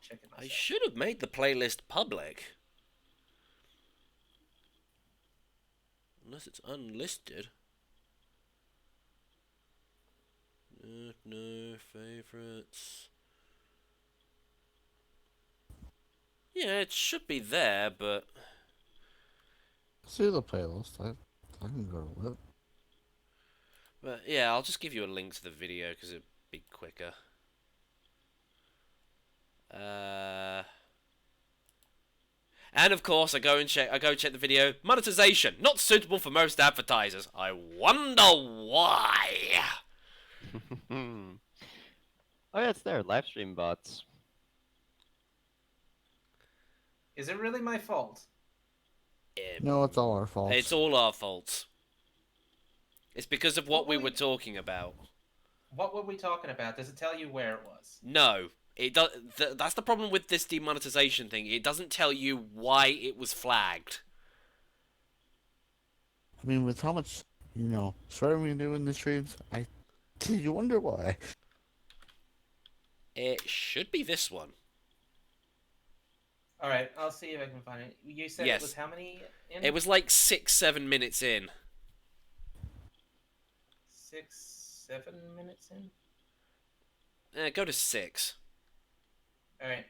check it I myself. should have made the playlist public. Unless it's unlisted. No favorites. Yeah, it should be there, but See the playlist. I can go to it. yeah, I'll just give you a link to the video because it'd be quicker. And of course, I go check the video. Monetization not suitable for most advertisers. I wonder why. Oh yeah, it's there. Livestream bots. Is it really my fault? No, it's all our fault. It's all our fault. It's because of what we were talking about. What were we talking about? Does it tell you where it was? No, it does. That's the problem with this demonetization thing. It doesn't tell you why it was flagged. I mean, with how much, swearing we do in the streams, I You wonder why? It should be this one. All right, I'll see if I can find it. You said it was Yes. how many in? It was like 6-7 minutes in. 6-7 minutes in. Go to 6. All right.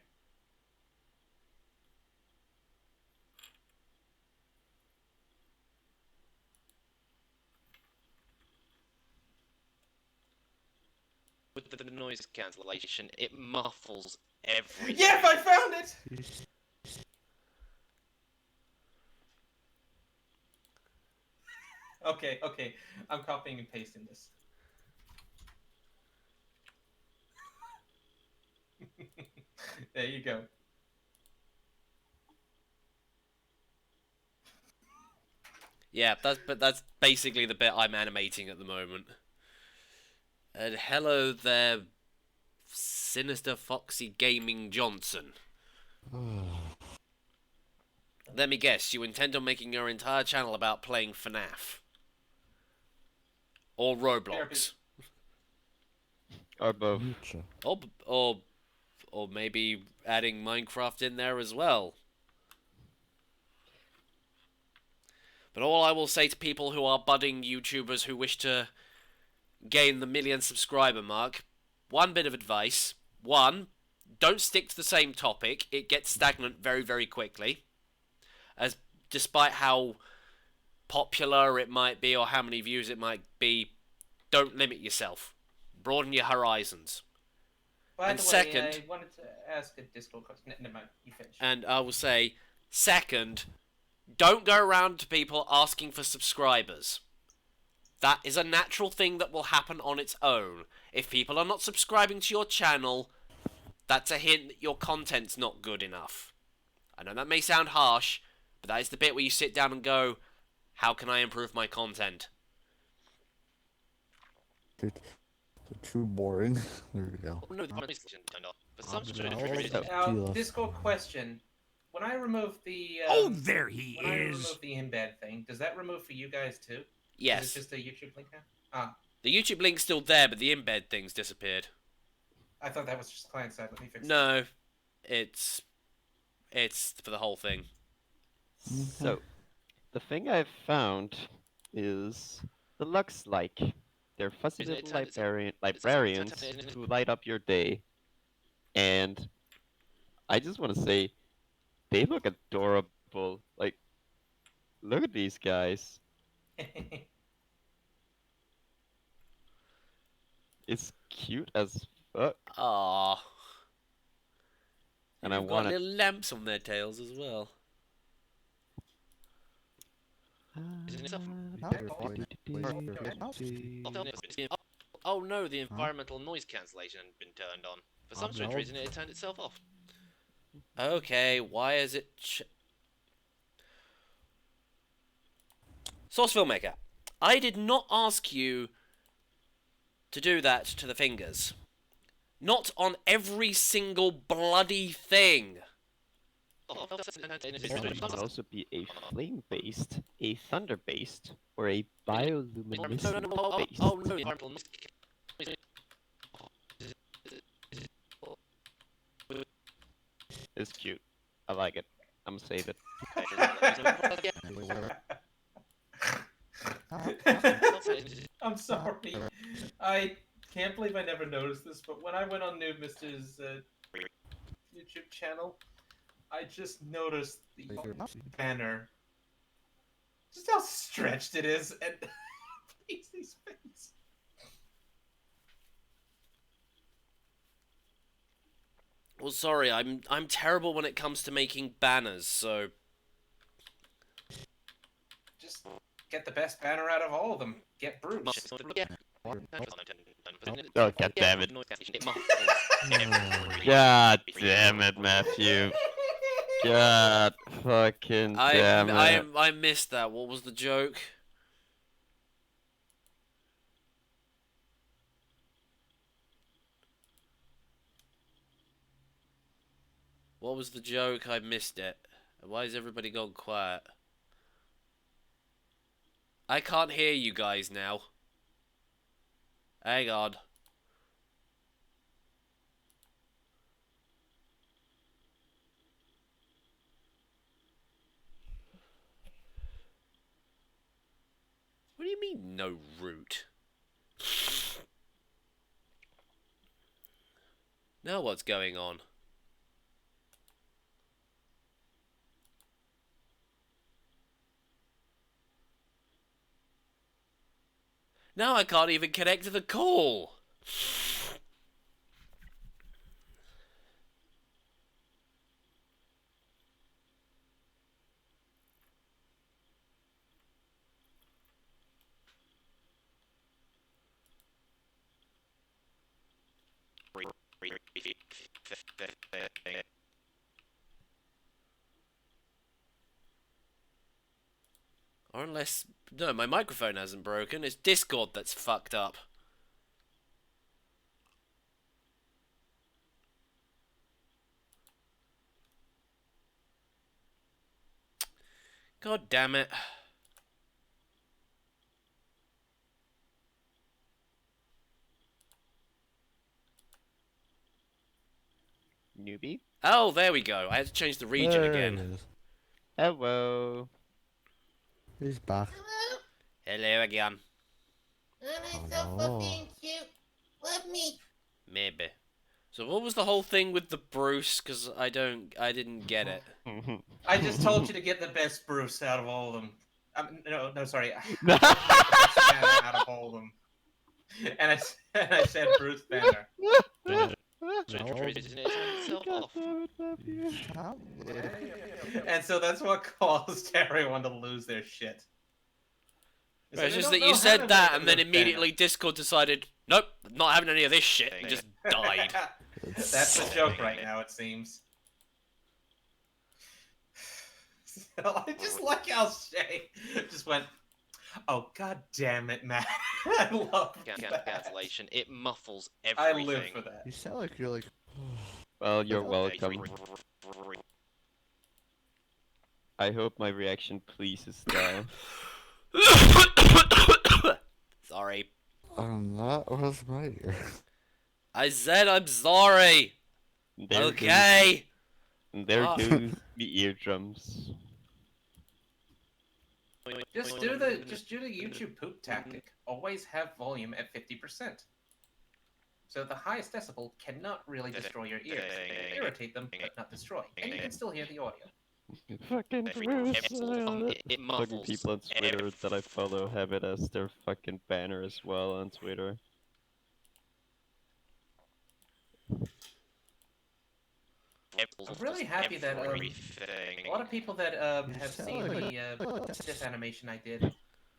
With the noise cancellation, it muffles everything. Yep, I found it. Okay. I'm copying and pasting this. There you go. Yeah, that's basically the bit I'm animating at the moment. And hello there, Sinister Foxy Gaming Johnson. Let me guess, you intend on making your entire channel about playing FNAF? Or Roblox? Or both. Nietzsche. Or maybe adding Minecraft in there as well. But all I will say to people who are budding YouTubers who wish to gain the 1,000,000 subscriber mark, one bit of advice. One, don't stick to the same topic. It gets stagnant very, very quickly. As despite how popular it might be or how many views it might be, don't limit yourself. Broaden your horizons. By And the way, second- I wanted to ask a Discord question. Never mind, you finish. And I will say, second, don't go around to people asking for subscribers. That is a natural thing that will happen on its own. If people are not subscribing to your channel, that's a hint that your content's not good enough. I know that may sound harsh, but that is the bit where you sit down and go, how can I improve my content? They're too boring. There we go. Oh, no, the noise cancellation turned off. For some no. strange reason. Now, Teal. Discord question. When I remove the Oh, there he when I is. remove the embed thing, does that remove for you guys too? Is Yes. it just a YouTube link now? Ah, The YouTube link's still there, but the embed thing's disappeared. I thought that was just client side. Let me fix it. No, it's for the whole thing. So, the thing I've found is the looks like. They're fuzzy Isn't it little turned- librarians who light up your day. And I just want to say, they look adorable. Like, look at these guys. It's cute as fuck. Ah, And they've I got want little lamps on their tails as well. Isn't it up? to. Oh no, the environmental noise cancellation had been turned on. For some strange reason, it turned itself off. Okay, why is it? Source Filmmaker, I did not ask you to do that to the fingers. Not on every single bloody thing. It can also be a flame-based, a thunder-based, or a bioluminescent-based. Oh no, the environmental noise. It's cute. I like it. I'm gonna save it. I'm sorry. I can't believe I never noticed this, but when I went on NoobMister's YouTube channel, I just noticed the banner. Just how stretched it is, and Paisley's face. Well, sorry, I'm terrible when it comes to making banners, so Just get the best banner out of all of them. Get Bruce. Oh, god damn it. God damn it, Matthew. God fucking damn it. I missed that. What was the joke? What was the joke? I missed it. Why has everybody gone quiet? I can't hear you guys now. Hang on. What do you mean, no route? Now what's going on? Now I can't even connect to the call! Or unless... No, my microphone hasn't broken. It's Discord that's fucked up. God damn it. Newbie? Oh, there we go. I had to change the region There again. it is. Hello. He's back. Hello again. I'm so fluffy and cute. Love me. Maybe. So what was the whole thing with the Bruce? Because I didn't get it. I just told you to get the best Bruce out of all of them. No, sorry. Out of all of them. And I said Bruce Banner. And so that's what caused everyone to lose their shit. Right, it's just that you said that, and then immediately Discord decided, nope, not having any of this shit, and just died. That's the joke right now, it seems. I just like how Shay just went, oh, god damn it, Matt. I love that. Cancellation. It muffles I everything. live for that. You sound like you're like. Well, you're welcome. I hope my reaction pleases Style. Sorry. That was my ear. I said I'm sorry. Okay. There goes the eardrums. Just do the YouTube poop tactic. Always have volume at 50%. So the highest decibel cannot really destroy your ears. It will irritate them, but not destroy. And you can still hear the audio. Fucking Bruce. It Fucking muffles people on Twitter that I follow have it as their fucking banner as well on Twitter. I'm really happy that a lot of people that have seen the Sith animation I did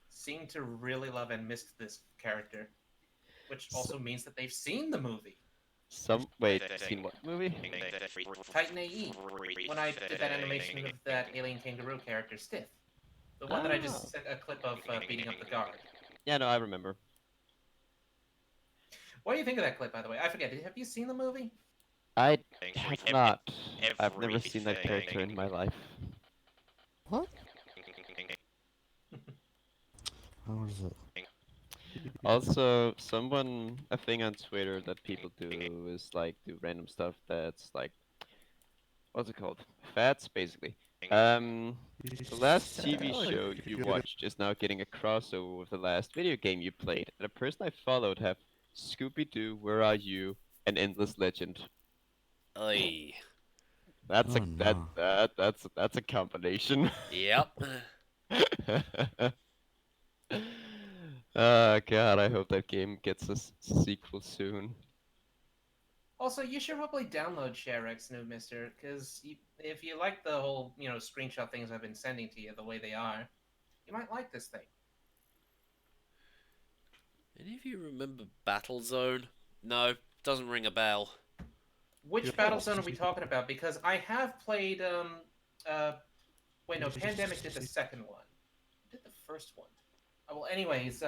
seem to really love and miss this character, which also means that they've seen the movie. Wait, seen what movie? Titan AE. When I did that animation of that alien kangaroo character, Stiff. The one that I just sent a clip of beating up the guard. Yeah, no, I remember. What do you think of that clip, by the way? I forget. Have you seen the movie? I have not. I've never seen that character in my life. What? How was it? Also, a thing on Twitter that people do is like do random stuff that's like, what's it called? Fats, basically. The last TV show you watched is now getting a crossover with the last video game you played. And the person I followed have Scooby-Doo, Where Are You, and Endless Legend. Oy. That's Oh, that's a combination. Yep. Oh god, I hope that game gets a sequel soon. Also, you should probably download ShareX, NoobMister, because if you like the whole, screenshot things I've been sending to you the way they are, you might like this thing. Any of you remember Battlezone? No, doesn't ring a bell. Which Battlezone are we talking about? Because I have played, Pandemic did the second one. Who did the first one? Well, anyways,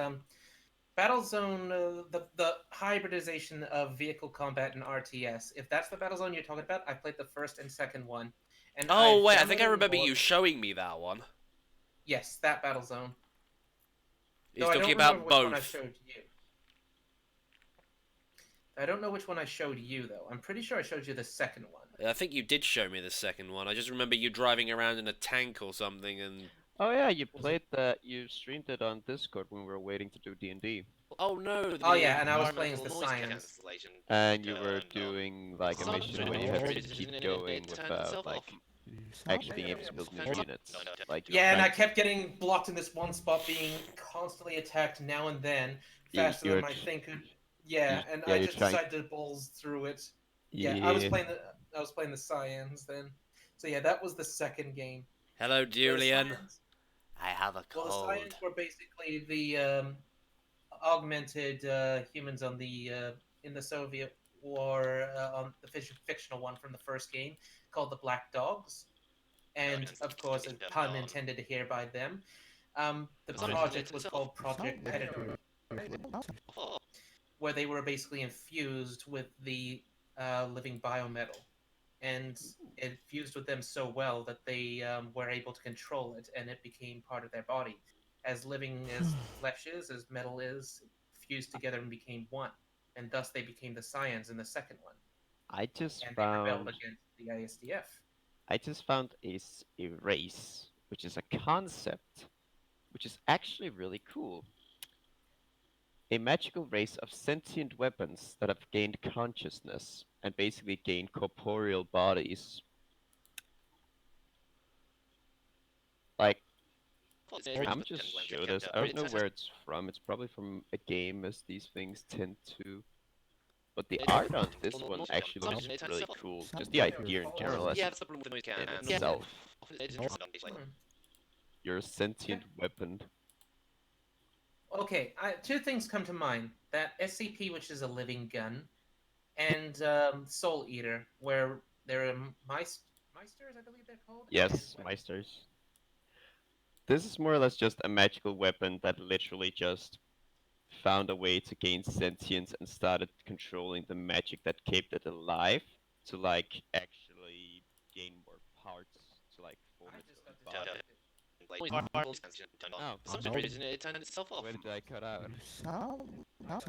Battlezone, the hybridization of vehicle combat and RTS. If that's the Battlezone you're talking about, I played the first and second one. And Oh, wait, I downloaded think I remember more- you showing me that one. Yes, that Battlezone. He's Though I talking don't about remember which one I both. showed you. I don't know which one I showed you though. I'm pretty sure I showed you the second one. I think you did show me the second one. I just remember you driving around in a tank or something, and Oh yeah, you played that. You streamed it on Discord when we were waiting to do D&D. oh no, Oh yeah, and I was playing as the Environmental noise science. cancellation And you were turned on. doing like a mission where you had to keep going without like actually being able to build new units. Like you were Yeah, and I trying- kept getting blocked in this one spot, being constantly attacked now and then, faster you're than my thing could. Yeah, and yeah, I you're just trying- decided to balls through it. Yeah, I was playing the Science then. So yeah, that was the second game. hello, Where the Julian. Science- I have a Well, the cold. Science were basically the augmented humans on the in the Soviet War on the fictional one from the first game called the Black Dogs, and of course, a pun intended here by them. The project was called Project Predator, where they were basically infused with the living biometal, and it fused with them so well that they were able to control it, and it became part of their body. As living as flesh is, as metal is, fused together and became one, and thus they became the Scions in the second one, I just and they rebelled found against the ISDF. a race, which is a concept, which is actually really cool. A magical race of sentient weapons that have gained consciousness and basically gained corporeal bodies. Like, I'm just show this. I don't know where it's from. It's probably from a game, as these things tend to. But the art on this one actually looks really cool. Just the idea in general as Yeah, that's the problem with the noise in cancellation. itself. Hmm. You're a sentient weapon. Okay, two things come to mind: that SCP, which is a living gun, and Soul Eater, where there are Meisters, I believe they're called. Yes, and Meisters. This is more or less just a magical weapon that literally just found a way to gain sentience and started controlling the magic that kept it alive to like actually gain more parts to like form I its just own got body. For some stupid reason, it turned itself off. Where did I cut out? Also,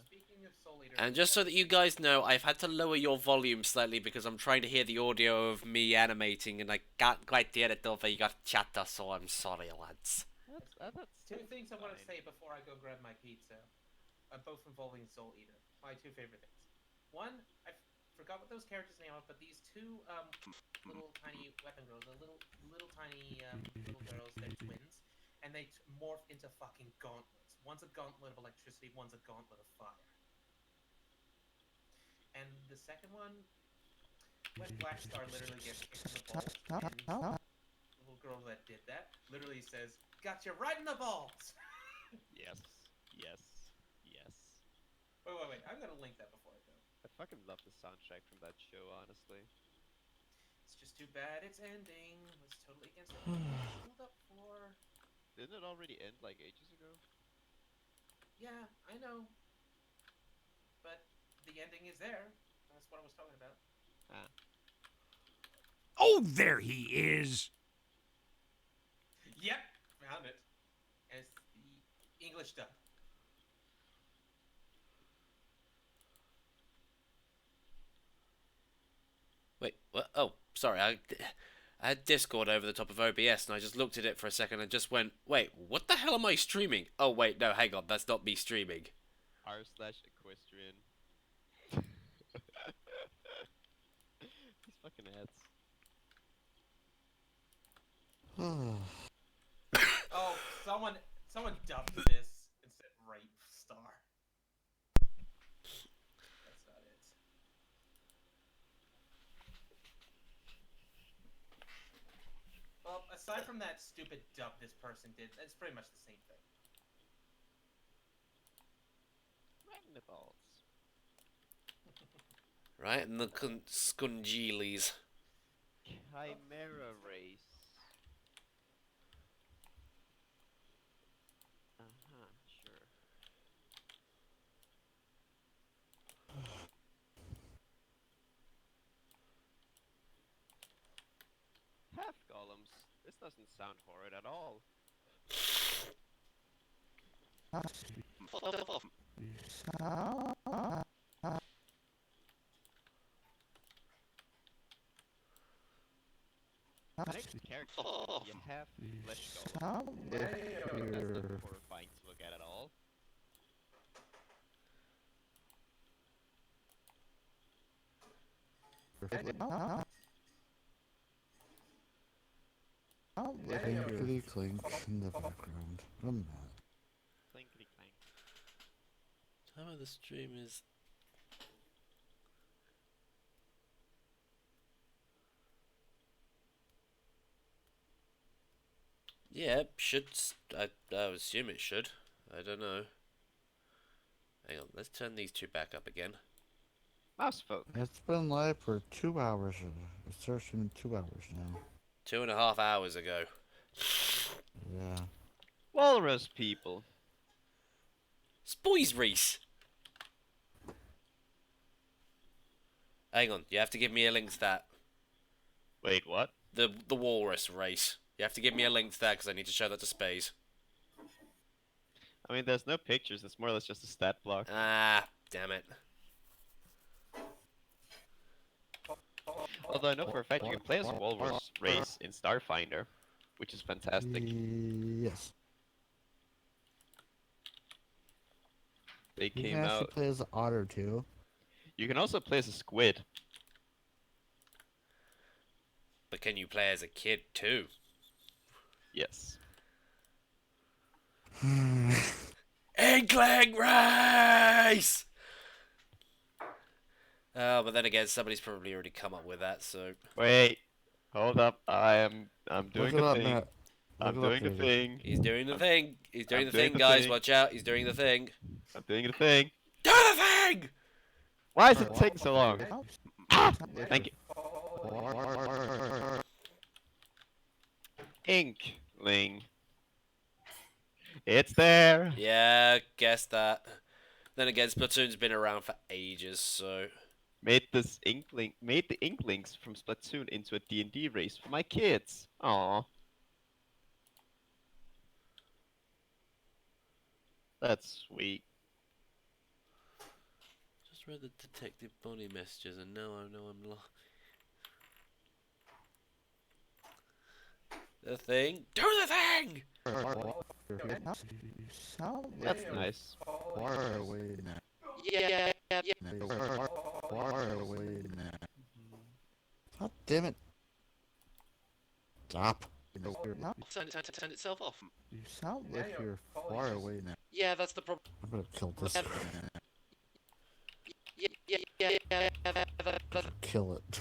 speaking of Soul Eater, And just so that you guys know, I've had to lower your volume slightly because I'm trying to hear the audio of me animating, and I can't quite hear it over your chatter, so I'm sorry, lads. two things I want to say before I go grab my pizza, both involving Soul Eater. My two favorite things. One, I forgot what those characters' name are, but these two little tiny weapon girls, the little tiny little girls, they're twins, and they morph into fucking gauntlets. One's a gauntlet of electricity, one's a gauntlet of fire. And the second one, when Black Star literally gets kicked in the balls, and the little girl that did that literally says, "Got you right in the balls." Yes, yes, yes. Wait. I'm gonna link that before I go. I fucking love the soundtrack from that show, honestly. It's just too bad it's ending. It's totally against what I signed up for. Didn't it already end like ages ago? Yeah, I know. But the ending is there. That's what I was talking about. Ah. Oh, there he is. Yep, found it. And it's the English dub. Wait, what? Oh, sorry, I had Discord over the top of OBS, and I just looked at it for a second and just went, wait, what the hell am I streaming? Oh, wait, no, hang on, that's not me streaming. r/equestrian. These fucking ads. Oh, someone dubbed this and said rape star. That's not it. Well, aside from that stupid dub this person did, it's pretty much the same thing. Right in the balls. Right, and the Skungeelies. Chimera race. Sure. Half golems. This doesn't sound horrid at all. off. You sound Next character, you have Flesh Golem. sound That's like you're not horrifying to look at all. Clinkety clink in the background. I'm mad. Clinkety clank. Time of the stream is. Yeah, should. I would assume it should. I don't know. Hang on, let's turn these two back up again. Mouse folk. It's been live for 2 hours. It's searching 2 hours now. 2.5 hours ago. Yeah. Walrus people. Spoys Reese! Hang on, you have to give me a link to that. Wait, what? The walrus race. You have to give me a link to that because I need to show that to Space. I mean, there's no pictures. It's more or less just a stat block. Ah, damn it. Although I know for a fact you can play as a walrus race in Starfinder, which is fantastic. Yes. They You came can actually out. play as an otter too. You can also play as a squid. But can you play as a kid too? Yes. Inkling race! But then again, somebody's probably already come up with that, so... Wait. Hold up. I'm doing Look it the up, thing. Matt. I'm Look it up, doing the David. thing. He's doing the thing. He's doing I'm the doing thing, the guys. thing. Watch out. He's doing the thing. I'm doing the thing. Do the thing! Why is it taking so long? Ah! Thank you. Inkling. It's there. Yeah, guess that. Then again, Splatoon's been around for ages, so... Made the Inklings from Splatoon into a D&D race for my kids. Aww. That's sweet. Just read the Detective Bonnie messages, and now I know I'm lost. The thing? Do the thing! You sound That's like nice. far away now. Yeah. Far away now. God damn it. Stop. Turn itself off. You sound like you're far away now. Yeah, that's the problem. I'm gonna kill this. Yeah. Kill it.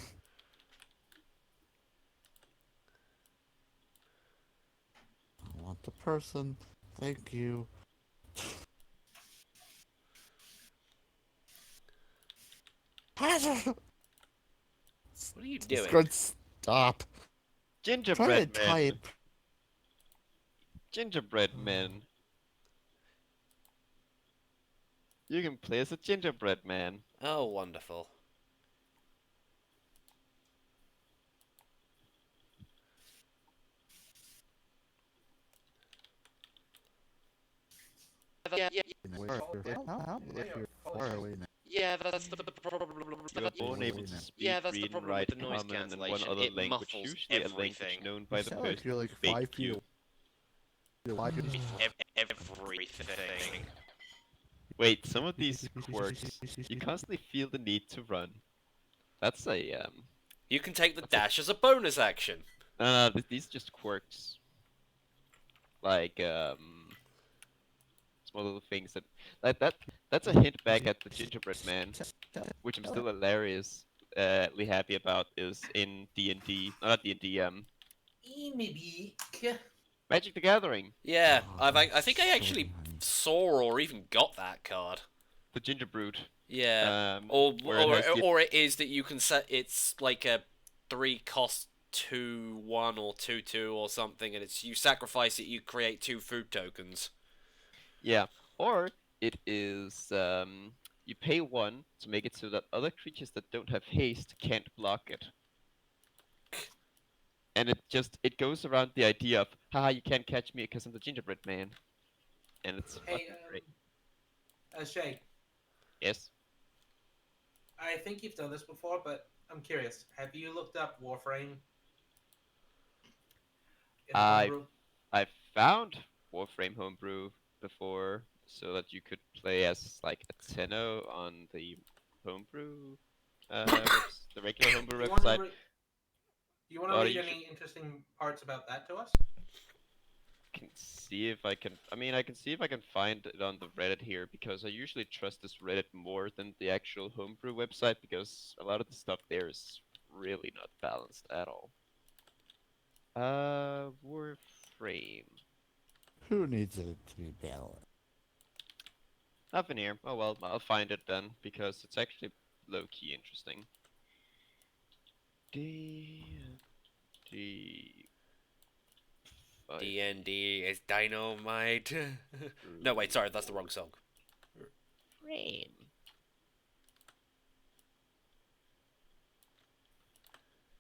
I want the person. Thank you. What are you doing? Good. Stop. Try to Gingerbread men. type. Gingerbread men. You can play as a gingerbread man. Oh, wonderful. Far away now. Yeah, that's the problem. You are born able to speak, Yeah, that's the read, and problem write with the noise common and one cancellation. other It language, muffles usually a language everything. known by You the sound like person you're who like baked 5 feet you. Everything. Wait, some of these quirks, you constantly feel the need to run. That's a, You can take the dash as a bonus action. these are just quirks. Like, small little things that's a hint back at the gingerbread man, which I'm still hilariously happy about, is in D&D, not D&D, Maybe. Magic the Gathering. Yeah, Oh, I think I so actually annoying. saw or even got that card. The Gingerbread. Yeah, Where it has the- or it is that you can set it's like a 3 cost 2/1 or 2/2 or something, and it's you sacrifice it, you create 2 food tokens. Yeah, or it is you pay 1 to make it so that other creatures that don't have haste can't block it. And it goes around the idea of, haha, you can't catch me because I'm the gingerbread man. And it's Hey, fucking great. Shay, Yes. I think you've done this before, but I'm curious. Have you looked up Warframe in the I homebrew? I found Warframe homebrew before, so that you could play as like a Tenno on the homebrew the regular homebrew Do you want to website. do you want to But read you should any interesting parts about that to us? can see if I can. I mean, I can see if I can find it on the Reddit here, because I usually trust this Reddit more than the actual homebrew website, because a lot of the stuff there is really not balanced at all. Warframe. Who needs it to be balanced? Nothing here. Oh well, I'll find it then, because it's actually low-key interesting. D D D&D is dynamite. No, wait, sorry, that's the wrong song. Frame.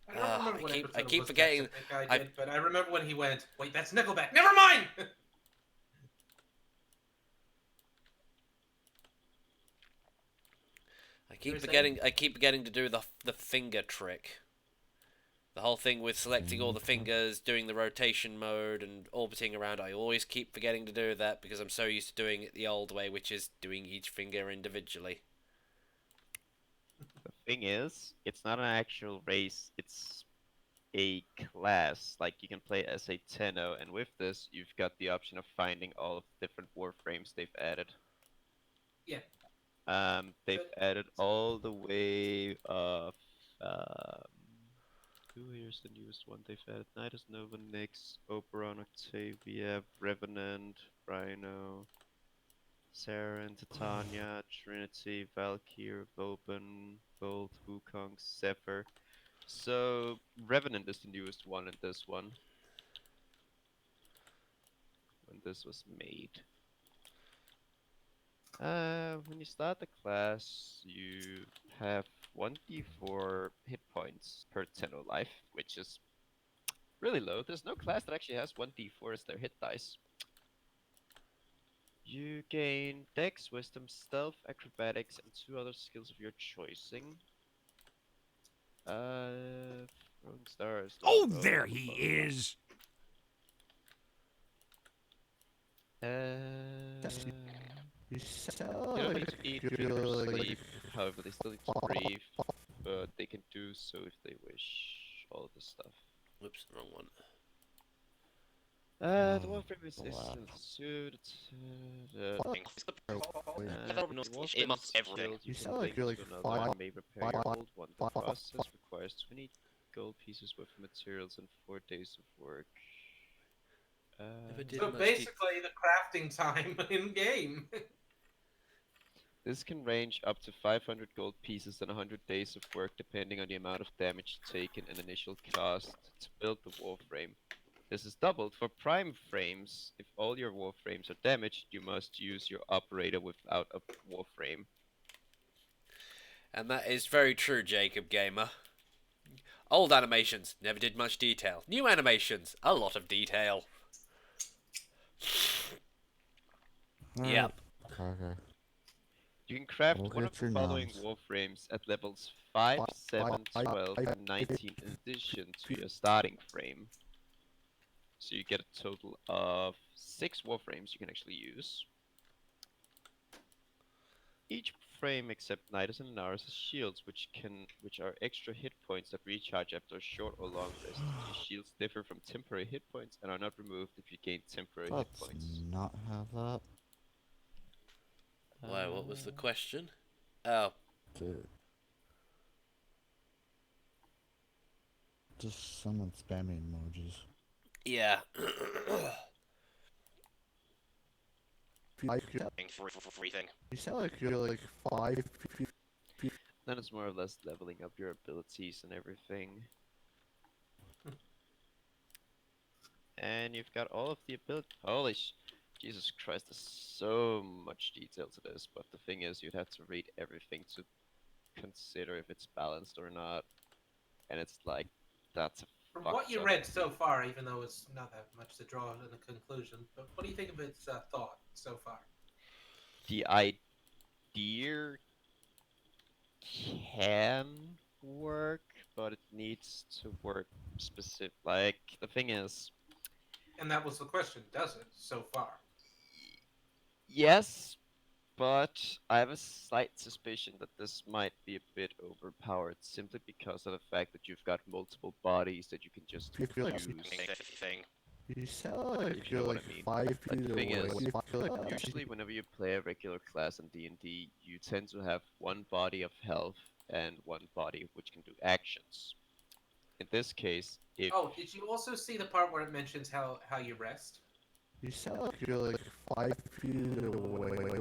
I don't remember what episode I it keep was forgetting. that guy did, but I remember when he went, "Wait, that's Nickelback. Never mind." I keep forgetting to do the finger trick. The whole thing with selecting all the fingers, doing the rotation mode, and orbiting around. I always keep forgetting to do that because I'm so used to doing it the old way, which is doing each finger individually. The thing is, it's not an actual race, it's a class. Like, you can play as a Tenno, and with this, you've got the option of finding all of the different warframes they've added. Yeah. They've added all the way of, here's the newest one they've added. Nidus Nova, Nyx, Oberon, Octavia, Revenant, Rhino, Saren, Titania, Trinity, Valkyr, Vauban, Bolt, Wukong, Zephyr. So, Revenant is the newest one in this one. When this was made. When you start the class, you have 1d4 hit points per Tenno life, which is really low. There's no class that actually has 1d4 as their hit dice. You gain Dex, Wisdom, Stealth, Acrobatics, and 2 other skills of your choosing. Throwing stars. Oh, there he is! You You sound don't need like to eat, you're drink, or like sleep. However, they still need to breathe, but they can do so if they wish. All this stuff. Whoops, wrong one. The warframe is still suited. Everything. You sound like you're like five, may repair your old one. The process requires 20 gold pieces worth of materials and 4 days of work. So basically, the crafting time in game. This can range up to 500 gold pieces and 100 days of work, depending on the amount of damage taken and initial cost to build the warframe. This is doubled for prime frames. If all your warframes are damaged, you must use your operator without a warframe. And that is very true, Jacob Gamer. Old animations never did much detail. New animations, a lot of detail. Yep. Okay. You can craft We'll one of get the your following nouns. warframes at levels 5, 7, 12, and 19 in addition to your starting frame. So you get a total of 6 warframes you can actually use. Each frame except Nidus and Naris has shields, which are extra hit points that recharge after a short or long rest. These shields differ from temporary hit points and are not removed if you gain temporary hit Let's points. not have that. Why, what was the question? Oh. Dude. Just someone spamming emojis. Yeah. Everything. You sound like you're like 5. Then it's more or less leveling up your abilities and everything. And you've got all of the ability. Jesus Christ, there's so much detail to this, but the thing is, you'd have to read everything to consider if it's balanced or not. And it's like, that's a From fuck what you ton. read so far, even though it's not that much to draw in a conclusion, but what do you think of its thought so far? The idea can work, but it needs to work specific. Like, the thing is, And that was the question, does it, so far? yes, but I have a slight suspicion that this might be a bit overpowered simply because of the fact that you've got multiple bodies that you can just You feel like use. Thing. you sound like If you know you're what like I mean. 5 Like, feet the thing away. is, You feel like usually whenever you play a regular class in D&D, you tend to have one body of health and one body which can do actions. In this case, if Oh, did you also see the part where it mentions how you rest? you sound like you're like 5 feet away.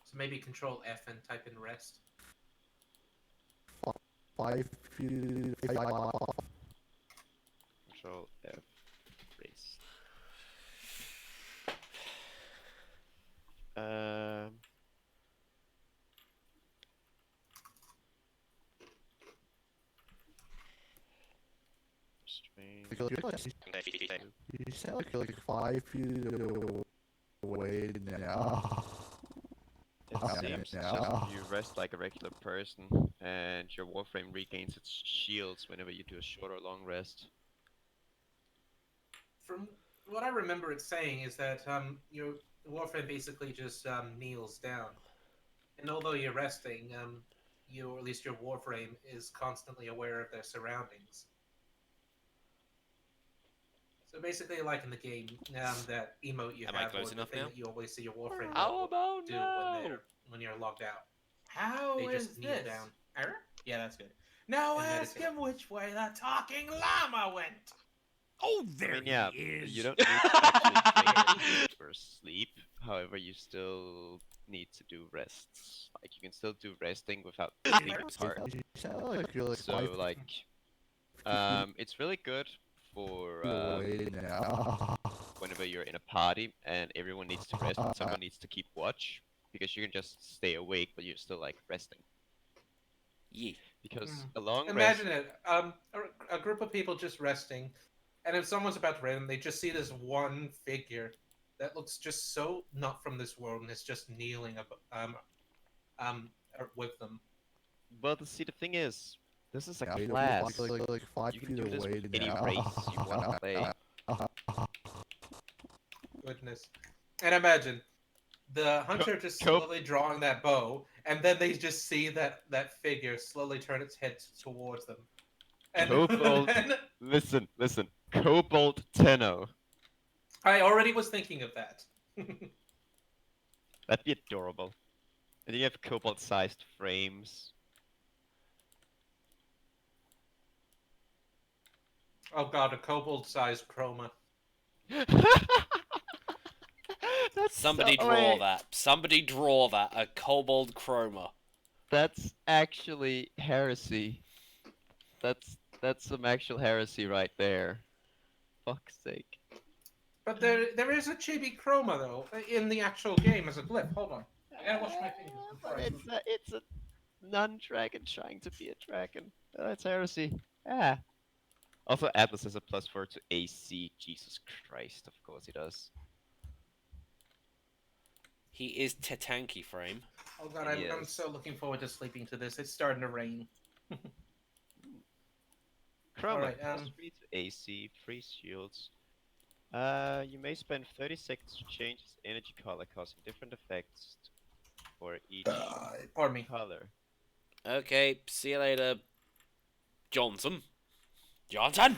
So maybe Control F and type in rest. 5 feet. Control F race. You sound like you're like 5 feet away now. It seems just you rest like a regular person, and your warframe regains its shields whenever you do a short or long rest. From what I remember it saying is that your warframe basically just kneels down, and although you're resting, you, or at least your warframe, is constantly aware of their surroundings. So basically, like in the game, that emote you Am I have, close or the enough thing now? that you always see your warframe How about do now? when you're logged out. How They is just kneel this? down. Error? Yeah, that's good. Now And ask meditate. him which way the talking llama went. Oh, I there mean, yeah, he is. you don't need to actually train for sleep. However, you still need to do rests. Like, you can still do resting without the sleep part. You sound like you're like So, 5 like, it's really good for feet away now. whenever you're in a party and everyone needs to rest, but someone needs to keep watch, because you can just stay awake, but you're still like resting. Yeah. Because a long Imagine rest, it, a group of people just resting, and if someone's about to raid them, they just see this one figure that looks just so not from this world, and it's just kneeling with them. well, see, the thing is, this is a Yeah, class. like 5 You can feet do this away with any now. race you want to play. Goodness. And imagine the hunter just Cope. slowly drawing that bow, and then they just see that figure slowly turn its head towards them. And Cobalt. then, Listen. Cobalt Tenno. I already was thinking of that. That'd be adorable. And you have cobalt-sized frames. Oh god, a kobold-sized chroma. Somebody draw that. Somebody draw that. A kobold chroma. That's actually heresy. That's some actual heresy right there. Fuck's sake. But there is a chibi chroma though in the actual game as a glyph. Hold on, I gotta wash my fingers before But I. it's a non-dragon trying to be a dragon. That's heresy. Ah. Also, Atlas has a +4 to AC. Jesus Christ, of course he does. He is Tetanki frame. Oh god, He I'm is. so looking forward to sleeping to this. It's starting to rain. Chroma, Alright, +3 to AC, free shields. You may spend 30 seconds to change its energy color, causing different effects for each Pardon me. color. Okay, see you later, Johnson. Johnson!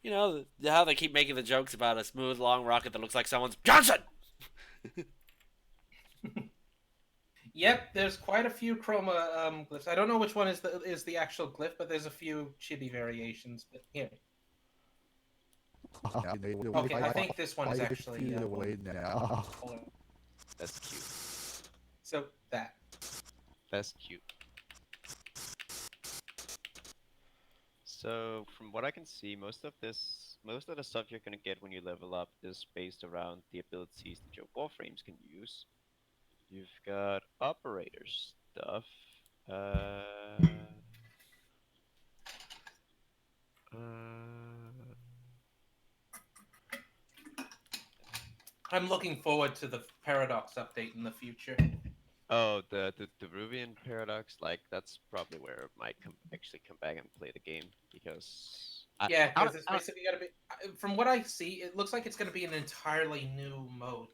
You know, how they keep making the jokes about a smooth, long rocket that looks like someone's Johnson! Yep, there's quite a few chroma glyphs. I don't know which one is the actual glyph, but there's a few chibi variations. But here, okay, I think this one is 5 actually feet away now. hold on. That's cute. So that. That's cute. So, from what I can see, most of the stuff you're gonna get when you level up is based around the abilities that your warframes can use. You've got operator stuff. I'm looking forward to the Paradox update in the future. Oh, the Rubian paradox, like that's probably where I might actually come back and play the game because Yeah, because it's basically gonna be. From what I see, it looks like it's gonna be an entirely new mode,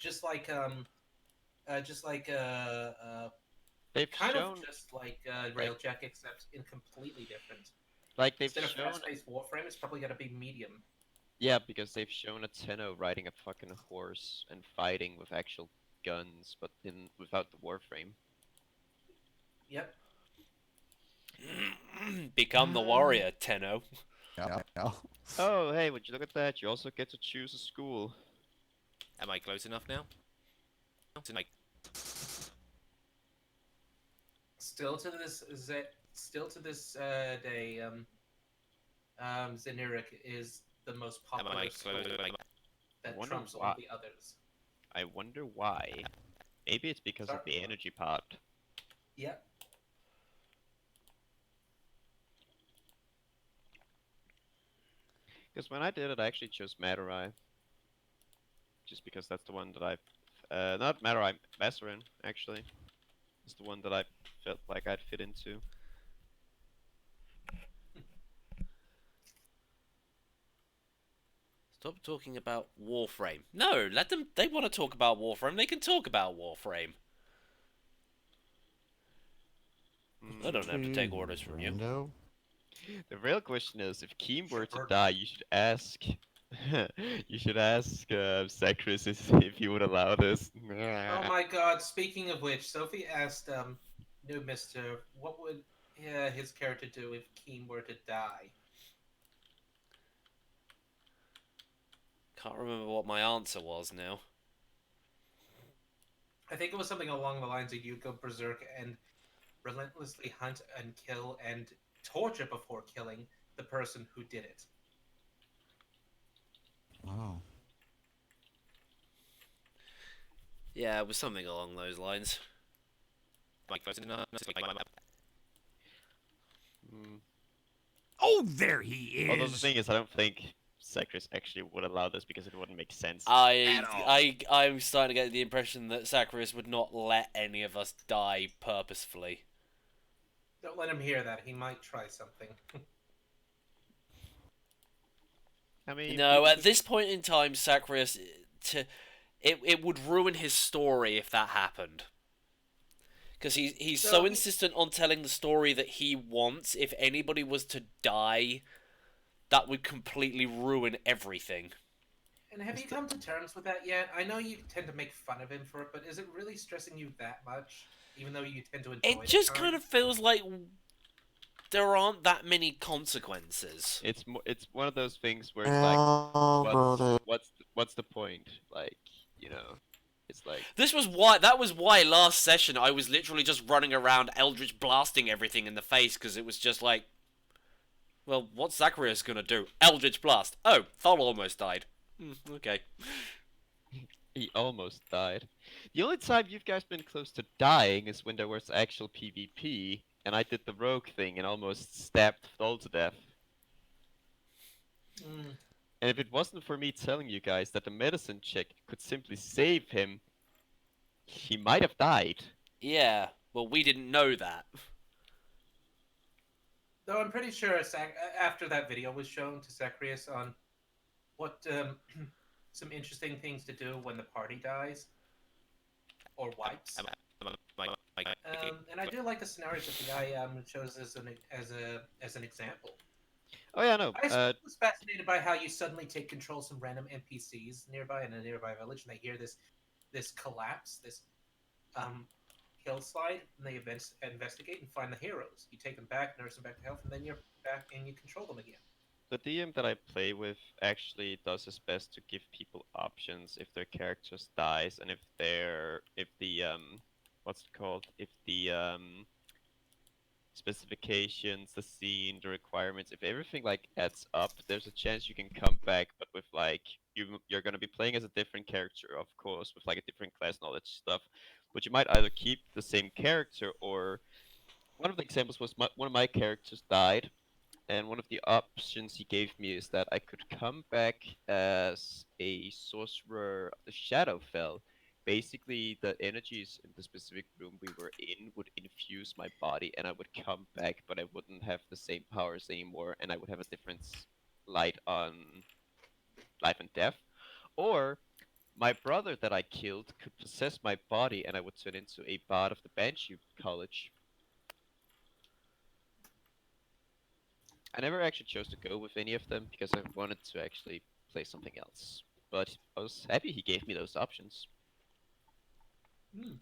they've kind of shown just like like Railjack, except in completely different. they've Instead of shown fast-paced Warframe, it's probably gonna be medium. yeah, because they've shown a Tenno riding a fucking horse and fighting with actual guns, but in without the Warframe. Yep. Become the warrior, Tenno. Yeah. Oh, hey, would you look at that? You also get to choose a school. Am I close enough now? Still to this day, Zeniric is the most Am popular I school close? that wonder trumps all why. the others. I wonder why. Maybe it's because of the energy part. Yep. Because when I did it, I actually chose Madurai. Just because that's the one that I've... not Madurai, Masserin, actually. It's the one that I felt like I'd fit into. Stop talking about Warframe. No, let them. They want to talk about Warframe. They can talk about Warframe. I don't have to take orders from you. Rando? The real question is, if Keem were to Sure. die, you should ask... you should ask Zachris if he would allow this. Oh my god, speaking of which, Sophie asked NoobMister what would his character do if Keem were to die? Can't remember what my answer was now. I think it was something along the lines of you'd go berserk and relentlessly hunt and kill and torture before killing the person who did it. Wow. Yeah, it was something along those lines. Oh, there he Although the is. thing is, I don't think Zachris actually would allow this because it wouldn't make sense. I'm starting to get the impression that Zacharias would not let any of us die purposefully. Don't let him hear that. He might try something. I mean, No, at this point in time, Zacharias, it would ruin his story if that happened. Because he's so insistent on telling the story that he wants. If anybody was to die, that would completely ruin everything. And have you come to terms with that yet? I know you tend to make fun of him for it, but is it really stressing you that much? Even though you tend to enjoy It just kind of feels like there aren't that many consequences. it's one of those things where it's like, what's the point? Like, you know, it's like That was why last session I was literally just running around Eldritch blasting everything in the face, because it was just like, well, what's Zacharias gonna do? Eldritch blast. Oh, Thol almost died. Okay. he almost died. The only time you guys been close to dying is when there was actual PvP, and I did the rogue thing and almost stabbed Thol to death. And if it wasn't for me telling you guys that the medicine check could simply save him, he might have died. Yeah, well, we didn't know that. Though I'm pretty sure after that video was shown to Zacharias on what some interesting things to do when the party dies or wipes. And I do like the scenarios that the guy chose as an example. Oh yeah, no. I was fascinated by how you suddenly take control of some random NPCs nearby in a nearby village, and they hear this collapse, this hillslide, and they investigate and find the heroes. You take them back, nurse them back to health, and then you're back and you control them again. The DM that I play with actually does his best to give people options if their characters dies and if the what's it called? If the specifications, the scene, the requirements, if everything like adds up, there's a chance you can come back, but with like you're gonna be playing as a different character, of course, with like a different class and all that stuff. But you might either keep the same character or one of the examples was one of my characters died, and one of the options he gave me is that I could come back as a sorcerer of the Shadowfell. Basically, the energies in the specific room we were in would infuse my body, and I would come back, but I wouldn't have the same powers anymore, and I would have a different light on life and death. Or my brother that I killed could possess my body, and I would turn into a bard of the Banshee College. I never actually chose to go with any of them because I wanted to actually play something else. But I was happy he gave me those options.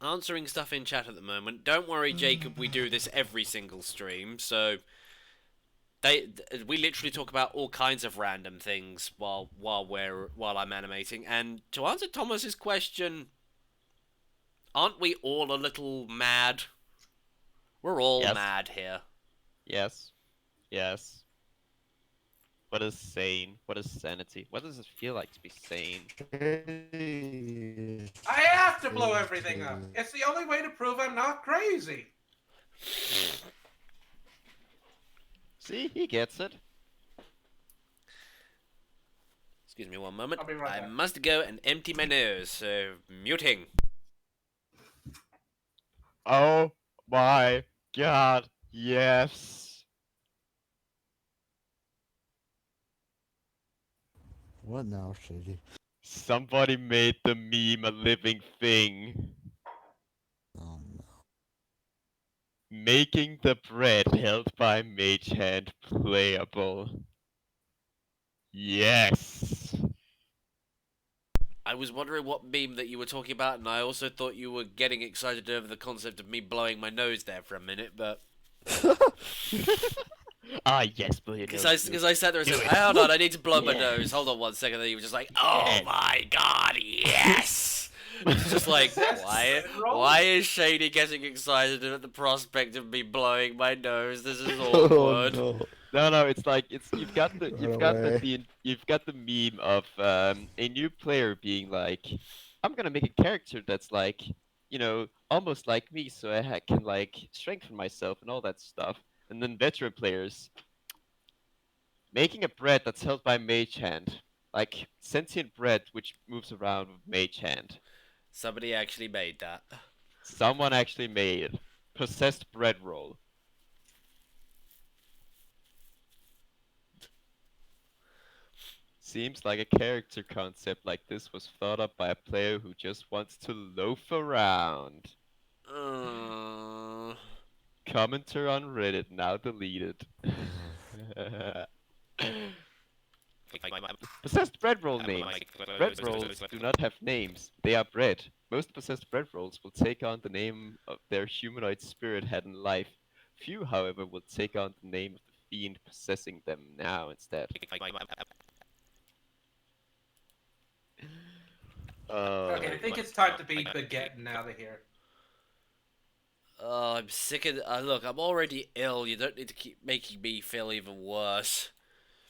Answering stuff in chat at the moment. Don't worry, Jacob. We do this every single stream, so we literally talk about all kinds of random things while I'm animating. And to answer Thomas's question, aren't we all a little mad? We're all Yes. mad here. Yes. Yes. What is sane? What is sanity? What does it feel like to be sane? I have to blow everything up. It's the only way to prove I'm not crazy. See, he gets it. Excuse me one moment. I'll be right I back. must go and empty my nose, so muting. Oh my god, yes. What now, Shady? Somebody made the meme a living thing. Oh no. Making the bread held by Mage Hand playable. Yes. I was wondering what meme that you were talking about, and I also thought you were getting excited over the concept of me blowing my nose there for a minute, but... Ah, yes, blow your Because nose. I sat there and said, hold on, I need to blow my nose. Hold on one second, and then you were just like, oh my god, yes! It's just like, why is Shady getting excited at the prospect of me blowing my nose? This is awkward. Oh no. No, it's like you've got the away. you've got the meme of a new player being like, I'm gonna make a character that's like, you know, almost like me, so I can like strengthen myself and all that stuff. And then veteran players making a bread that's held by Mage Hand, like sentient bread which moves around with Mage Hand. Somebody actually made that. Someone actually made possessed bread roll. Seems like a character concept like this was thought up by a player who just wants to loaf around. Commenter on Reddit now deleted. Possessed bread roll names. Bread rolls do not have names. They are bread. Most possessed bread rolls will take on the name of their humanoid spirit had in life. Few, however, will take on the name of the fiend possessing them now instead. Okay, I think it's time to be getting out of here. Oh, I'm sick of... look, I'm already ill. You don't need to keep making me feel even worse.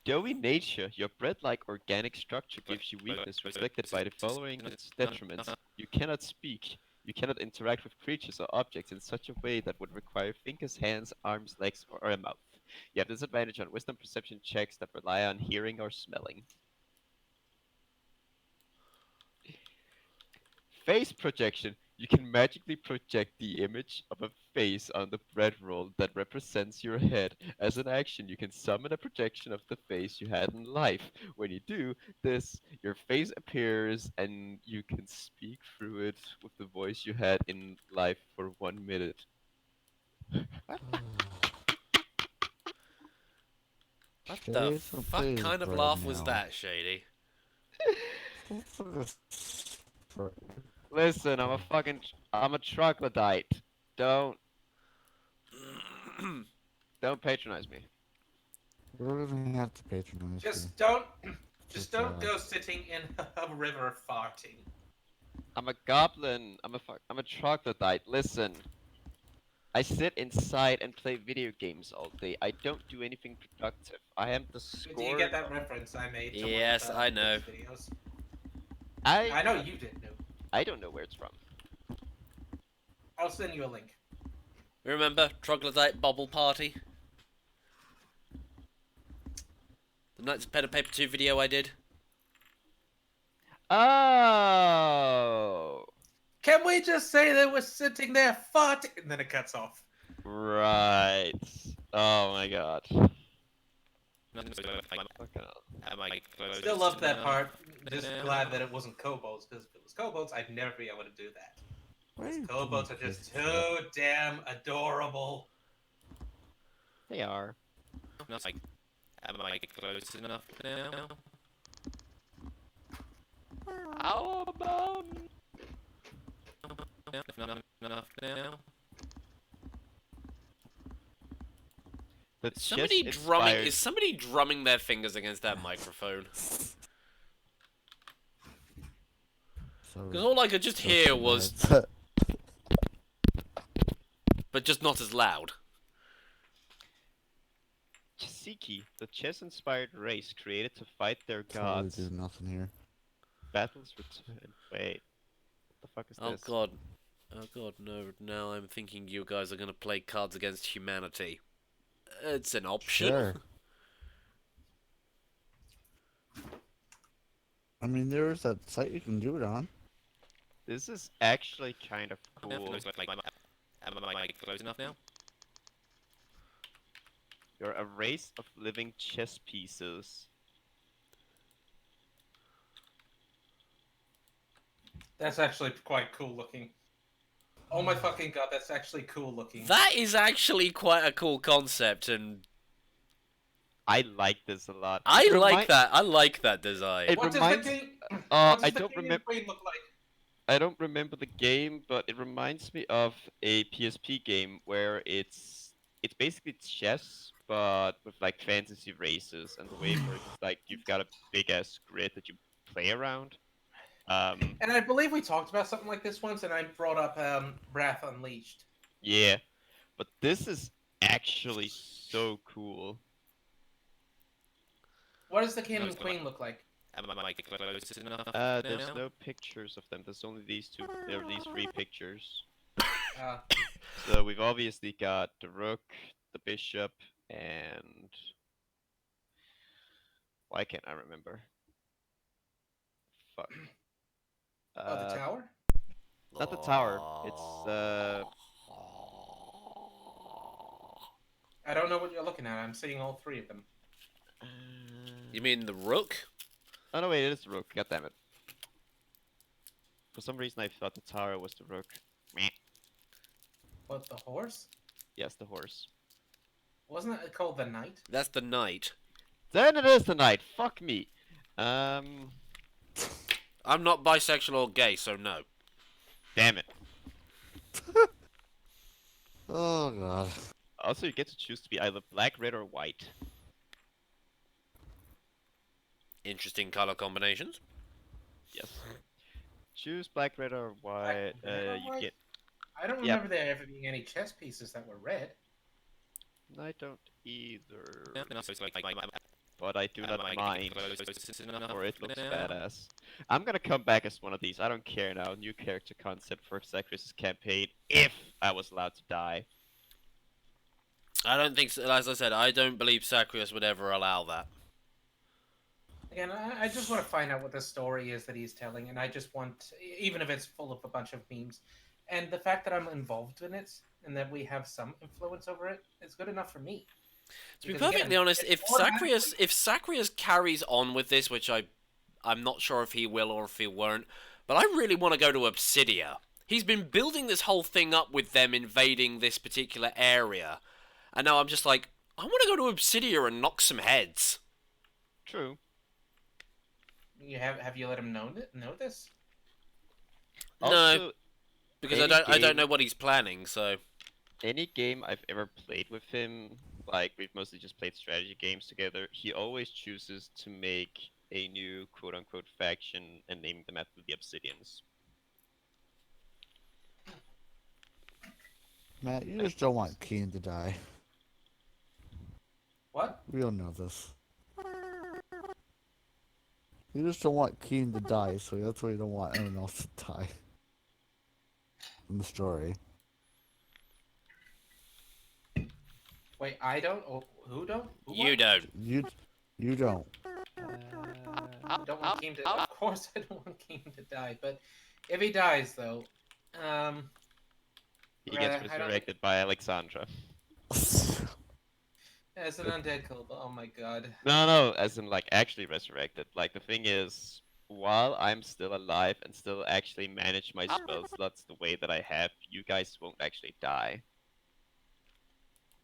Doughy nature, your bread-like organic structure gives you weakness reflected by the following detriments. You cannot speak. You cannot interact with creatures or objects in such a way that would require fingers, hands, arms, legs, or a mouth. You have disadvantage on wisdom perception checks that rely on hearing or smelling. Face projection. You can magically project the image of a face on the bread roll that represents your head. As an action, you can summon a projection of the face you had in life. When you do this, your face appears and you can speak through it with the voice you had in life for 1 minute. What the fuck kind of laugh was that, Shady? Listen, I'm a troglodyte. Don't patronize me. We're gonna have to patronize Just you. don't go sitting in a river farting. I'm a goblin. I'm a troglodyte. Listen. I sit inside and play video games all day. I don't do anything productive. I am the score. Do you get that reference I made? To Yes, one of, I know. videos? I know you didn't know. I don't know where it's from. I'll send you a link. Remember Troglodyte Bobble Party? The Knights of Pen and Paper 2 video I did. Oh, Can we just say they were sitting there farting, and then it cuts off? right. Oh my god. Fucking hell. Still love that part. Just glad that it wasn't kobolds, because if it was kobolds, I'd never be able to do that. Why are you Kobolds are doing just this? too damn adorable. They are. Am I close enough now? How about? Enough now. The Somebody chess drumming. inspired- Is somebody drumming their fingers against that microphone? So, Because all I could just hear was, but just not as loud. Chesiki, the chess-inspired race created to fight their totally gods. do nothing here. Battles return. Wait, what the fuck is Oh this? god. Oh god, no. Now I'm thinking you guys are gonna play Cards Against Humanity. It's an option. Sure. I mean, there's that site you can do it on. This is actually kind of cool. Am I close enough now? You're a race of living chess pieces. That's actually quite cool looking. Oh my fucking god, that's actually cool looking. That is actually quite a cool concept, and I like this a lot. I It like remi- that. I like that design. It What reminds. does the king? I What does the don't king and remember. queen look like? I don't remember the game, but it reminds me of a PSP game where it's basically chess, but with like fantasy races, and the way it works is like you've got a big ass grid that you play around. And I believe we talked about something like this once, and I brought up Wrath Unleashed. Yeah, but this is actually so cool. What does the king No, and it's not. queen look like? Am I close enough There's now? no pictures of them. There's only these two. There are these three pictures. Uh, So we've obviously got the rook, the bishop, and why can't I remember? Fuck. oh, the tower? Not the tower. It's I don't know what you're looking at. I'm seeing all three of them. You mean the rook? Oh no, wait, it is the rook. God damn it. For some reason, I thought the tower was the rook. Meh. What, the horse? Yes, the horse. Wasn't it called the knight? That's the knight. Then it is the knight. Fuck me. I'm not bisexual or gay, so no. Damn it. Oh god. Also, you get to choose to be either black, red, or white. Interesting color combinations. Yes. Choose black, red, or white. You get. I don't Yep. remember there ever being any chess pieces that were red. I don't either. So it's like, But I do am not I mind, close enough for it looks now? badass. I'm gonna come back as one of these. I don't care now. New character concept for Zacharias' campaign. If I was allowed to die. I don't think, so, as I said, I don't believe Sacrius would ever allow that. Again, I just want to find out what the story is that he's telling, and I just want, even if it's full of a bunch of memes, and the fact that I'm involved in it and that we have some influence over it is good enough for me. To be Because again, perfectly honest, it's if Sacrius carries on with this, which I'm not sure if he will or if he won't, but I really want to go to Obsidia. He's been building this whole thing up with them invading this particular area, and now I'm just like, I want to go to Obsidia and knock some heads. True. You have you let him know this? No, Also, because any I don't game- know what he's planning. So any game I've ever played with him, like we've mostly just played strategy games together, he always chooses to make a new quote-unquote faction and name them after the Obsidians. Matt, you just don't want Keen to die. What? We all know this. You just don't want Keen to die, so that's why you don't want anyone else to die. In the story. Wait, I don't? Oh, who don't? Who you what? don't. You don't. I don't want Keem to. Of course, I don't want Keem to die. But if he dies, though, He gets I don't think resurrected by Alexandra. as an undead kobold. Oh my god. No, as in like actually resurrected. Like the thing is, while I'm still alive and still actually manage my spell slots the way that I have, you guys won't actually die.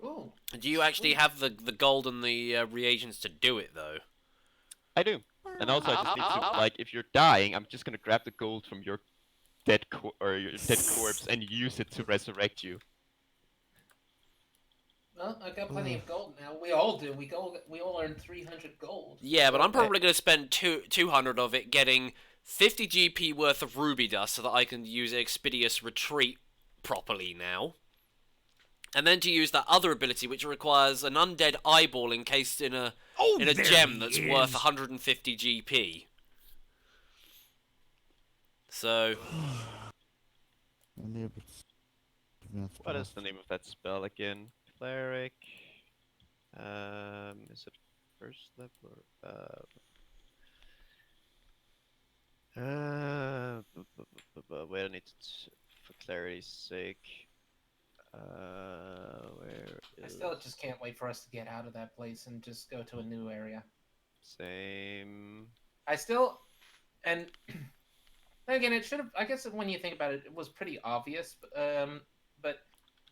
Ooh. Do you actually have the gold and the reagents to do it though? I do. And also, I just need to like, if you're dying, I'm just gonna grab the gold from your your dead corpse and use it to resurrect you. Well, I've got plenty of gold now. We all do. We all earn 300 gold. Yeah, but I'm probably going to spend 200 of it getting 50 GP worth of ruby dust so that I can use Expeditious Retreat properly now. And then to use that other ability which requires an undead eyeball encased in a gem that's worth 150 GP. So What is the name of that spell again? Cleric. Is it first level or wait, I need to, for clarity's sake. Where is... I still just can't wait for us to get out of that place and just go to a new area. Same. I still, and again, it should have. I guess when you think about it, it was pretty obvious. But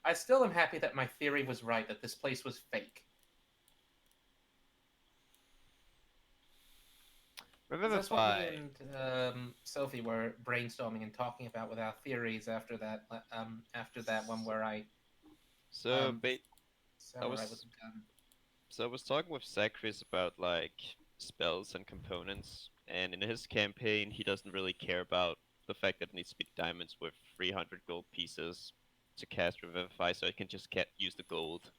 I still am happy that my theory was right, that this place was fake. That's what me and Sophie were brainstorming and talking about with our theories after that one where I. So I was talking with Zachris about like spells and components, and in his campaign he doesn't really care about the fact that it needs to be diamonds with 300 gold pieces to cast Revivify, so I can just use the gold.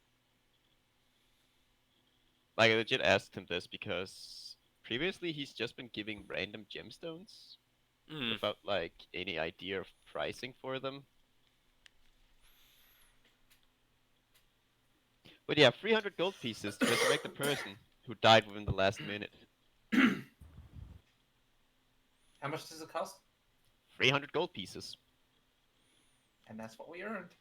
Like I legit asked him this because previously he's just been giving random gemstones without like any idea of pricing for them. But yeah, 300 gold pieces to resurrect a person who died within the last minute. How much does it cost? 300 gold pieces. And that's what we earned.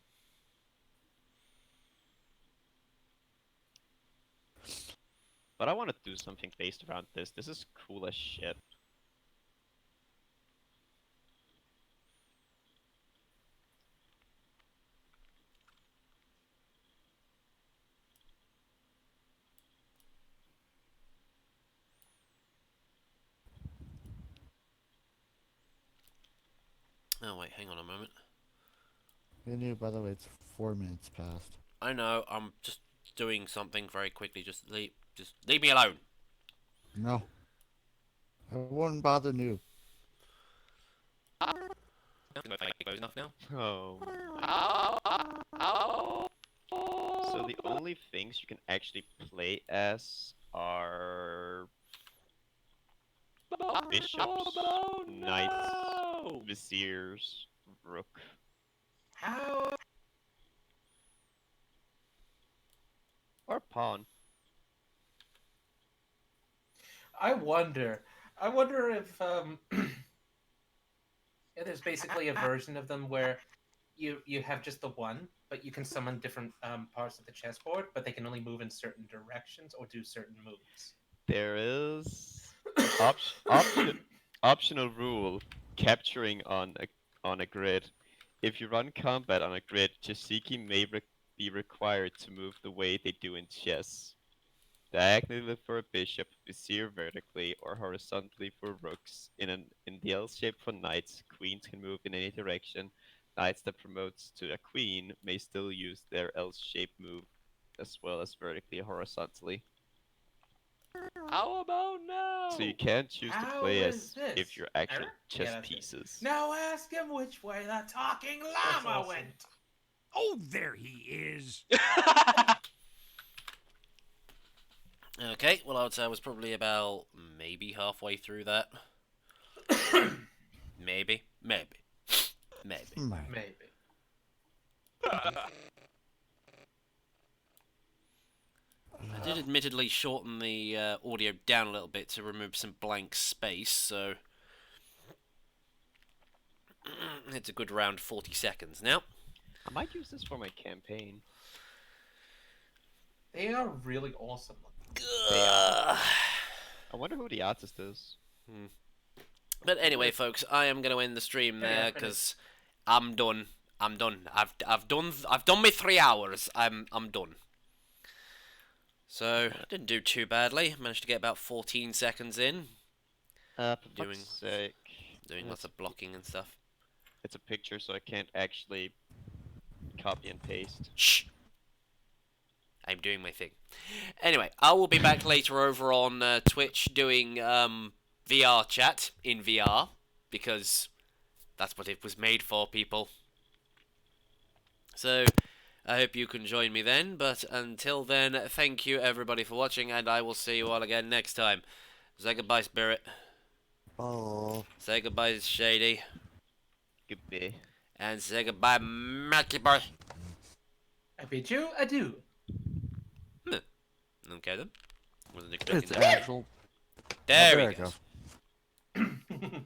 But I want to do something based around this. This is cool as shit. oh wait, hang on a moment. By the way, it's 4 minutes past. I know. I'm just doing something very quickly. Just leave me alone. No. I wouldn't bother Noob. Enough now. Oh. So the only things you can actually play as are bishops, knights, viziers, rook. How? Or pawn. I wonder if yeah, there's basically a version of them where you have just the one, but you can summon different parts of the chessboard, but they can only move in certain directions or do certain moves. There is optional rule capturing on a grid. If you run combat on a grid, Jashiki may be required to move the way they do in chess. Diagonally for a bishop, vizier vertically or horizontally for rooks. In the L shape for knights, queens can move in any direction. Knights that promotes to a queen may still use their L shape move as well as vertically or horizontally. How about now? So you can choose to How play is as this? if you're actual Error? chess Yeah, that's good. pieces. Now ask him which way the talking That's llama awesome. went. Oh, there he is. Okay, well I would say I was probably about maybe halfway through that. maybe. Maybe. I did admittedly shorten the audio down a little bit to remove some blank space, so it's a good round 40 seconds now. I might use this for my campaign. They are really awesome. Ugh. I wonder who the artist is. But anyway, folks, I am going to end the stream Yeah, there finish. because I'm done. I'm done. I've done my 3 hours. I'm done. So didn't do too badly. Managed to get about 14 seconds in. For Doing- fuck's sake. Doing lots of blocking and stuff. It's a picture, so I can't actually copy and paste. Shh. I'm doing my thing. Anyway, I will be back later over on Twitch doing VR chat in VR because that's what it was made for, people. So I hope you can join me then. But until then, thank you everybody for watching, and I will see you all again next time. Say goodbye, Spirit. Oh. Say goodbye, Shady. Goodbye. And say goodbye, Mackie Boy. I bid you adieu. Okay then. Wasn't expecting It's that. actual. There There we it go. goes.